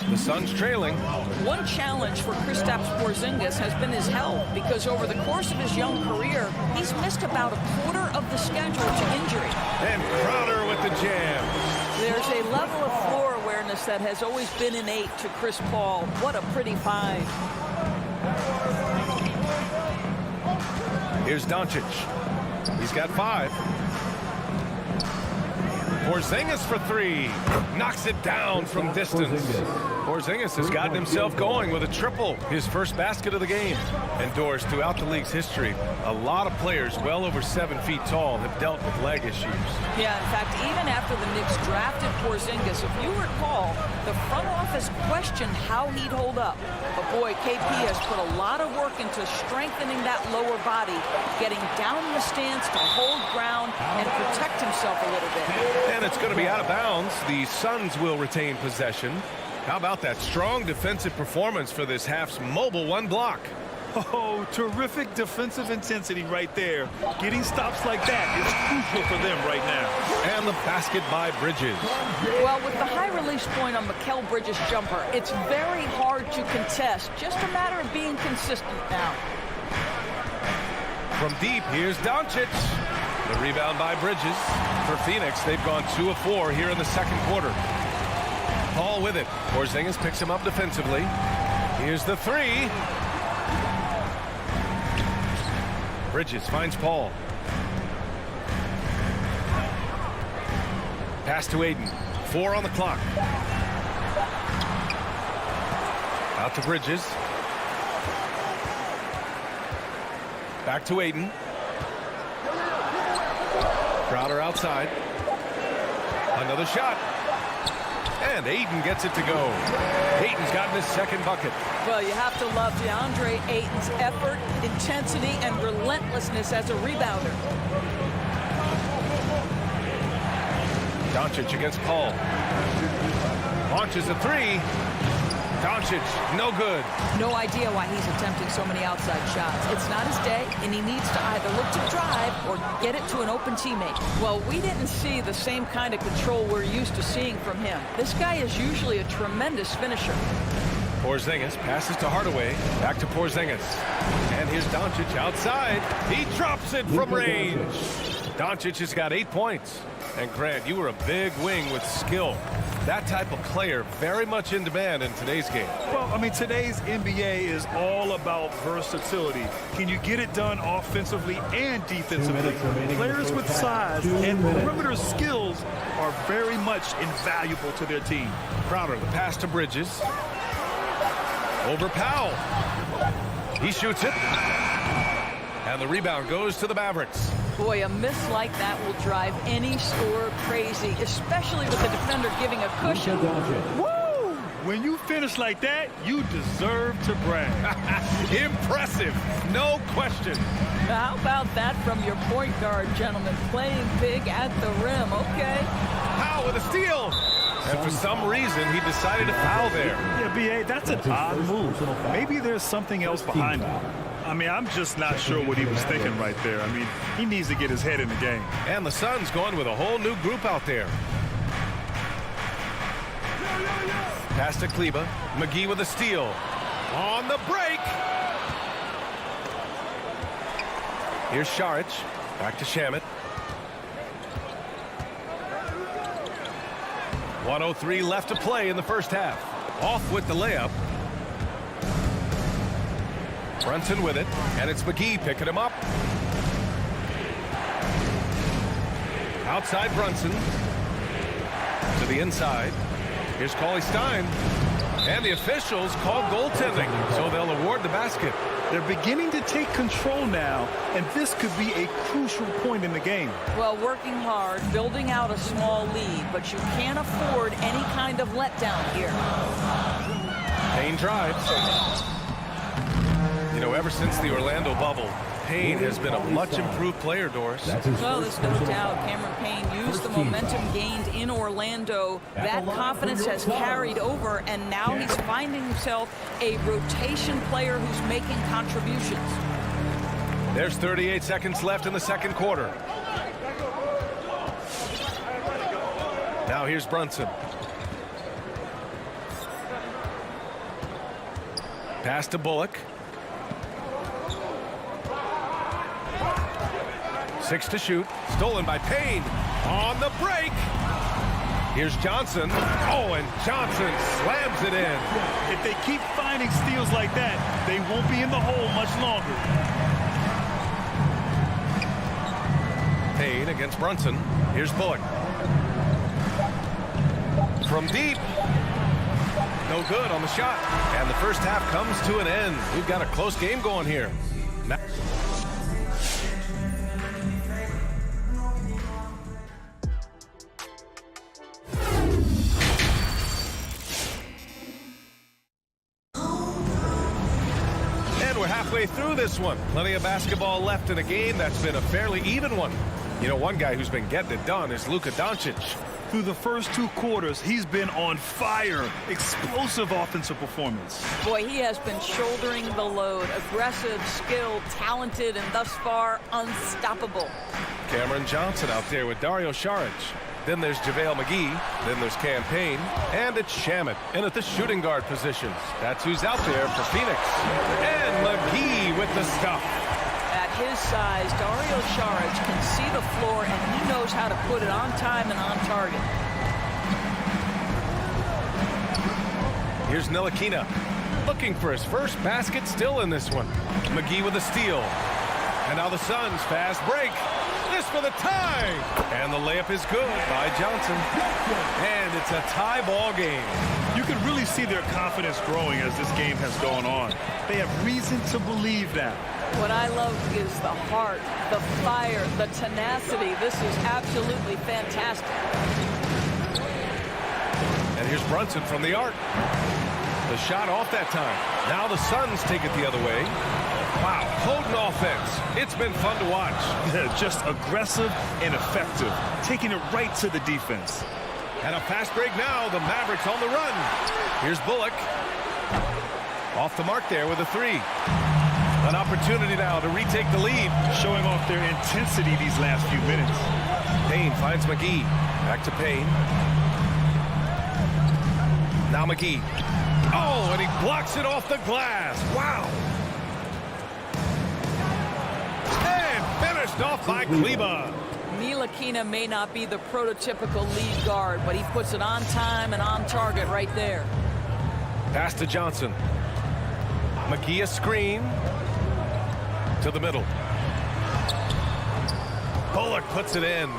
The Suns trailing. One challenge for Kristaps Porzingis has been his health, because over the course of his young career, he's missed about a quarter of the schedule to injury. And Crowder with the jam. There's a level of floor awareness that has always been innate to Chris Paul. What a pretty find. Here's Doncic. He's got 5. Porzingis for 3. Knocks it down from distance. Porzingis has gotten himself going with a triple, his first basket of the game. And Doors, throughout the league's history, a lot of players well over 7 feet tall have dealt with leg issues. Yeah, in fact, even after the Knicks drafted Porzingis, if you recall, the front office questioned how he'd hold up. But boy, KP has put a lot of work into strengthening that lower body, getting down in the stance to hold ground and protect himself a little bit. And it's going to be out of bounds. The Suns will retain possession. How about that strong defensive performance for this half's mobile 1 block? Oh, terrific defensive intensity right there. Getting stops like that is crucial for them right now. And the basket by Bridges. Well, with the high release point on Mikal Bridges' jumper, it's very hard to contest. Just a matter of being consistent now. From deep, here's Doncic. The rebound by Bridges. For Phoenix, they've gone 2 of 4 here in the second quarter. Paul with it. Porzingis picks him up defensively. Here's the 3. Bridges finds Paul. Pass to Aiden. 4 on the clock. Out to Bridges. Back to Aiden. Crowder outside. Another shot. And Aiden gets it to go. Ayton's gotten his second bucket. Well, you have to love DeAndre Ayton's effort, intensity, and relentlessness as a rebounder. Doncic against Paul. Launches a 3. Doncic, no good. No idea why he's attempting so many outside shots. It's not his day, and he needs to either look to drive or get it to an open teammate. Well, we didn't see the same kind of control we're used to seeing from him. This guy is usually a tremendous finisher. Porzingis passes to Hardaway. Back to Porzingis. And here's Doncic outside. He drops it from range. Doncic has got 8 points. And Grant, you were a big wing with skill. That type of player very much in demand in today's game. Well, I mean, today's NBA is all about versatility. Can you get it done offensively and defensively? Players with size and perimeter skills are very much invaluable to their team. Crowder, the pass to Bridges. Over Powell. He shoots it. And And the rebound goes to the Mavericks. Boy, a miss like that will drive any scorer crazy, especially with the defender giving a cushion. Woo! When you finish like that, you deserve to brag. Impressive, no question. How about that from your point guard, gentlemen? Playing big at the rim, okay? Howe with a steal. And for some reason, he decided to foul there. Yeah, B.A., that's an odd move. Maybe there's something else behind it. I mean, I'm just not sure what he was thinking right there. I mean, he needs to get his head in the game. And the Suns going with a whole new group out there. Pass to Kleber. McGee with a steal. On the break. Here's Saric. Back to Shamet. 1:03 left to play in the first half. Off with the layup. Brunson with it, and it's McGee picking him up. Outside Brunson. To the inside. Here's Cauley Stein. And the officials call goaltending, so they'll award the basket. They're beginning to take control now, and this could be a crucial point in the game. Well, working hard, building out a small lead, but you can't afford any kind of letdown here. Payne drives. You know, ever since the Orlando bubble, Payne has been a much improved player, Doris. Well, there's no doubt Cameron Payne used the momentum gained in Orlando. That confidence has carried over, and now he's finding himself a rotation player who's making contributions. There's 38 seconds left in the second quarter. Now here's Brunson. Pass to Bullock. 6 to shoot. Stolen by Payne. On the break. Here's Johnson. Oh, and Johnson slams it in. If they keep finding steals like that, they won't be in the hole much longer. Payne against Brunson. Here's Bullock. From deep. No good on the shot. And the first half comes to an end. We've got a close game going here. Halfway through this one. Plenty of basketball left in a game that's been a fairly even one. You know, one guy who's been getting it done is Luka Doncic. Through the first 2 quarters, he's been on fire. Explosive offensive performance. Boy, he has been shouldering the load. Aggressive, skilled, talented, and thus far unstoppable. Cameron Johnson out there with Dario Saric. Then there's JaVale McGee. Then there's Cam Payne. And it's Shamet in at the shooting guard positions. That's who's out there for Phoenix. And McGee with the stuff. At his size, Dario Saric can see the floor, and he knows how to put it on time and on target. Here's Ntilikina. Looking for his first basket still in this one. McGee with a steal. And now the Suns fast break. This for the tie. And the layup is good by Johnson. And it's a tie ball game. You can really see their confidence growing as this game has gone on. They have reason to believe that. What I love is the heart, the fire, the tenacity. This is absolutely fantastic. And here's Brunson from the arc. The shot off that time. Now the Suns take it the other way. Wow, potent offense. It's been fun to watch. Just aggressive and effective, taking it right to the defense. And a fast break now. The Mavericks on the run. Here's Bullock. Off the mark there with a 3. An opportunity now to retake the lead. Showing off their intensity these last few minutes. Payne finds McGee. Back to Payne. Now McGee. Oh, and he blocks it off the glass. Wow. Finished off by Kleber. Ntilikina may not be the prototypical lead guard, but he puts it on time and on target right there. Pass to Johnson. McGee a screen. To the middle. Bullock puts it in.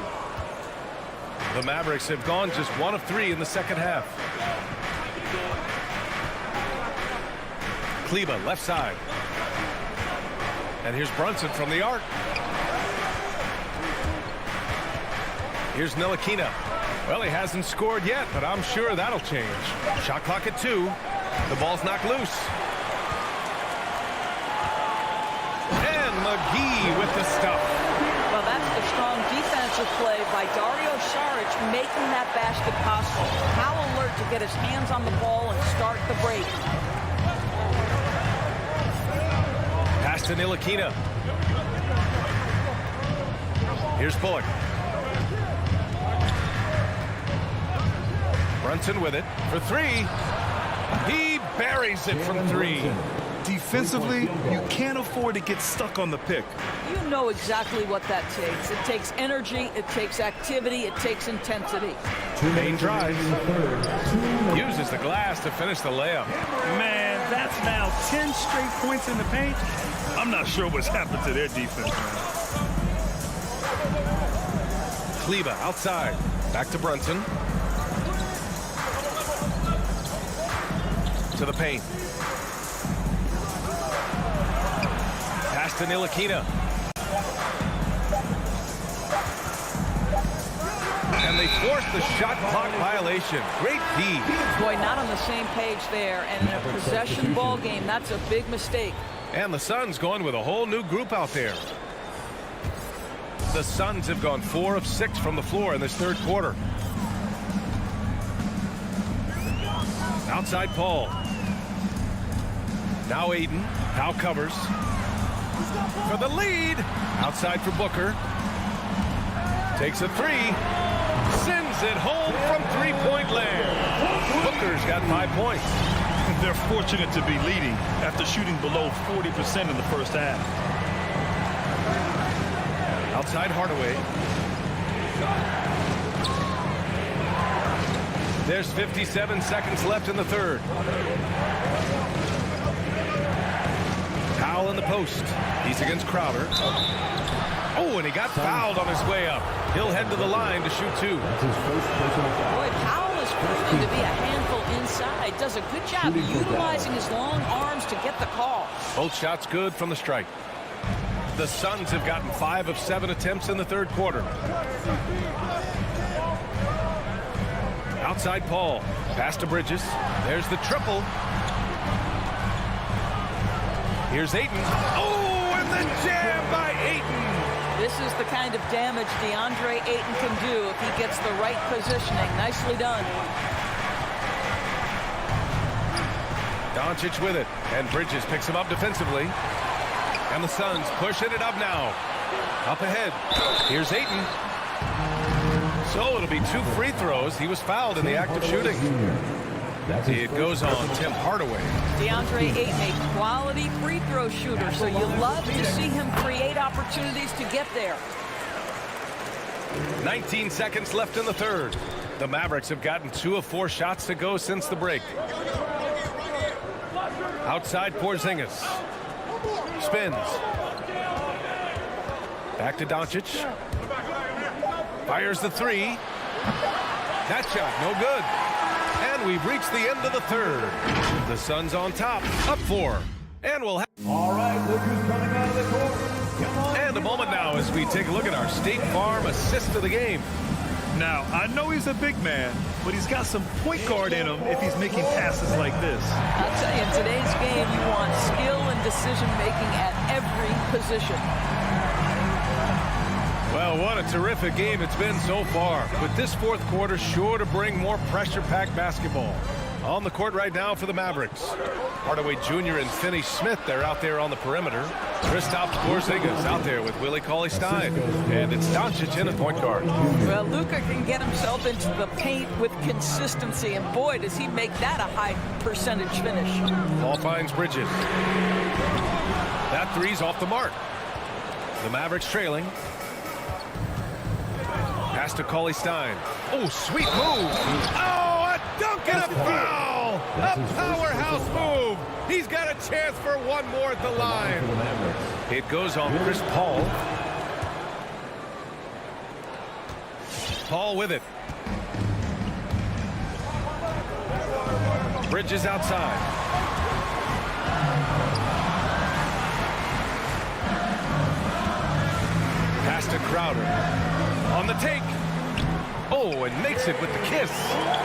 The Mavericks have gone just 1 of 3 in the second half. Kleber left side. And here's Brunson from the arc. Here's Ntilikina. Well, he hasn't scored yet, but I'm sure that'll change. Shot clock at 2. The ball's knocked loose. And McGee with the stuff. Well, that's the strong defensive play by Dario Saric, making that basket possible. How alert to get his hands on the ball and start the break. Pass to Ntilikina. Here's Bullock. Brunson with it for 3. He buries it from 3. Defensively, you can't afford to get stuck on the pick. You know exactly what that takes. It takes energy, it takes activity, it takes intensity. Main drives. Uses the glass to finish the layup. Man, that's now 10 straight points in the paint. I'm not sure what's happened to their defense, man. Kleber outside. Back to Brunson. To the paint. Pass to Ntilikina. And they force the shot clock violation. Great D. Boy, not on the same page there. And in a possession ball game, that's a big mistake. And the Suns going with a whole new group out there. The Suns have gone 4 of 6 from the floor in this third quarter. Outside Paul. Now Aiden. Now covers. For the lead. Outside for Booker. Takes a 3. Sends it home from three-point land. Booker's got 5 points. They're fortunate to be leading after shooting below 40% in the first half. Outside Hardaway. There's 57 seconds left in the third. Powell in the post. He's against Crowder. Oh, and he got fouled on his way up. He'll head to the line to shoot 2. Boy, Powell is proven to be a handful inside. Does a good job utilizing his long arms to get the call. Both shots good from the strike. The Suns have gotten 5 of 7 attempts in the third quarter. Outside Paul. Pass to Bridges. There's the triple. Here's Ayton. Oh, and the jam by Ayton. This is the kind of damage DeAndre Ayton can do if he gets the right positioning. Nicely done. Doncic with it. And Bridges picks him up defensively. And the Suns pushing it up now. Up ahead. Here's Ayton. So it'll be 2 free throws. He was fouled in the act of shooting. It goes on Tim Hardaway. DeAndre Ayton, a quality free throw shooter, so you love to see him create opportunities to get there. 19 seconds left in the third. The Mavericks have gotten 2 of 4 shots to go since the break. Outside Porzingis. Spins. Back to Doncic. Fires the 3. That shot, no good. And we've reached the end of the third. The Suns on top, up 4. And we'll have... All right, Luka's coming out of the court. Come on. And a moment now as we take a look at our State Farm assist of the game. Now, I know he's a big man, but he's got some point guard in him if he's making passes like this. I'll tell you, in today's game, you want skill and decision-making at every position. Well, what a terrific game it's been so far. With this fourth quarter sure to bring more pressure-packed basketball. On the court right now for the Mavericks. Hardaway Jr. and Finney Smith, they're out there on the perimeter. Kristaps Porzingis out there with Willie Cauley-Stein. And it's Doncic in at point guard. Well, Luka can get himself into the paint with consistency, and boy, does he make that a high percentage finish. Ball finds Bridges. That 3's off the mark. The Mavericks trailing. Pass to Cauley-Stein. Oh, sweet move. Oh, a dunk and a foul. A powerhouse move. He's got a chance for one more at the line. It goes on Chris Paul. Paul with it. Bridges outside. Pass to Crowder. On the take. Oh, and makes it with the kiss.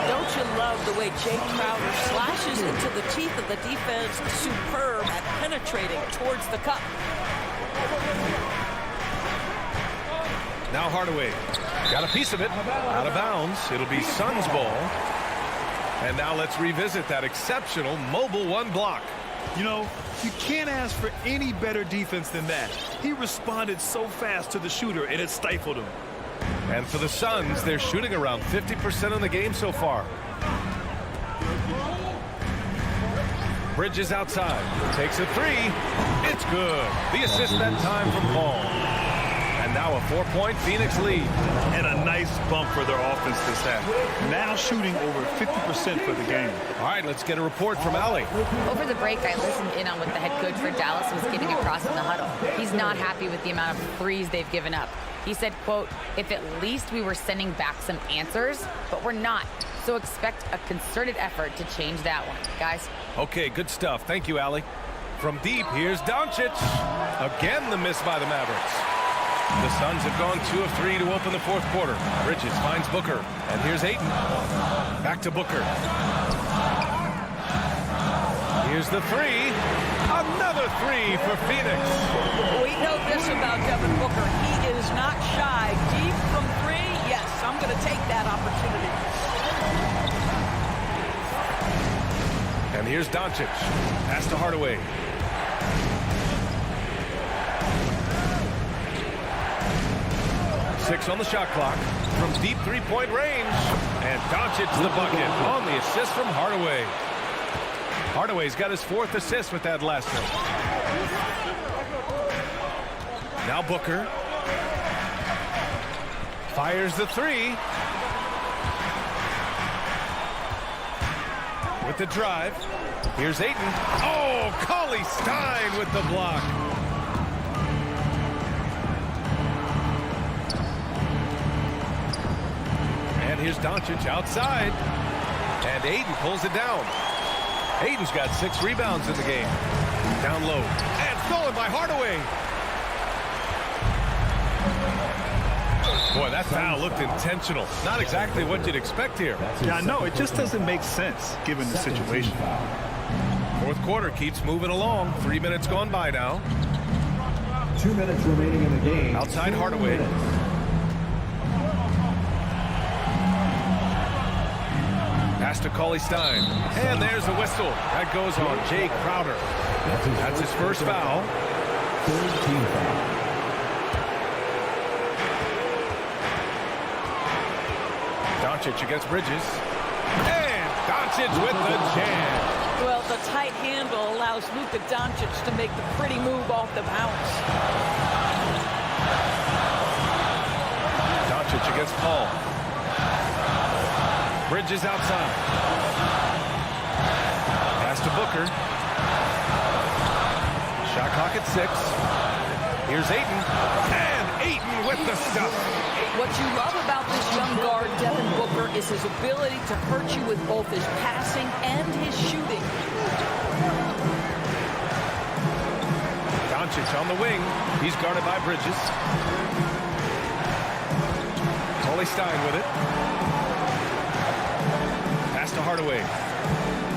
Don't you love the way Jay Crowder slashes into the teeth of the defense? Superb at penetrating towards the cup. Now Hardaway. Got a piece of it. Out of bounds. It'll be Suns ball. And now let's revisit that exceptional mobile one block. You know, you can't ask for any better defense than that. He responded so fast to the shooter, and it stifled him. And for the Suns, they're shooting around 50% in the game so far. Bridges outside. Takes a three. It's good. The assist that time from Paul. And now a 4-point Phoenix lead. And a nice bump for their offense this half. Now shooting over 50% for the game. All right, let's get a report from Allie. Over the break, I listened in on what the head coach for Dallas was giving across in the huddle. He's not happy with the amount of threes they've given up. He said, quote, if at least we were sending back some answers, but we're not. So expect a concerted effort to change that one. Guys. Okay, good stuff. Thank you, Allie. From deep, here's Doncic. Again, the miss by the Mavericks. The Suns have gone 2 of 3 to open the fourth quarter. Bridges finds Booker. And here's Ayton. Back to Booker. Here's the three. Another three for Phoenix. We know this about Devin Booker. He is not shy. Deep from three, yes, I'm going to take that opportunity. And here's Doncic. Pass to Hardaway. Six on the shot clock from deep three-point range. And Doncic the bucket on the assist from Hardaway. Hardaway's got his 4th assist with that last one. Now Booker. Fires the three. With the drive. Here's Ayton. Oh, Cauley Stein with the block. And here's Doncic outside. And Ayton pulls it down. Ayton's got 6 rebounds in the game. Down low. And stolen by Hardaway. Boy, that foul looked intentional. Not exactly what you'd expect here. Yeah, I know. It just doesn't make sense given the situation. Fourth quarter keeps moving along. 3 minutes gone by now. 2 minutes remaining in the game. Outside Hardaway. Pass to Cauley Stein. And there's the whistle. That goes on Jay Crowder. That's his first foul. Third team foul. Doncic against Bridges. And Doncic with the jam. Well, the tight handle allows Luka Doncic to make the pretty move off the bounce. Doncic against Paul. Bridges outside. Pass to Booker. Shot clock at 6. Here's Ayton. And Ayton with the stuff. What you love about this young guard, Devin Booker, is his ability to hurt you with both his passing and his shooting. Doncic on the wing. He's guarded by Bridges. Cauley Stein with it. Pass to Hardaway.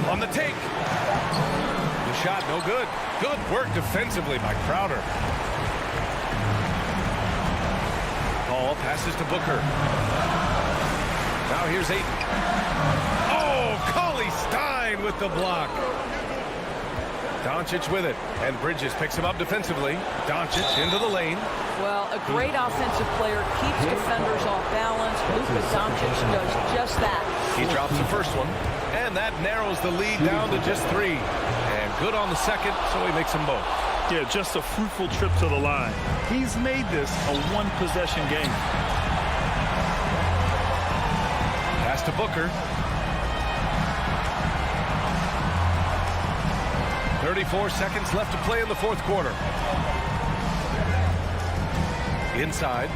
On the take. The shot no good. Good work defensively by Crowder. Paul passes to Booker. Now here's Ayton. Oh, Cauley Stein with the block. Doncic with it. And Bridges picks him up defensively. Doncic into the lane. Well, a great offensive player keeps defenders off balance. Luka Doncic does just that. He drops the first one. And that narrows the lead down to just 3. And good on the second, so he makes them both. Yeah, just a fruitful trip to the line. He's made this a one-possession game. Pass to Booker. 34 seconds left to play in the fourth quarter. Inside.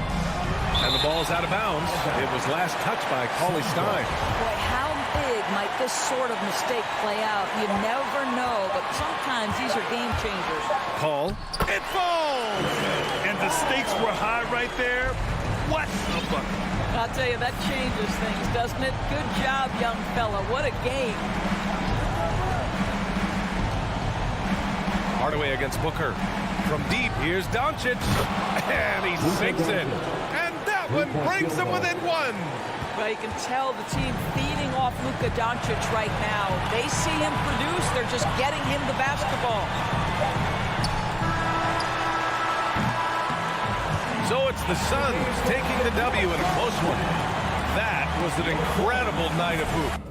And the ball's out of bounds. It was last touched by Cauley Stein. Boy, how big might this sort of mistake play out? You never know, but sometimes these are game changers. Call. It falls! And the stakes were high right there. What a bucket. I'll tell you, that changes things, doesn't it? Good job, young fella. What a game. Hardaway against Booker. From deep, here's Doncic. And he sinks it. And that one brings him within one. Well, you can tell the team feeding off Luka Doncic right now. They see him produce. They're just getting him the basketball. So it's the Suns taking the W in a close one. That was an incredible night of hoop.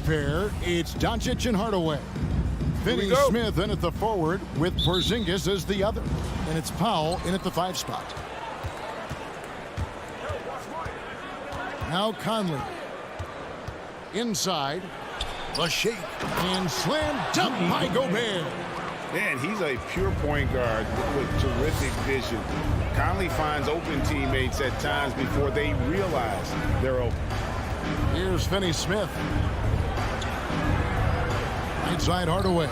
pair, it's Doncic and Hardaway. Finney Smith in at the forward with Porzingis as the other. And it's Powell in at the 5 spot. Now Conley. Inside. The shake. And slam dunk by Gobert. Man, he's a pure point guard with terrific vision. Conley finds open teammates at times before they realize they're open. Here's Finney Smith. Inside Hardaway.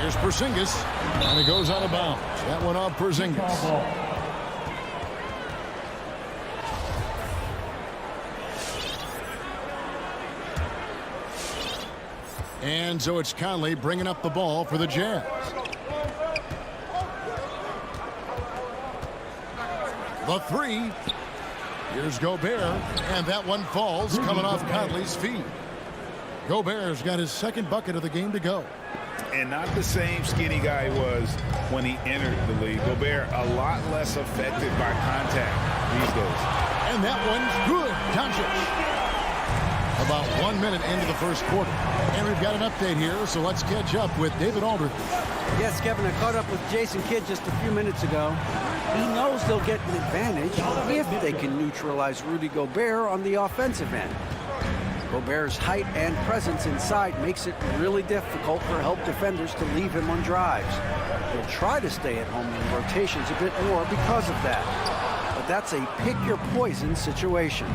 Here's Porzingis. And he goes out of bounds. That one off Porzingis. And so it's Conley bringing up the ball for the Jazz. The 3. Here's Gobert. And that one falls coming off Conley's feet. Gobert's got his second bucket of the game to go. And not the same skinny guy he was when he entered the league. Gobert a lot less affected by contact these days. And that one's good. Doncic. About 1 minute into the first quarter. And we've got an update here, so let's catch up with David Aldridge. Yes, Kevin, I caught up with Jason Kidd just a few minutes ago. He knows they'll get an advantage if they can neutralize Rudy Gobert on the offensive end. Gobert's height and presence inside makes it really difficult for help defenders to leave him on drives. They'll try to stay at home in rotations a bit more because of that. But that's a pick-your-poison situation.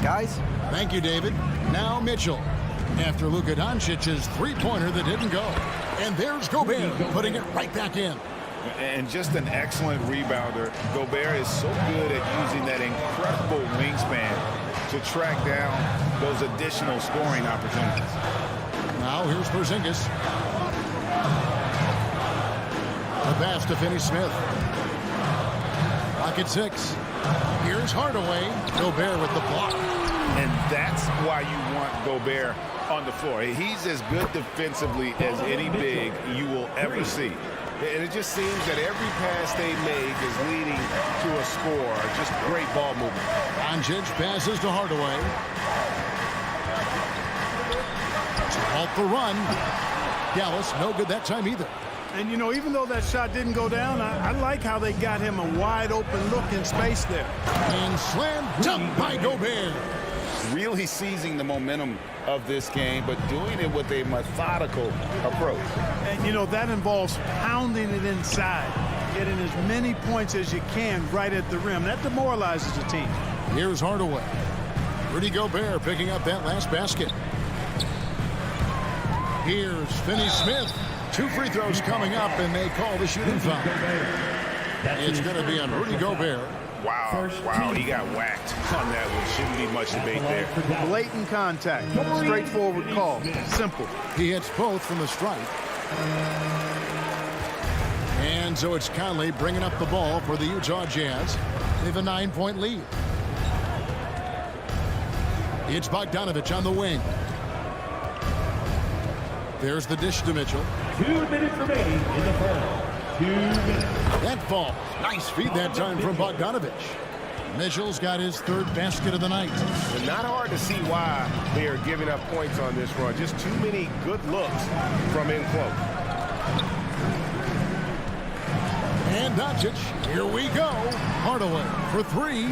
Guys? Thank you, David. Now Mitchell. After Luka Doncic's three-pointer that didn't go. And there's Gobert putting it right back in. And just an excellent rebounder. Gobert is so good at using that incredible wingspan to track down those additional scoring opportunities. Now here's Porzingis. The pass to Finney Smith. Pocket 6. Here's Hardaway. Gobert with the block. And that's why you want Gobert on the floor. He's as good defensively as any big you will ever see. And it just seems that every pass they make is leading to a score. Just great ball movement. Doncic passes to Hardaway. Off the run. Dallas, no good that time either. And, you know, even though that shot didn't go down, I like how they got him a wide-open look in space there. And slam dunk by Gobert. Really seizing the momentum of this game, but doing it with a methodical approach. And, you know, that involves pounding it inside, getting as many points as you can right at the rim. That demoralizes the team. Here's Hardaway. Rudy Gobert picking up that last basket. Here's Finney Smith. 2 free throws coming up, and they call the shooting foul. It's going to be on Rudy Gobert. Wow, he got whacked on that one. Shouldn't be much debate there. Blatant contact. Straightforward call. Simple. He hits both from the stripe. And so it's Conley bringing up the ball for the Utah Jazz. They have a 9-point lead. It's Bogdanovich on the wing. There's the dish to Mitchell. 2 minutes remaining in the first. 2 minutes. That falls. Nice feed that time from Bogdanovich. Mitchell's got his 3rd basket of the night. And not hard to see why they are giving up points on this run. Just too many good looks from in close. And Doncic, here we go. Hardaway for 3.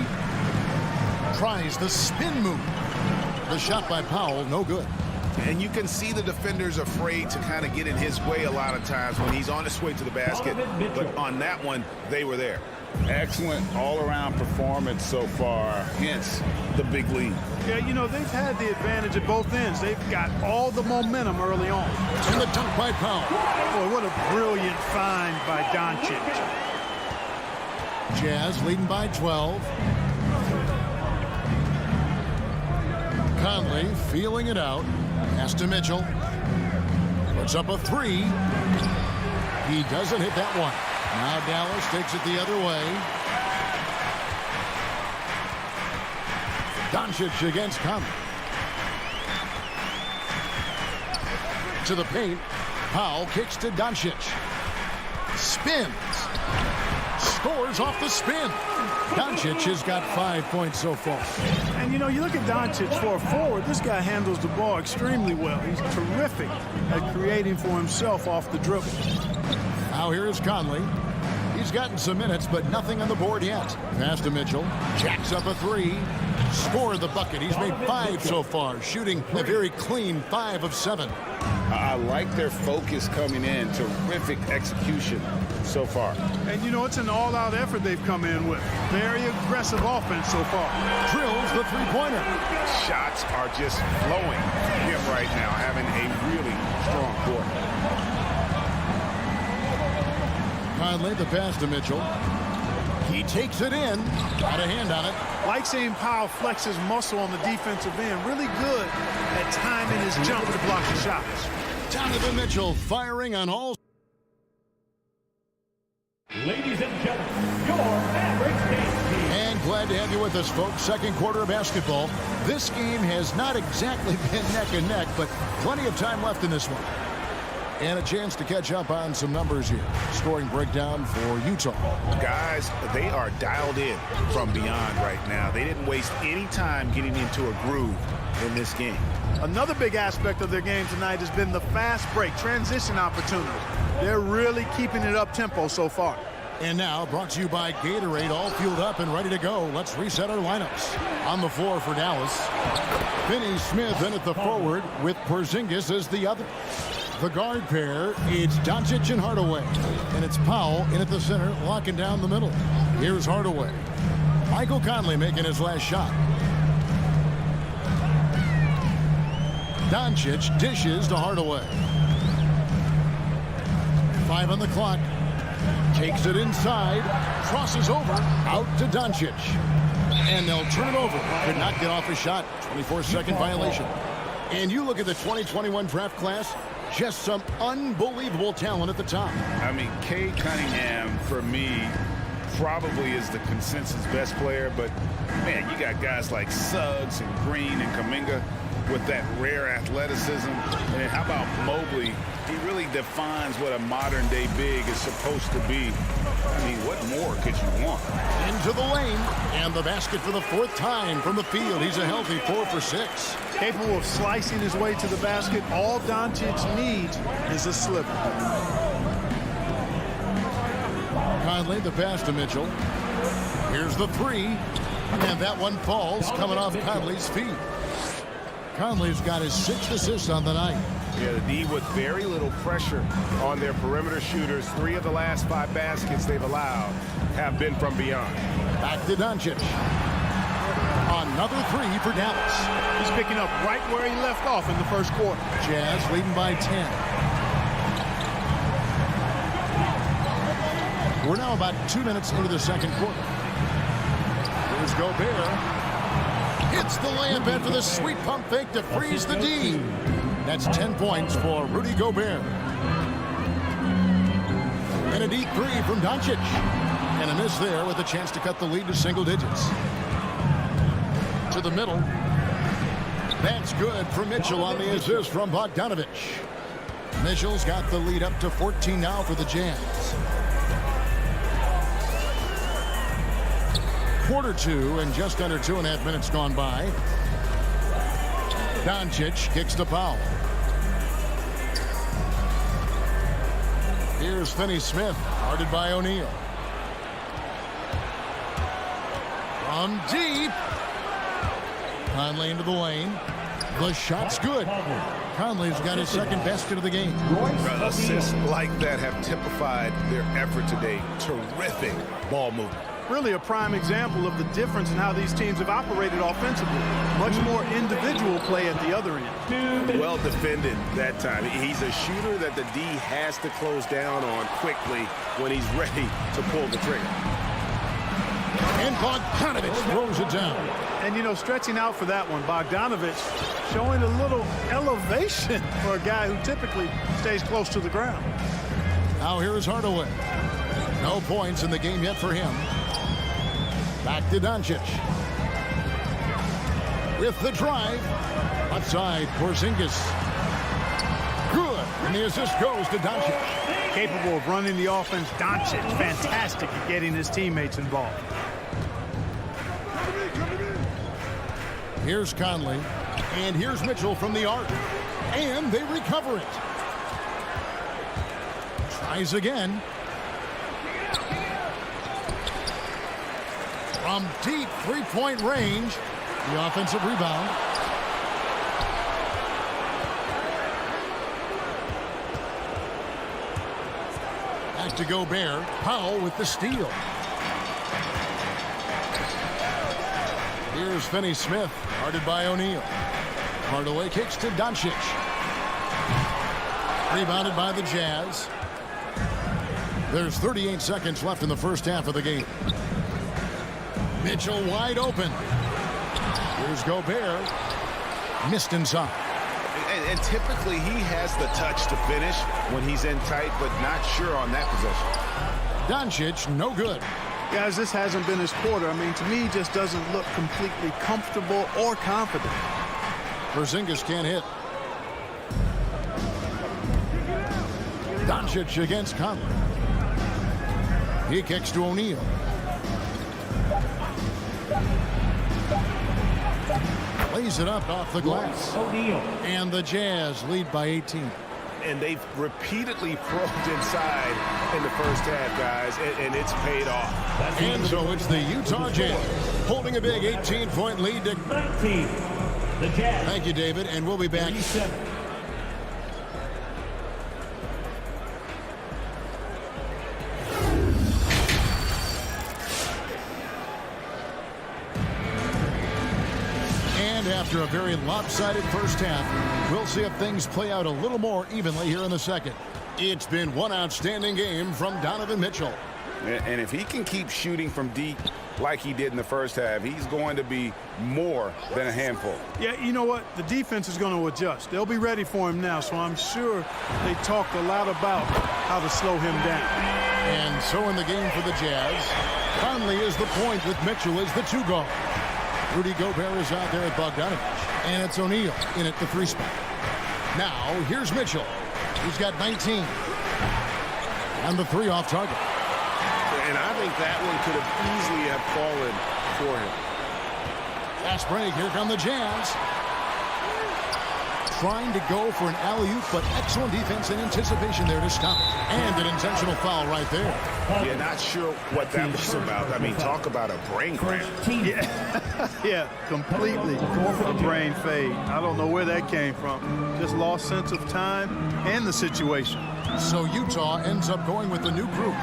Tries the spin move. The shot by Powell, no good. And you can see the defenders afraid to kind of get in his way a lot of times when he's on his way to the basket. But on that one, they were there. Excellent all-around performance so far, hence the big lead. Yeah, you know, they've had the advantage at both ends. They've got all the momentum early on. And the dunk by Powell. Boy, what a brilliant find by Doncic. Jazz leading by 12. Conley feeling it out. Pass to Mitchell. Puts up a 3. He doesn't hit that one. Now Dallas takes it the other way. Doncic against Conley. To the paint. Powell kicks to Doncic. Spins. scores off the spin. Doncic has got 5 points so far. And, you know, you look at Doncic for a forward, this guy handles the ball extremely well. He's terrific at creating for himself off the dribble. Now here is Conley. He's gotten some minutes, but nothing on the board yet. Pass to Mitchell. Jacks up a three. Scored the bucket. He's made 5 so far, shooting a very clean 5 of 7. I like their focus coming in. Terrific execution so far. And, you know, it's an all-out effort they've come in with. Very aggressive offense so far. Drills the three-pointer. Shots are just flowing for him right now, having a really strong quarter. Conley, the pass to Mitchell. He takes it in. Got a hand on it. Like seeing Powell flex his muscle on the defensive end. Really good at timing his jump to block the shots. Donovan Mitchell firing on all. Ladies and gentlemen, your Mavericks dance team. And glad to have you with us, folks. Second quarter of basketball. This game has not exactly been neck and neck, but plenty of time left in this one. And a chance to catch up on some numbers here. Scoring breakdown for Utah. Guys, they are dialed in from beyond right now. They didn't waste any time getting into a groove in this game. Another big aspect of their game tonight has been the fast break, transition opportunity. They're really keeping it up-tempo so far. And now, brought to you by Gatorade, all fueled up and ready to go. Let's reset our lineups. On the floor for Dallas, Finney Smith in at the forward with Porzingis as the other. The guard pair, it's Doncic and Hardaway. And it's Powell in at the center, locking down the middle. Here's Hardaway. Michael Conley making his last shot. Doncic dishes to Hardaway. 5 on the clock. Takes it inside. Crosses over. Out to Doncic. And they'll turn it over. Could not get off his shot. 24-second violation. And you look at the 2021 draft class. Just some unbelievable talent at the top. I mean, Cade Cunningham, for me, probably is the consensus best player. But, man, you got guys like Suggs and Green and Kuminga with that rare athleticism. And how about Mobley? He really defines what a modern-day big is supposed to be. I mean, what more could you want? Into the lane, and the basket for the 4th time from the field. He's a healthy 4 for 6. Capable of slicing his way to the basket. All Doncic needs is a slipper. Conley, the pass to Mitchell. Here's the 3, and that one falls, coming off Conley's feet. Conley's got his 6th assist on the night. Yeah, the D with very little pressure on their perimeter shooters. 3 of the last 5 baskets they've allowed have been from beyond. Back to Doncic. Another 3 for Dallas. He's picking up right where he left off in the first quarter. Jazz leading by 10. We're now about 2 minutes into the second quarter. Here's Gobert. Hits the layup after the sweet pump fake to freeze the D. That's 10 points for Rudy Gobert. And a deep 3 from Doncic. And a miss there with a chance to cut the lead to single digits. To the middle. That's good for Mitchell on the assist from Bogdanovich. Mitchell's got the lead up to 14 now for the Jazz. Quarter 2 and just under 2.5 minutes gone by. Doncic kicks to Powell. Here's Finney Smith, guarded by O'Neal. From deep. Conley into the lane. The shot's good. Conley's got his 2nd basket of the game. Assists like that have typified their effort today. Terrific ball movement. Really a prime example of the difference in how these teams have operated offensively. Much more individual play at the other end. Well defended that time. He's a shooter that the D has to close down on quickly when he's ready to pull the trigger. And Bogdanovich throws it down. And, you know, stretching out for that one, Bogdanovich showing a little elevation for a guy who typically stays close to the ground. Now here is Hardaway. No points in the game yet for him. Back to Doncic. With the drive. Outside, Porzingis. Good. And the assist goes to Doncic. Capable of running the offense. Doncic, fantastic at getting his teammates involved. Here's Conley. And here's Mitchell from the arc. And they recover it. Tries again. From deep three-point range. The offensive rebound. Back to Gobert. Powell with the steal. Here's Finney-Smith, guarded by O'Neal. Hardaway kicks to Doncic. Rebounded by the Jazz. There's 38 seconds left in the first half of the game. Mitchell wide open. Here's Gobert. Missed inside. And typically he has the touch to finish when he's in tight, but not sure on that possession. Doncic, no good. Guys, this hasn't been his quarter. I mean, to me, he just doesn't look completely comfortable or confident. Porzingis can't hit. Doncic against Conley. He kicks to O'Neal. Lays it up off the glass. And the Jazz lead by 18. And they've repeatedly probed inside in the first half, guys, and it's paid off. And so it's the Utah Jazz holding a big 18-point lead to 19. The Jazz. Thank you, David, and we'll be back. 37. And after a very lopsided first half, we'll see if things play out a little more evenly here in the second. It's been one outstanding game from Donovan Mitchell. And if he can keep shooting from deep like he did in the first half, he's going to be more than a handful. Yeah, you know what? The defense is going to adjust. They'll be ready for him now, so I'm sure they talked a lot about how to slow him down. And so in the game for the Jazz, Conley is the point with Mitchell as the two guard. Rudy Gobert is out there at Bogdanovich. And it's O'Neal in at the three spot. Now, here's Mitchell. He's got 19. And the three off target. And I think that one could have easily have fallen for him. Fast break. Here come the Jazz. Trying to go for an alley-oop, but excellent defense and anticipation there to stop it. And an intentional foul right there. Yeah, not sure what that was about. I mean, talk about a brain cramp. Yeah, completely a brain fade. I don't know where that came from. Just lost sense of time and the situation. So Utah ends up going with the new group.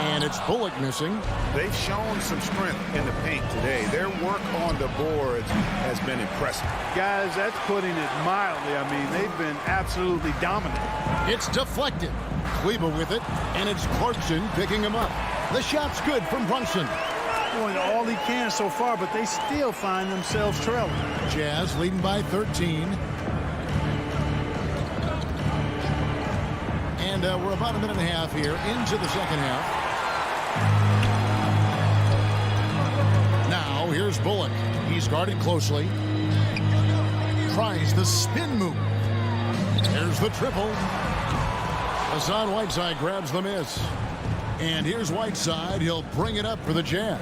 And it's Bullock missing. They've shown some strength in the paint today. Their work on the boards has been impressive. Guys, that's putting it mildly. I mean, they've been absolutely dominant. It's deflected. Kleba with it, and it's Clarkson picking him up. The shot's good from Brunson. Doing all he can so far, but they still find themselves trailing. Jazz leading by 13. And we're about a minute and a half here into the second half. Now, here's Bullock. He's guarded closely. Tries the spin move. There's the triple. Hassan Whiteside grabs the miss. And here's Whiteside. He'll bring it up for the Jazz.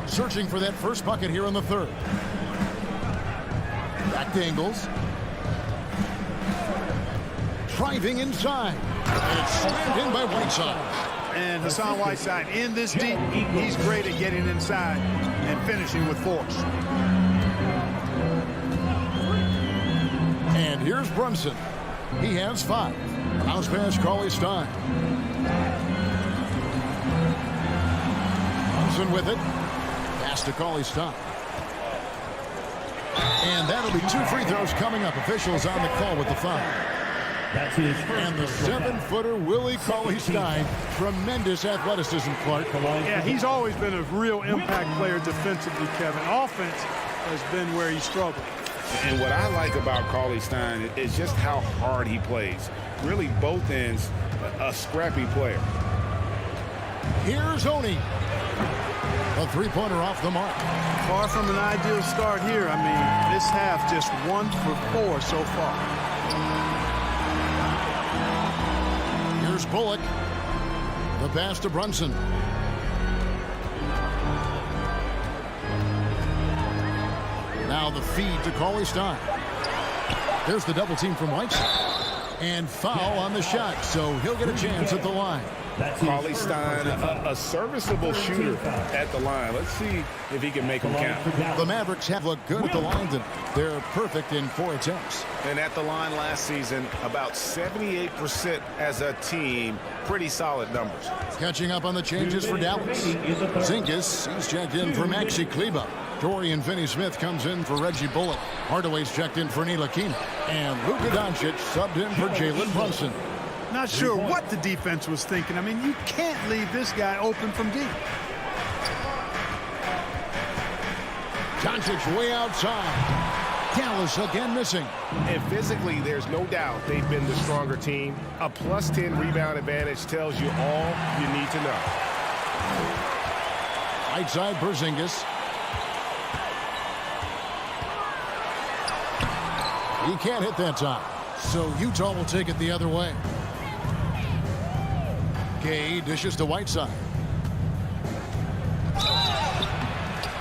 Searching for that first bucket here in the third. Back to Ingles. Driving inside. And it's slammed in by Whiteside. And Hassan Whiteside in this deep, he's great at getting inside and finishing with force. And here's Brunson. He has 5. Bounce pass, Cauley-Stein. Brunson with it. Pass to Cauley-Stein. And that'll be 2 free throws coming up. Officials on the call with the foul. That's his first. And the 7-footer Willie Cauley-Stein. Tremendous athleticism, Clark. Yeah, he's always been a real impact player defensively, Kevin. Offense has been where he struggled. And what I like about Cauley-Stein is just how hard he plays. Really, both ends, a scrappy player. Here's Oni. A three-pointer off the mark. Far from an ideal start here. I mean, this half just 1 for 4 so far. Here's Bullock. The pass to Brunson. Now the feed to Cauley-Stein. There's the double team from Whiteside. And foul on the shot, so he'll get a chance at the line. Cauley-Stein, a serviceable shooter at the line. Let's see if he can make them count. The Mavericks have looked good at the line. They're perfect in 4 attempts. And at the line last season, about 78% as a team. Pretty solid numbers. Catching up on the changes for Dallas. Zingas, he's checked in for Maxi Kleber. Dorian Finney-Smith comes in for Reggie Bullock. Hardaway's checked in for Ntilikina. And Luka Doncic subbed in for Jalen Brunson. Not sure what the defense was thinking. I mean, you can't leave this guy open from deep. Doncic way outside. Dallas again missing. And physically, there's no doubt they've been the stronger team. A plus 10 rebound advantage tells you all you need to know. Right side, Porzingis. He can't hit that time. So Utah will take it the other way. Gay dishes to Whiteside.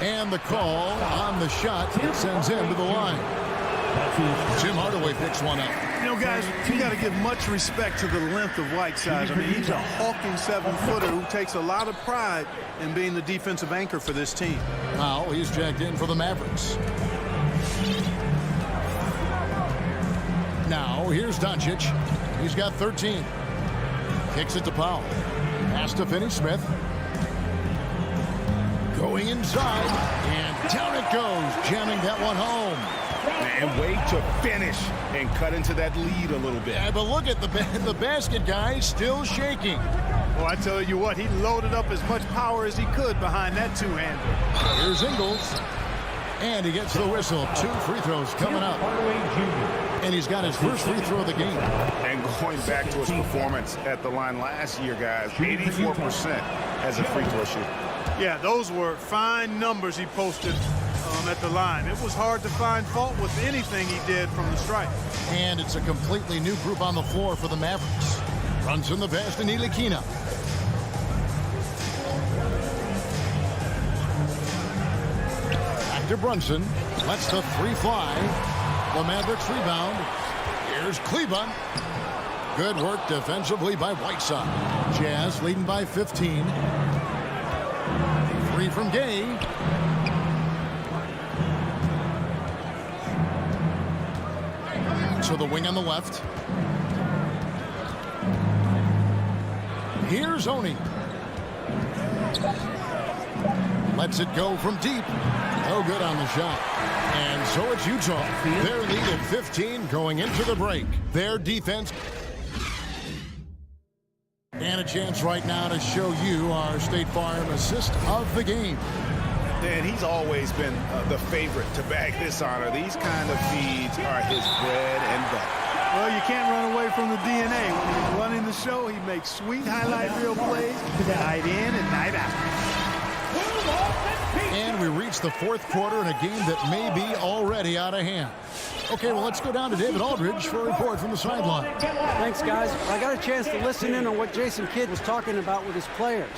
And the call on the shot sends him to the line. Tim Hardaway picks one up. You know, guys, you got to give much respect to the length of Whiteside. I mean, he's a hulking 7-footer who takes a lot of pride in being the defensive anchor for this team. Now he's jacked in for the Mavericks. Now here's Doncic. He's got 13. Kicks it to Powell. Pass to Finney-Smith. Going inside. And down it goes. Jamming that one home. And way to finish and cut into that lead a little bit. Yeah, but look at the basket guy still shaking. Well, I tell you what, he loaded up as much power as he could behind that two-hander. Here's Ingles. And he gets the whistle. 2 free throws coming up. And he's got his first free throw of the game. And going back to his performance at the line last year, guys, 84% as a free throw shooter. Yeah, those were fine numbers he posted at the line. It was hard to find fault with anything he did from the stripe. And it's a completely new group on the floor for the Mavericks. Runs in the pass to Ntilikina. Back to Brunson. Lets the 3 fly. The Mavericks rebound. Here's Kleber. Good work defensively by Whiteside. Jazz leading by 15. 3 from Gay. So the wing on the left. Here's Oni. Lets it go from deep. No good on the shot. And so it's Utah. Their lead at 15 going into the break. Their defense. And a chance right now to show you our State Farm assist of the game. Dan, he's always been the favorite to bag this honor. These kind of feeds are his bread and butter. Well, you can't run away from the DNA. When he's running the show, he makes sweet highlight reel plays night in and night out. And we reach the 4th quarter in a game that may be already out of hand. Okay, well, let's go down to David Aldridge for a report from the sideline. Thanks, guys. I got a chance to listen in on what Jason Kidd was talking about with his players.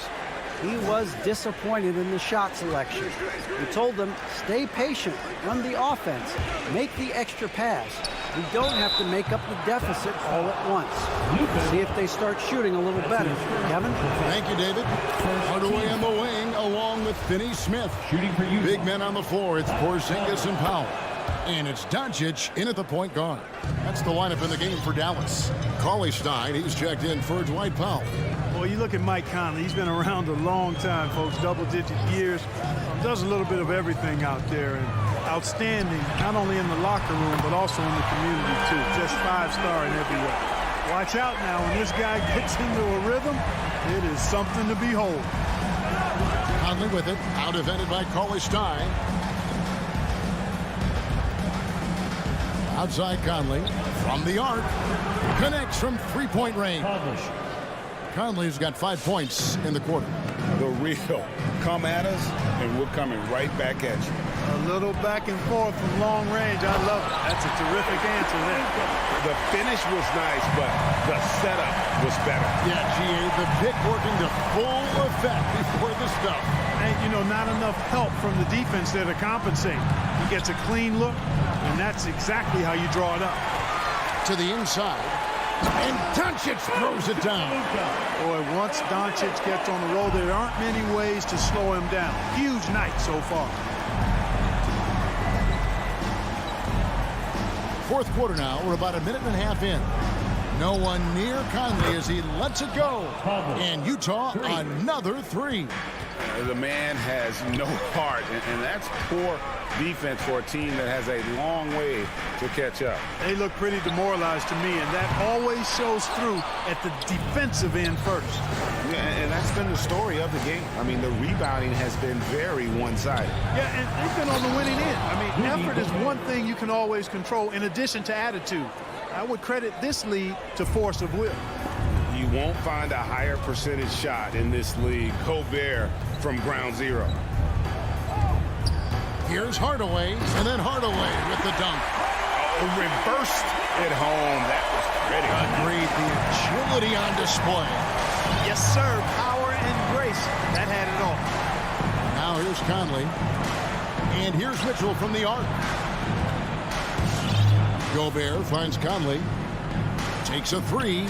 He was disappointed in the shot selection. He told them, stay patient, run the offense, make the extra pass. We don't have to make up the deficit all at once. See if they start shooting a little better. Kevin? Thank you, David. Hardaway on the wing, along with Finney-Smith. Shooting for you. Big men on the floor. It's Porzingis and Powell. And it's Doncic in at the point guard. That's the lineup in the game for Dallas. Cauley-Stein, he's checked in for Dwight Powell. Well, you look at Mike Conley. He's been around a long time, folks, double-digit years. Does a little bit of everything out there. And outstanding, not only in the locker room, but also in the community, too. Just 5-star in every way. Watch out now. When this guy gets into a rhythm, it is something to behold. Conley with it. Out-evented by Cauley-Stein. Outside Conley from the arc. Connects from 3-point range. Conley's got 5 points in the quarter. The real. Come at us, and we're coming right back at you. A little back and forth from long range. I love it. That's a terrific answer there. The finish was nice, but the setup was better. Yeah, G.A., the pick working to full effect before the stuff. And, you know, not enough help from the defense there to compensate. He gets a clean look, and that's exactly how you draw it up. To the inside. And Doncic throws it down. Boy, once Doncic gets on the roll, there aren't many ways to slow him down. Huge night so far. Fourth quarter now. We're about a minute and a half in. No one near Conley as he lets it go. And Utah, another three. The man has no heart, and that's poor defense for a team that has a long way to catch up. They look pretty demoralized to me, and that always shows through at the defensive end first. Yeah, and that's been the story of the game. I mean, the rebounding has been very one-sided. Yeah, and they've been on the winning end. I mean, effort is one thing you can always control in addition to attitude. I would credit this lead to force of will. You won't find a higher percentage shot in this league. Gobert from ground zero. Here's Hardaway, and then Hardaway with the dunk. Oh, reversed at home. That was pretty. Agreed. The agility on display. Yes, sir. Power and grace. That had it all. Now here's Conley. And here's Mitchell from the arc. Gobert finds Conley. Takes a three.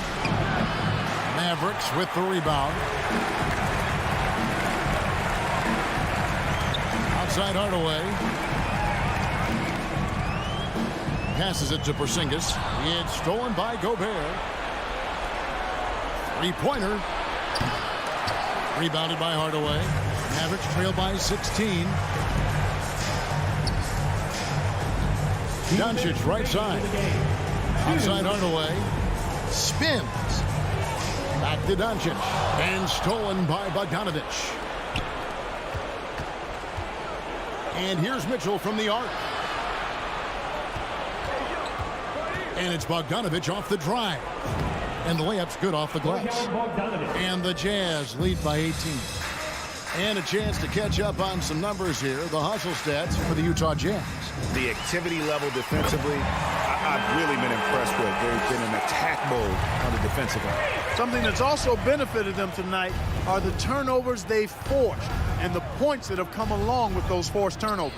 Mavericks with the rebound. Outside Hardaway. Passes it to Porzingis. It's stolen by Gobert. Three-pointer. Rebounded by Hardaway. Mavericks trail by 16. Doncic right side. Outside Hardaway. Spins. Back to Doncic. And stolen by Bogdanovich. And here's Mitchell from the arc. And it's Bogdanovich off the drive. And the layup's good off the glass. And the Jazz lead by 18. And a chance to catch up on some numbers here. The hustle stats for the Utah Jazz. The activity level defensively, I've really been impressed with. They've been in attack mode on the defensive end. Something that's also benefited them tonight are the turnovers they've forced and the points that have come along with those forced turnovers.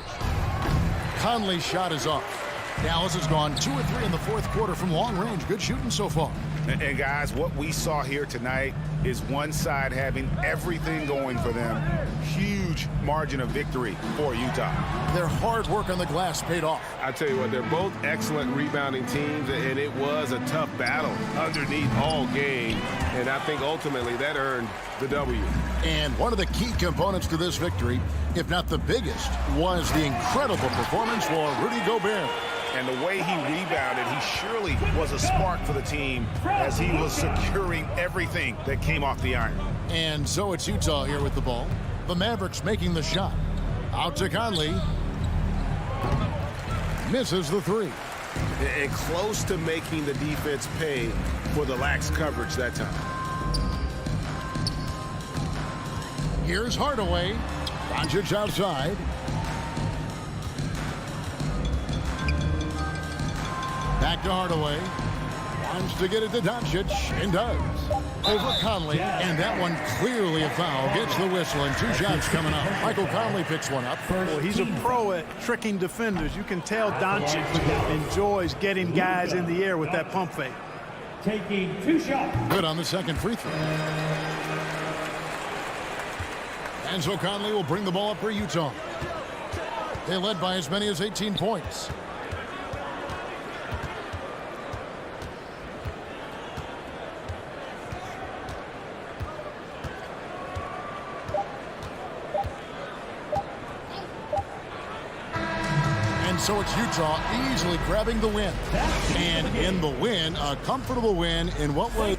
Conley's shot is off. Dallas has gone 2 or 3 in the fourth quarter from long range. Good shooting so far. And guys, what we saw here tonight is one side having everything going for them. Huge margin of victory for Utah. Their hard work on the glass paid off. I tell you what, they're both excellent rebounding teams, and it was a tough battle underneath all game. And I think ultimately that earned the W. And one of the key components to this victory, if not the biggest, was the incredible performance for Rudy Gobert. And the way he rebounded, he surely was a spark for the team as he was securing everything that came off the iron. And so it's Utah here with the ball. The Mavericks making the shot. Out to Conley. Misses the three. And close to making the defense pay for the lax coverage that time. Here's Hardaway. Doncic outside. Back to Hardaway. Wants to get it to Doncic, and does. Over Conley, and that one clearly a foul. Gets the whistle, and 2 shots coming up. Michael Conley picks one up. Well, he's a pro at tricking defenders. You can tell Doncic enjoys getting guys in the air with that pump fake. Taking 2 shots. Good on the second free throw. And so Conley will bring the ball up for Utah. They led by as many as 18 points. So it's Utah easily grabbing the win. And in the win, a comfortable win in what was